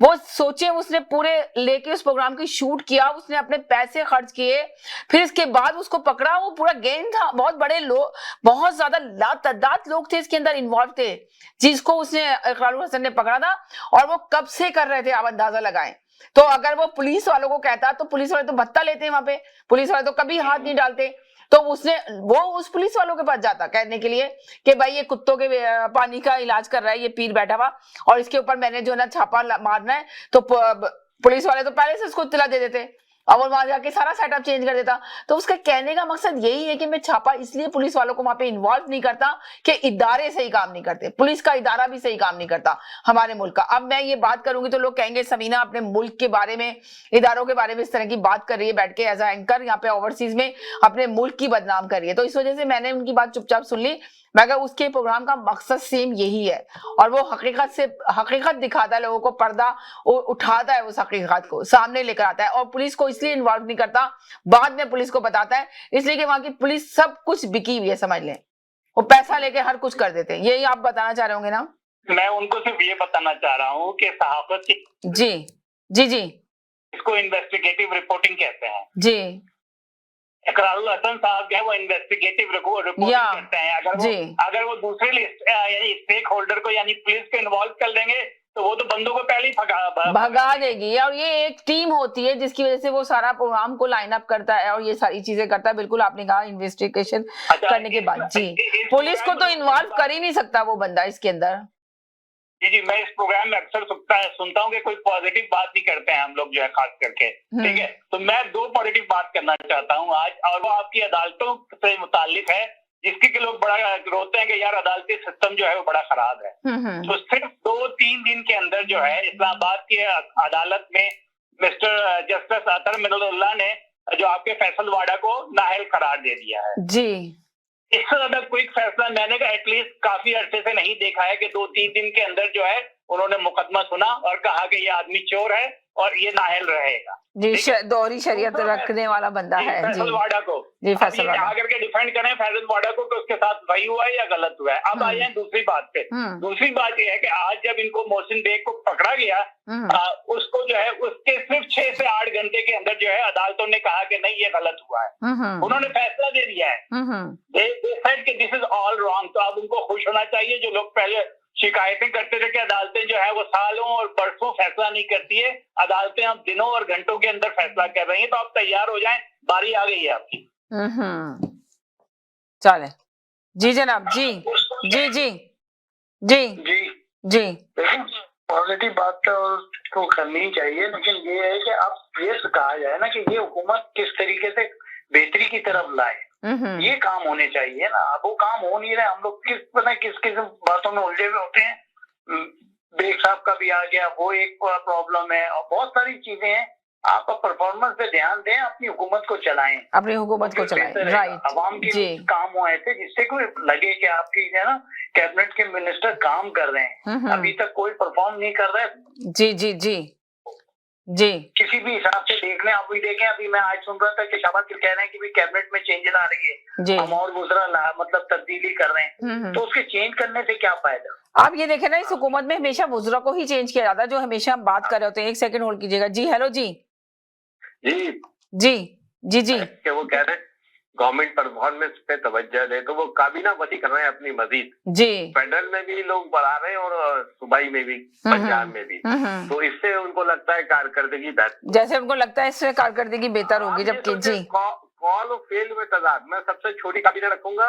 वो सोचे, उसने पूरे लेके उस प्रोग्राम की शूट किया, उसने अपने पैसे खर्च किए, फिर इसके बाद उसको पकड़ा। वो पूरा गैंग था, बहुत बड़े लोग, बहुत ज्यादा लातादाद लोग थे इसके अंदर इन्वॉल्व थे, जिसको उसने इकरारुल हसन ने पकड़ा था। और वो कब से कर रहे थे, आप अंदाजा लगाएं। तो अगर वो पुलिस वालों को कहता तो पुलिस वाले तो भत्ता लेते हैं, वहां पे पुलिस वाले तो कभी हाथ नहीं डालते। तो वो उस पुलिस वालों के पास जाता कहने के लिए कि भाई ये कुत्तों के पानी का इलाज कर रहा है, ये पीर बैठा हुआ, और इसके ऊपर मैंने जो है ना छापा मारना है। तो पुलिस वाले तो पहले से उसको इत्तला दे देते और वो वहां जाके सारा सेटअप चेंज कर देता। तो उसका कहने का मकसद यही है कि मैं छापा इसलिए पुलिस वालों को वहां पे इन्वॉल्व नहीं करता कि इदारे सही काम नहीं करते, पुलिस का इदारा भी सही काम नहीं करता हमारे मुल्क का। अब मैं ये बात करूंगी तो लोग कहेंगे समीना अपने मुल्क के बारे में, इदारों के बारे में इस तरह की बात कर रही है बैठ के एज अ एंकर, यहाँ पे ओवरसीज में अपने मुल्क की बदनाम कर रही है। तो इस वजह से मैंने उनकी बात चुपचाप सुन ली। मगर उसके प्रोग्राम का मकसद सेम यही है, और वो हकीकत दिखाता है लोगों को, पर्दा उठाता है, उस हकीकत को सामने लेकर आता है। और पुलिस को इसलिए इन्वॉल्व नहीं करता, बाद में पुलिस को बताता है, इसलिए कि वहां की पुलिस सब कुछ बिकी हुई है, समझ लें। वो पैसा लेके हर कुछ कर देते हैं। यही आप बताना चाह रहे होंगे ना? मैं उनको सिर्फ ये बताना चाह रहा हूँ कि सहाफत की जी जी जी इसको इन्वेस्टिगेटिव रिपोर्टिंग कहते हैं जी। इकरारुल हसन साहब जो है वो इन्वेस्टिगेटिव रिपोर्टिंग करते हैं। अगर वो दूसरे यानी स्टेक होल्डर को यानी पुलिस को इन्वॉल्व कर देंगे तो वो तो बंदों को पहले ही भगा देगी। और ये एक टीम होती है जिसकी वजह से वो सारा प्रोग्राम को लाइन अप करता है और ये सारी चीजें करता है। बिल्कुल आपने कहा इन्वेस्टिगेशन करने के बाद जी, पुलिस को तो इन्वॉल्व कर ही नहीं सकता वो बंदा इसके अंदर। जी, मैं इस प्रोग्राम में अक्सर सुनता हूँ कि कोई पॉजिटिव बात नहीं करते हैं हम लोग जो है खास करके, ठीक है। तो मैं 2 पॉजिटिव बात करना चाहता हूँ आज, और वो आपकी अदालतों से मुताल्लिक है। जिसके के लोग बड़ा रोते हैं कि यार अदालती सिस्टम जो है वो बड़ा खराब है। तो सिर्फ 2-3 दिन के अंदर जो है इस्लामाबाद की अदालत में मिस्टर जस्टिस अतर मिनतुल्लाह ने जो आपके फैसल वाडा को नाअहल करार दे दिया है जी। इससे ज्यादा क्विक फैसला मैंने एटलीस्ट काफी अरसे से नहीं देखा है कि 2-3 दिन के अंदर जो है उन्होंने मुकदमा सुना और कहा कि ये आदमी चोर है और ये नाअहल रहेगा जी। दोहरी शरीयत रखने वाला बंदा है जी। फैसल वाडा को जी, फैसल वाडा आकर के डिफेंड करें फैसल वाडा को कि उसके साथ सही हुआ है या गलत हुआ है। अब आए हैं दूसरी बात पे। दूसरी बात यह है कि आज जब इनको मोहसिन बेग को पकड़ा गया उसको जो है उसके सिर्फ 6 से 8 घंटे के अंदर जो है अदालतों ने कहा कि नहीं ये गलत हुआ है। उन्होंने फैसला दे दिया है। They said कि दिस इज ऑल रॉन्ग। तो अब उनको खुश होना चाहिए। जो लोग पहले शिकायतें करते थे कि अदालतें जो है वो सालों और बरसों फैसला नहीं करती है, अदालतें अब दिनों और घंटों के अंदर फैसला कर रही हैं। तो आप तैयार हो जाएं, बारी आ गई है आपकी। चले जी जनाब जी जी जी जी जी जी। पॉजिटिव बात तो करनी चाहिए, लेकिन ये है कि अब ये कहा जाए ना कि ये हुकूमत किस तरीके से बेहतरी की तरफ लाए, ये काम होने चाहिए ना। अब वो काम हो नहीं रहा। हम लोग किस बातों में उलझे हुए होते हैं। बेग साहब का भी आ गया, वो एक प्रॉब्लम है और बहुत सारी चीजें हैं। आप परफॉर्मेंस पे ध्यान दें, अपनी हुकूमत को चलाएं, अपनी हुकूमत को चलाएं, राइट। अवाम के काम हुए ऐसे जिससे कोई लगे कि आपकी है ना कैबिनेट के मिनिस्टर काम कर रहे हैं। अभी तक कोई परफॉर्म नहीं कर रहा है। जी जी जी जी। किसी भी हिसाब से देख लें, आप भी देखें। अभी मैं आज सुन रहा था कि शाबाश कह रहे हैं कि भी कैबिनेट में चेंजेस आ रही है, हम और दूसरा मतलब तब्दीली कर रहे हैं। तो उसके चेंज करने से क्या फायदा। आप ये देखें ना, इस हुकूमत में हमेशा वुज़रा को ही चेंज किया जाता है, जो हमेशा हम बात कर रहे होते हैं। 1 सेकंड होल्ड कीजिएगा जी। हेलो जी जी जी जी जी। कि वो कह रहे हैं गवर्नमेंट परफॉर्मेंस पे तवज्जो दे, तो वो काबीना बदी कर रहे हैं अपनी मजीद जी। फेडरल में भी लोग बढ़ा रहे हैं और सूबाई में भी, पंजाब में भी। तो इससे उनको लगता है कारकर्दगी बेहतर, जैसे उनको लगता है इससे कारकर्दगी बेहतर होगी, जबकि जी कॉल और फेल में तजाद। मैं सबसे छोटी काबीना रखूंगा,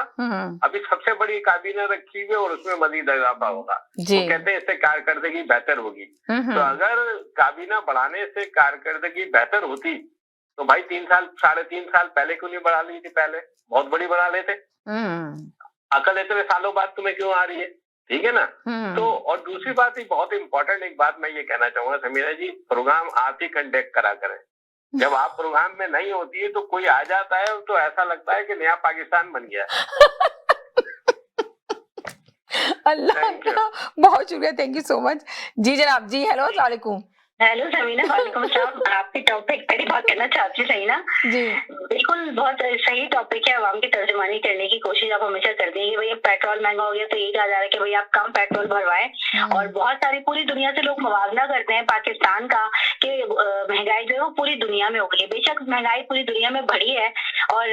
अभी सबसे बड़ी काबीना रखी हुई और उसमें मजीद इजाफा होगा। वो कहते हैं इससे कारकर्दगी बेहतर होगी। तो अगर काबीना बढ़ाने से कारकर्दगी बेहतर होती तो भाई 3 साल 3.5 साल पहले क्यों नहीं बढ़ा ली थी। पहले बहुत बड़ी बढ़ा लेते। अकल इतने सालों बाद तुम्हें क्यों आ रही है, ठीक है ना। तो और दूसरी बात ही बहुत इंपॉर्टेंट एक बात मैं ये कहना चाहूंगा समीरा जी, प्रोग्राम आप ही कंडक्ट करा करें। जब आप प्रोग्राम में नहीं होती है तो कोई आ जाता है तो ऐसा लगता है कि नया पाकिस्तान बन गया। अल्लाह का बहुत शुक्रिया, थैंक यू सो मच जी जनाब जी। हेलो अस्सलाम वालेकुम। हेलो समीना, वालेकुम अस्सलाम। आपके टॉपिक पर ही बात करना चाहती हूँ सहीना जी। बिल्कुल बहुत सही टॉपिक है। आवाम की तर्जुमानी करने की कोशिश आप हमेशा करते हैं कि भैया पेट्रोल महंगा हो गया तो यही कहा जा रहा है कि भैया आप कम पेट्रोल भरवाएं। और बहुत सारी पूरी दुनिया से लोग मुआवजा करते हैं पाकिस्तान का कि महंगाई जो है वो पूरी दुनिया में हो गई है। बेशक महंगाई पूरी दुनिया में बढ़ी है, और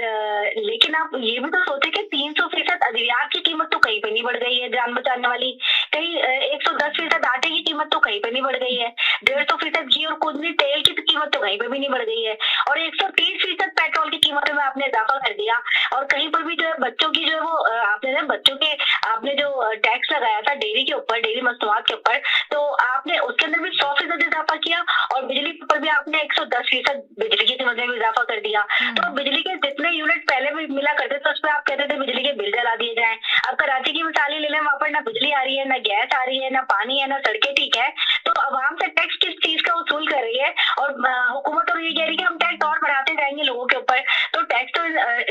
लेकिन आप ये भी तो सोचे कि 300% अद्वियात की कीमत तो कहीं पे नहीं बढ़ गई है, जान बचाने वाली। कहीं 110% आटे की कीमत तो कहीं पे नहीं बढ़ गई है, 150% घी और कुछ तेल की कीमत तो कहीं पे भी नहीं बढ़ गई है, और 130% पेट्रोल की कीमत में आपने इजाफा कर दिया। और कहीं पर भी जो है बच्चों की जो है वो आपने बच्चों के आपने जो टैक्स लगाया था डेयरी के ऊपर, डेयरी मस्तूआत के ऊपर, तो आपने उसके अंदर भी 100% इजाफा किया। और बिजली के ऊपर भी आपने 110% बिजली की कीमत में भी इजाफा कर दिया। तो बिजली के जितने यूनिट पहले भी मिला करते थे उस पर आप कहते थे बिजली के बिल जला दिए जाए। अब कराची की मिसाल ले लें, वहां पर ना बिजली आ रही है, ना गैस आ रही है, ना पानी है, ना सड़कें ठीक है। तो अवाम से टैक्स किस चीज का वसूल कर रही है, और हुकूमत और ये कह रही है कि हम टैक्स और बढ़ाते जाएंगे लोगों के ऊपर। तो टैक्स तो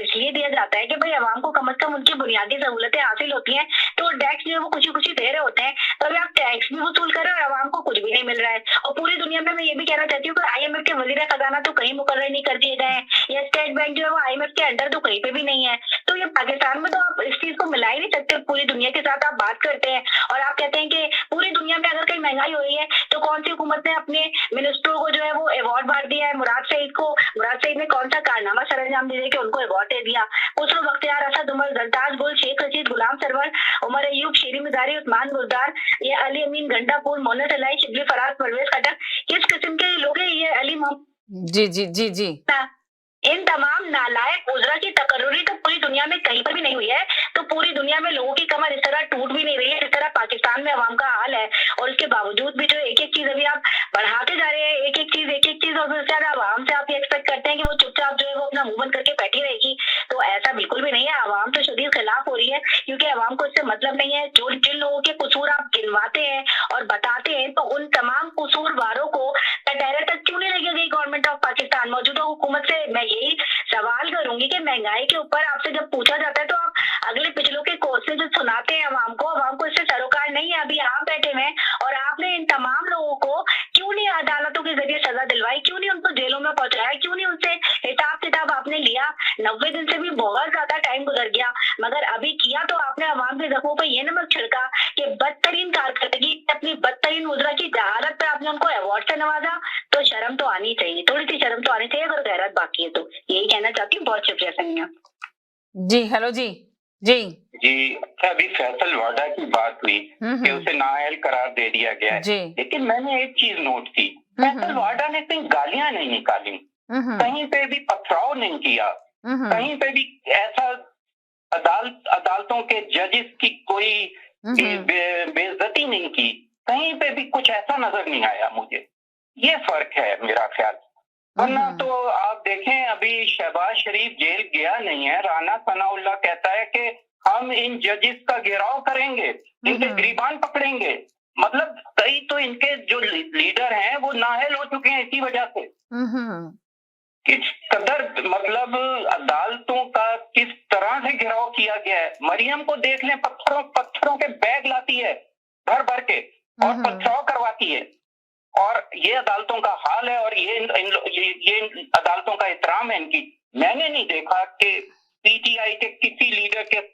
इसलिए दिया जाता है कि भाई अवाम को कम से कम उनकी बुनियादी सहूलतें हासिल होती हैं, तो टैक्स जो है वो कुछ ही दे रहे होते हैं। तो अभी आप टैक्स भी वसूल कर रहे हो और अवाम को कुछ भी नहीं मिल रहा है। और पूरी दुनिया में मैं ये भी कहना चाहती हूँ कि IMF के वजीर खजाना तो कहीं मुकर्रर नहीं कर दिए गए हैं, या स्टेट बैंक जो है वो IMF के अंडर तो कहीं पे भी नहीं है। तो ये पाकिस्तान में तो आप इस चीज को मिला ही नहीं सकते। पूरी दुनिया के साथ आप बात करते हैं और आप कहते हैं कि पूरी दुनिया में अगर कहीं महंगाई हो रही है तो कौन सी हुकूमत ने अपने मिनिस्टरों को जो है वो अवार्ड बांट दिया है। मुराद सईद ने कौन सा कारनामा सरअंजाम दे के उनको अवार्ड दे दिया। खुसरो बख्तियार, असद उमर, जरताज गुल, शेख रशीद, गुलाम सरवर, उमर अयूब, शेरी मिजारी, उस्मान गुलजार, ये अली अमीन गंडापुर, मोहम्मद अलाई, शिबली फराज, परवेज खट्टर, किस किस्म के लोग हैं ये अली जी जी जी जी। इन तमाम नालायक उजरा की तकर्रुरी तो पूरी दुनिया में कहीं पर भी नहीं हुई है। तो पूरी दुनिया में लोगों की कमर इस तरह टूट भी नहीं रही है जिस तरह पाकिस्तान में अवाम का हाल है। और इसके बावजूद भी जो एक एक चीज अभी आप बढ़ाते जा रहे हैं, एक एक चीज, और फिर से अवाम से आप ये एक्सपेक्ट करते हैं कि वो चुपचाप जो है वो अपना मुंह बंद करके बैठी रहेगी। तो ऐसा बिल्कुल भी नहीं है। अवाम तो शदीद खिलाफ हो रही है, क्योंकि अवाम को इससे मतलब नहीं है। जो जिन लोगों के कसूर आप गिनवाते हैं और बताते हैं, तो उन तमाम कसूरवारों को कटहरे तक क्यों नहीं लेके गई गवर्नमेंट ऑफ पाकिस्तान? मौजूदा हुकूमत से मैं यही सवाल करूंगी कि महंगाई के ऊपर आपसे जब पूछा जाता है तो आप अगले पिछलों के कोर्सेज जो सुनाते हैं अवाम को इससे सरोकार नहीं है। अभी आप बैठे हुए हैं और आपने इन तमाम लोगों को क्यों नहीं अदालतों के जरिए सजा दिलवाई, क्यों नहीं उनको जेलों में पहुंचाया, क्यों नहीं उनसे हिसाब किताब आपने लिया? 90 दिन से भी बहुत ज्यादा टाइम गुजर गया, मगर अभी किया तो आपने अवाम के जख्मों पर ये नमक छिड़का कि बदतरीन कारकर्दगी, अपनी बदतरीन मुद्रा की जहालत पर आपने उनको अवार्ड से नवाजा। तो शर्म तो आनी चाहिए, थोड़ी सी शर्म तो आनी चाहिए अगर गैरत बाकी है तो। यही कहना चाहती हूँ। बहुत शुक्रिया समीना जी। हेलो जी। जी जी। अच्छा, अभी फैसल वाडा की बात हुई कि उसे नाअहल करार दे दिया गया है, लेकिन मैंने एक चीज नोट की, फैसल वाडा ने कहीं गालियां नहीं निकाली, कहीं पे भी पथराव नहीं किया, कहीं पे भी ऐसा अदालतों के जजेस की कोई बेइज्जती नहीं की, कहीं पे भी कुछ ऐसा नजर नहीं आया मुझे। ये फर्क है मेरा ख्याल। वरना तो आप देखें, अभी शहबाज शरीफ जेल गया नहीं है, राना सनाउल्लाह कहता है कि हम इन जजेस का घेराव करेंगे, इनके गिरबान पकड़ेंगे। मतलब कई तो इनके जो लीडर हैं वो नाअहल हो चुके हैं इसी वजह से। किस कदर मतलब अदालतों का किस तरह से घेराव किया गया है। मरियम को देख लें, पत्थरों के बैग लाती है भर भर के और पथराव करवाती है, और ये अदालतों का हाल है और ये इन अदालतों का एहतराम है इनकी। मैंने नहीं देखा कि पीटीआई के किसी लीडर के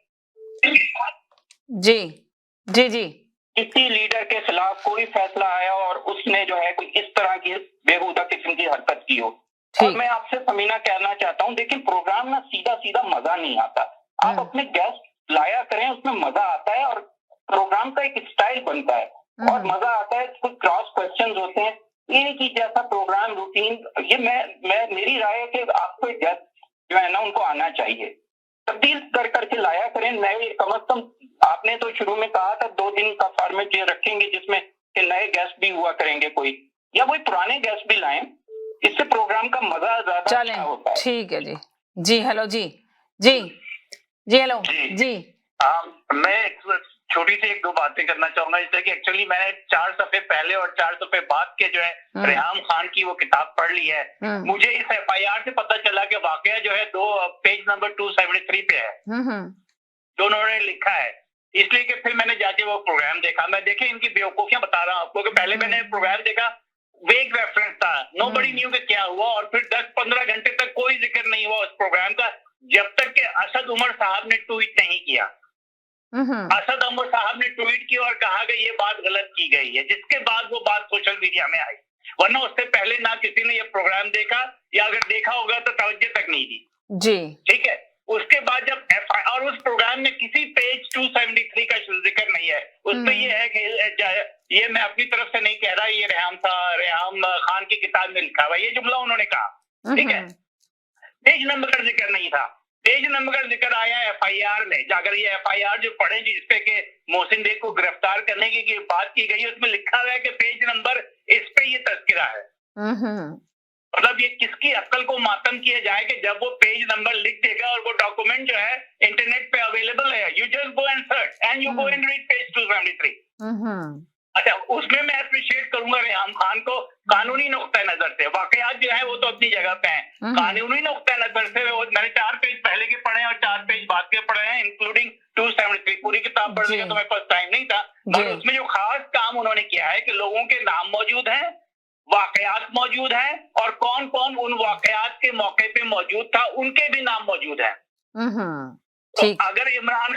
जी किसी लीडर के खिलाफ कोई फैसला आया और उसने जो है कोई इस तरह की बेहुदा किस्म की हरकत की हो। और मैं आपसे समीना कहना चाहता हूँ, देखिए प्रोग्राम में सीधा सीधा मजा नहीं आता। आप अपने गेस्ट लाया करें, उसमें मजा आता है और प्रोग्राम का एक स्टाइल बनता है और मजा आता है। कुछ क्रॉस क्वेश्चंस होते हैं, एक ही जैसा प्रोग्राम रूटीन। ये मैं मेरी राय है कि आपको गेस्ट जो है ना उनको आना चाहिए, तब्दील कर करके लाया करें। नए कम अज कम आपने तो शुरू में कहा था 2 दिन का फॉर्मेट ये रखेंगे जिसमें कि नए गेस्ट भी हुआ करेंगे कोई, या कोई पुराने गेस्ट भी लाएं, इससे प्रोग्राम का मजा ज्यादा अच्छा होता है। ठीक है जी। हेलो जी हेलो जी। मैं छोटी सी 1-2 बातें करना चाहूंगा। जैसे कि एक्चुअली मैंने 4 सफ़े पहले और 4 सफ़े बाद के जो है रेहाम खान की वो किताब पढ़ ली है। मुझे इस FIR से पता चला कि वाकया जो है 2 पेज नंबर 273 पे है, जो उन्होंने लिखा है। इसलिए कि फिर मैंने जाके वो प्रोग्राम देखा। मैं देखे इनकी बेवकूफियां बता रहा हूँ आपको कि पहले मैंने प्रोग्राम देखा, वेग रेफरेंस था, नोबडी न्यू कि क्या हुआ, और फिर 10-15 घंटे तक कोई जिक्र नहीं हुआ उस प्रोग्राम का, जब तक कि असद उमर साहब ने ट्वीट नहीं किया। असद उमर साहब ने ट्वीट किया और कहा कि ये बात गलत की गई है, जिसके बाद वो बात सोशल मीडिया में आई। वरना उससे पहले ना किसी ने ये प्रोग्राम देखा, या अगर देखा होगा तो तवज्जो तक नहीं दी जी। ठीक है। उसके बाद जब और उस प्रोग्राम में किसी पेज 273 का जिक्र नहीं है। उसमें ये है कि ये मैं अपनी तरफ से नहीं कह रहा, ये रेहाम खान की किताब में लिखा हुआ ये जुमला उन्होंने कहा, ठीक है। पेज नंबर का जिक्र नहीं था। पेज नंबर का जिक्र आया FIR में। जाकर ये FIR जो पढ़े जिसपे के मोहसिन बेग को गिरफ्तार करने की बात की गई, उसमें लिखा हुआ है कि पेज नंबर इस पे ये तज़किरा है। मतलब ये किसकी अक्ल को मातम किया जाए कि जब वो पेज नंबर लिख देगा और वो डॉक्यूमेंट जो है इंटरनेट पे अवेलेबल है, you just go and search and you go and read page 273। अच्छा, उसमें मैं अप्रिशिएट करूंगा रेहाम खान को कानूनी नुक्ता नजर से। वाकयात जो है वो तो अपनी जगह पे हैं, कानूनी नुक्ता नजर से मैंने 4 पेज पहले के पढ़े और 4 पेज बाद के पढ़े हैं, इंक्लूडिंग 273। पूरी किताब पढ़ने का तो मेरे पास टाइम नहीं था, मगर उसमें जो खास काम उन्होंने किया है कि लोगों के नाम मौजूद हैं, वाकयात मौजूद हैं, और कौन कौन उन वाकयात के मौके पे मौजूद था उनके भी नाम मौजूद हैं। तो अगर इमरान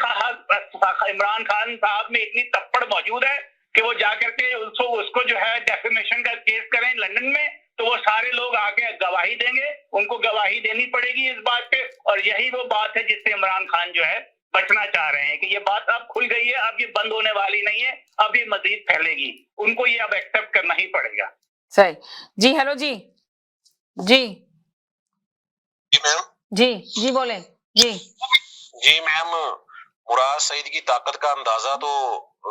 खान साहब में इतनी तप्पड़ मौजूद है कि वो जाकर के उसको जो है डेफेमेशन का केस करें लंदन में, तो वो सारे लोग आके गवाही देंगे, उनको गवाही देनी पड़ेगी इस बात पे। और यही वो बात है जिससे इमरान खान जो है बचना चाह रहे हैं कि ये बात अब खुल गई है, अब ये बंद होने वाली नहीं है, अब ये मजीद फैलेगी। उनको ये अब एक्सेप्ट करना ही पड़ेगा। सही जी। हेलो जी मैम जी बोले जी मैम, मुराद सईद की ताकत का अंदाजा तो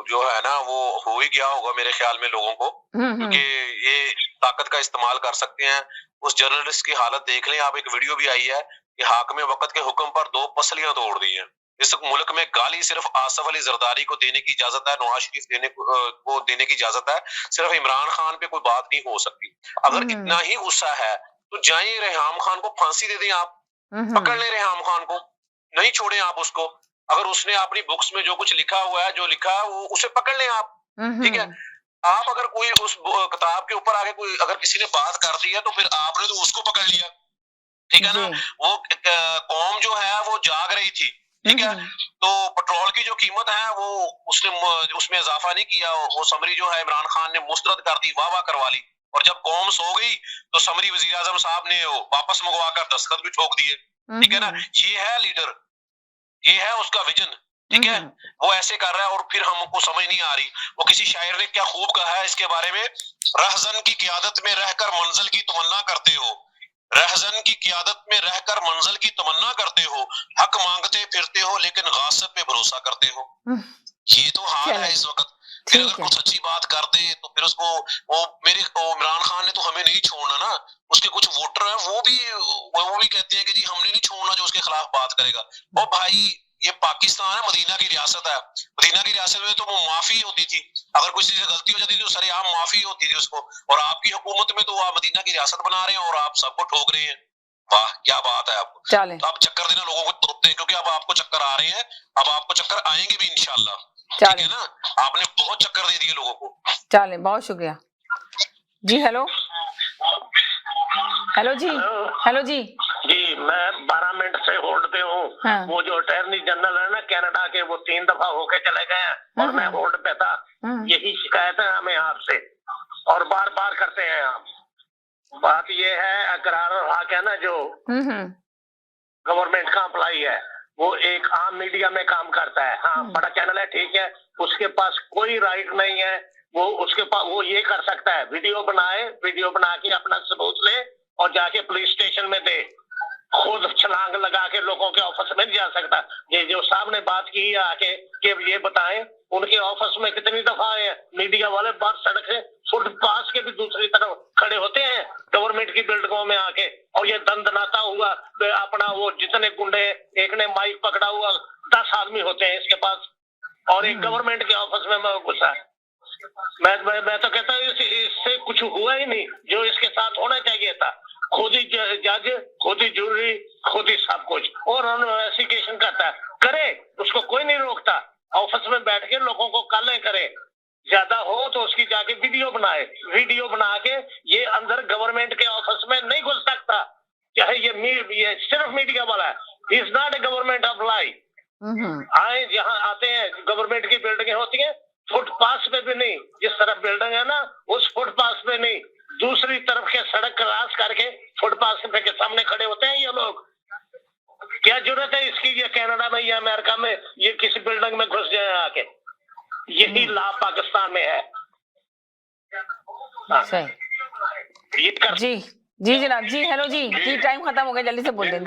जो है ना वो हो ही गया होगा मेरे ख्याल में लोगों को, क्योंकि ये ताकत का इस्तेमाल कर सकते हैं। उस जर्नलिस्ट की हालत देख लें आप, एक वीडियो भी आई है कि हाकिम वक्त के हुक्म पर 2 पसलियां तोड़ दी हैं। इस मुल्क में गाली सिर्फ आसिफ अली जरदारी को देने की इजाजत है, नवाज शरीफ को देने की इजाजत है, सिर्फ इमरान खान पे कोई बात नहीं हो सकती। अगर इतना ही गुस्सा है तो जाइए रेहाम खान को फांसी दे दें, आप पकड़ लें रेहाम खान को, नहीं छोड़े आप उसको। अगर उसने अपनी बुक्स में जो कुछ लिखा हुआ है, जो लिखा है वो उसे पकड़ लें आप, ठीक है। आप अगर कोई उस किताब के ऊपर आगे कोई अगर किसी ने बात कर दी है तो फिर आपने तो उसको पकड़ लिया, ठीक है ना। वो कौम जो है वो जाग रही थी, ठीक है। तो पेट्रोल की जो कीमत है वो उसने उसमें इजाफा नहीं किया, वो समरी जो है इमरान खान ने मुस्तरद कर दी, वाह कर ली। और जब कौम सो गई तो समरी वजीर आजम साहब ने वापस मंगवा कर दस्तखत भी ठोक दिए, ठीक है ना। ये है लीडर, ये है उसका विजन, ठीक है। वो ऐसे कर रहा है और फिर हमको समझ नहीं आ रही। वो किसी शायर ने क्या खूब कहा है इसके बारे में, रहजन की क़ियादत में रहकर मंजिल की तमन्ना करते हो, रहजन की क़ियादत में रहकर मंजिल की तमन्ना करते हो, हक मांगते फिरते हो लेकिन गासिब पे भरोसा करते हो। ये तो हाल है इस वक्त। फिर अगर कुछ अच्छी बात कर दे तो फिर उसको इमरान खान ने तो हमें नहीं छोड़ना ना, उसके कुछ वोटर हैं वो भी कहते हैं कि जी हमने नहीं छोड़ना जो उसके खिलाफ बात करेगा। और भाई ये पाकिस्तान है, मदीना की रियासत है, मदीना की रियासत में तो वो माफी होती थी, अगर किसी से गलती हो जाती थी तो सरेआम माफी होती थी उसको। और आपकी हुकूमत में तो आप मदीना की रियासत बना रहे हैं और आप सबको ठोक रहे हैं। वाह क्या बात है आपको। तो आप चक्कर देना लोगों को तोड़ते हैं, क्योंकि अब आपको चक्कर आ रहे हैं, अब आपको चक्कर आएंगे भी इंशाल्लाह, ठीक है ना। आपने बहुत चक्कर दे दिए लोगों को। चले, बहुत शुक्रिया जी। हेलो जी, हेलो जी। जी मैं 12 मिनट से होल्ड पे हूँ। हाँ। वो जो अटॉर्नी जनरल है ना कनाडा के, वो 3 दफा होके चले गए हैं और मैं होल्ड पे था। यही शिकायत है हमें आपसे और बार बार करते हैं आप। बात ये है अकरार और हक है ना, जो गवर्नमेंट का अप्लाई है वो एक आम मीडिया में काम करता है। हाँ बड़ा चैनल है, ठीक है, उसके पास कोई राइट नहीं है, वो उसके पास वो ये कर सकता है वीडियो बनाए, वीडियो बना के अपना सबूत ले और जाके पुलिस स्टेशन में दे। खुद छलांग लगा के लोगों के ऑफिस में नहीं जा सकता। ये जो साहब ने बात की है आके कि ये बताएं उनके ऑफिस में कितनी दफा आए हैं मीडिया वाले, बाहर सड़क से फुटपाथ के भी दूसरी तरफ खड़े होते हैं गवर्नमेंट की बिल्डिंगों में आके, और ये दंदनाता हुआ अपना वो जितने गुंडे, एक ने माइक पकड़ा हुआ 10 आदमी होते हैं इसके पास, और एक गवर्नमेंट के ऑफिस में घुसा है। मैं तो कहता हूँ इससे कुछ हुआ ही नहीं जो इसके साथ होना चाहिए था। खुद ही जज, खुद ही जूरी, खुद ही सब कुछ, और इन्वेस्टिगेशन करता है, करे उसको कोई नहीं रोकता। ऑफिस में बैठ के लोगों को काले करे, ज्यादा हो तो उसकी जाके वीडियो बनाए, वीडियो बना के ये अंदर गवर्नमेंट के ऑफिस में नहीं घुस सकता, चाहे ये सिर्फ मीडिया वाला है। Is not a government of lie. आए जहाँ आते हैं गवर्नमेंट की बिल्डिंगें होती है, फुटपाथ पे भी नहीं, जिस तरफ बिल्डिंग है ना उस फुटपाथ पे नहीं, दूसरी तरफ के सड़क क्रॉस करके फुटपाथ के सामने खड़े होते हैं ये लोग। क्या जरूरत है इसकी, ये कनाडा में या अमेरिका में ये किसी बिल्डिंग में घुस जाए आके? यही लॉ पाकिस्तान में है। जी जी जनाब जी। हेलो जी टाइम खत्म हो गया, जल्दी से बोल दें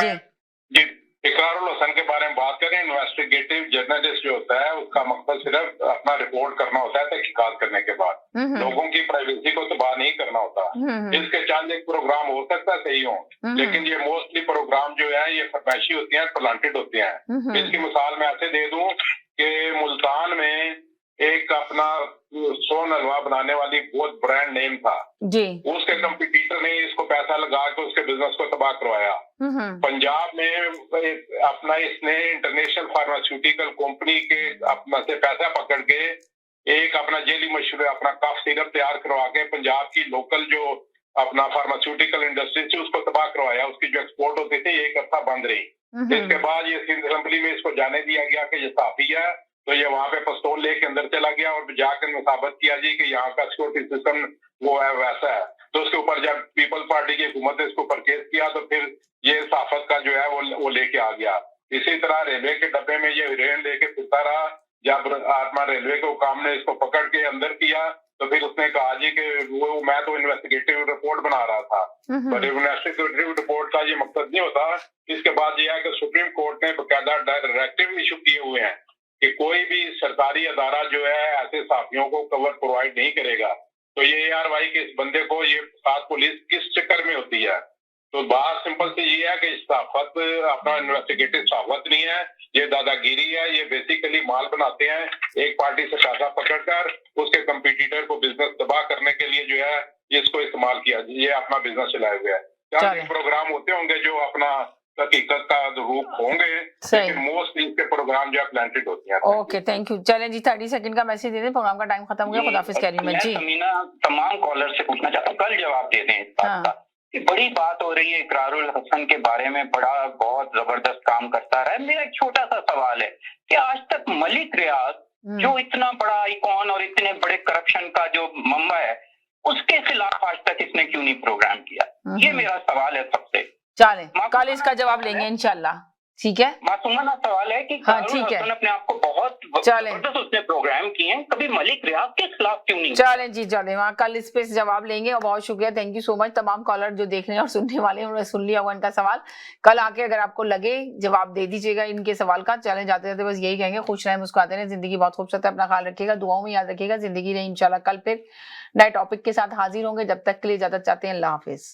जी। इकरारुल हसन के बारे में बात करें। इन्वेस्टिगेटिव जर्नलिस्ट जो होता है उसका मकसद सिर्फ अपना रिपोर्ट करना होता है तहकीकात करने के बाद, लोगों की प्राइवेसी को तबाह नहीं करना होता। इसके चंद एक प्रोग्राम हो सकता है सही हो, लेकिन ये मोस्टली प्रोग्राम जो है ये फरमाइशी होती हैं, प्लांटेड होती हैं। इसकी मिसाल मैं ऐसे दे दूं कि मुल्तान में एक अपना सोन हलवा बनाने वाली बहुत ब्रांड नेम था जी, उसके कंपटीटर ने इसको पैसा लगा के उसके बिजनेस को तबाह करवाया। पंजाब में अपना इसने इंटरनेशनल फार्मास्यूटिकल कंपनी के अपना से पैसा पकड़ के एक अपना जेली मशरूब अपना कफ सिरप तैयार करवा के पंजाब की लोकल जो अपना फार्मास्यूटिकल इंडस्ट्री थी उसको तबाह करवाया। उसकी जो एक्सपोर्ट होती थी एक अर्सा बंद रही। इसके बाद ये सिंध असेंबली में इसको जाने दिया गया कि ये साफी है, तो ये वहां पे पिस्तौल लेके अंदर चला गया और जाकर साबित किया जी कि यहाँ का सिक्योरिटी सिस्टम वो है वैसा है। तो उसके ऊपर जब पीपल्स पार्टी की हुकूमत ने इसके ऊपर केस किया तो फिर ये साफत का जो है वो लेके आ गया। इसी तरह रेलवे के डब्बे में ये हिरेन लेके फिरता रहा। जब आत्मा रेलवे के हुकाम ने इसको पकड़ के अंदर किया तो फिर उसने कहा जी कि वो मैं तो इन्वेस्टिगेटिव रिपोर्ट बना रहा था, पर इन्वेस्टिगेटिव रिपोर्ट का ये मकसद नहीं होता। इसके बाद ये है कि सुप्रीम कोर्ट ने बकायदा डायरेक्टिव इशू किए हुए हैं कि कोई भी सरकारी अदारा जो है ऐसे साथियों को कवर प्रोवाइड नहीं करेगा। तो ये ARY के इस बंदे को ये साथ पुलिस किस चक्कर में होती है, तो बात सिंपल सी ये है कि सहाफत अपना इन्वेस्टिगेटिव सहाफत नहीं है, ये दादागिरी है। ये बेसिकली माल बनाते हैं एक पार्टी से पैसा पकड़कर उसके कंपटीटर को बिजनेस तबाह करने के लिए जो है इसको इस्तेमाल किया, ये अपना बिजनेस चलाए हुए है। क्या प्रोग्राम होते होंगे जो अपना हकीकत का रूप होंगे, लेकिन मोस्टली इसके प्रोग्राम जो है प्लांटेड होती हैं। Okay, thank you. चलें जी, 30 सेकंड का मैसेज दे दें, प्रोग्राम का टाइम खत्म हो गया। खुदाफिज कह रही हूं मैं जी। समीना तमाम कॉलर से पूछना चाहता हूँ, कल जवाब दे दें इस बात का। बड़ी बात हो रही है इकरारुल हसन के बारे में, बड़ा बहुत जबरदस्त काम करता रहा है। मेरा एक छोटा सा सवाल है कि आज तक मलिक रियाज जो इतना बड़ा आइकॉन और इतने बड़े करप्शन का जो मंबा है, उसके खिलाफ आज तक इसने क्यों नहीं प्रोग्राम किया? ये मेरा सवाल है सबसे। चलें, कल इसका जवाब लेंगे इंशाल्लाह, ठीक है। मासूमाना सवाल है कि हाँ, ठीक है, अपने आप को बहुत जबरदस्त उसने प्रोग्राम किए हैं, कभी मलिक रियाज के खिलाफ क्यों नहीं? चलें जी, चलें, वहाँ कल इस पे जवाब लेंगे। और बहुत शुक्रिया, थैंक यू सो मच तमाम कॉलर जो देखने और सुनने वाले हैं, उन्होंने सुन लिया होगा इनका सवाल। कल आके अगर आपको लगे जवाब दे दीजिएगा इनके सवाल का। चलें, जाते जाते बस यही कहेंगे, खुश रहें, मुस्कुराते रहें, जिंदगी बहुत खूबसूरत है, अपना ख्याल रखिएगा, दुआओं में याद रखिएगा, जिंदगी रही इंशाल्लाह। कल फिर नए टॉपिक के साथ हाजिर होंगे, जब तक के लिए इजाजत चाहते हैं, अल्लाह हाफिज।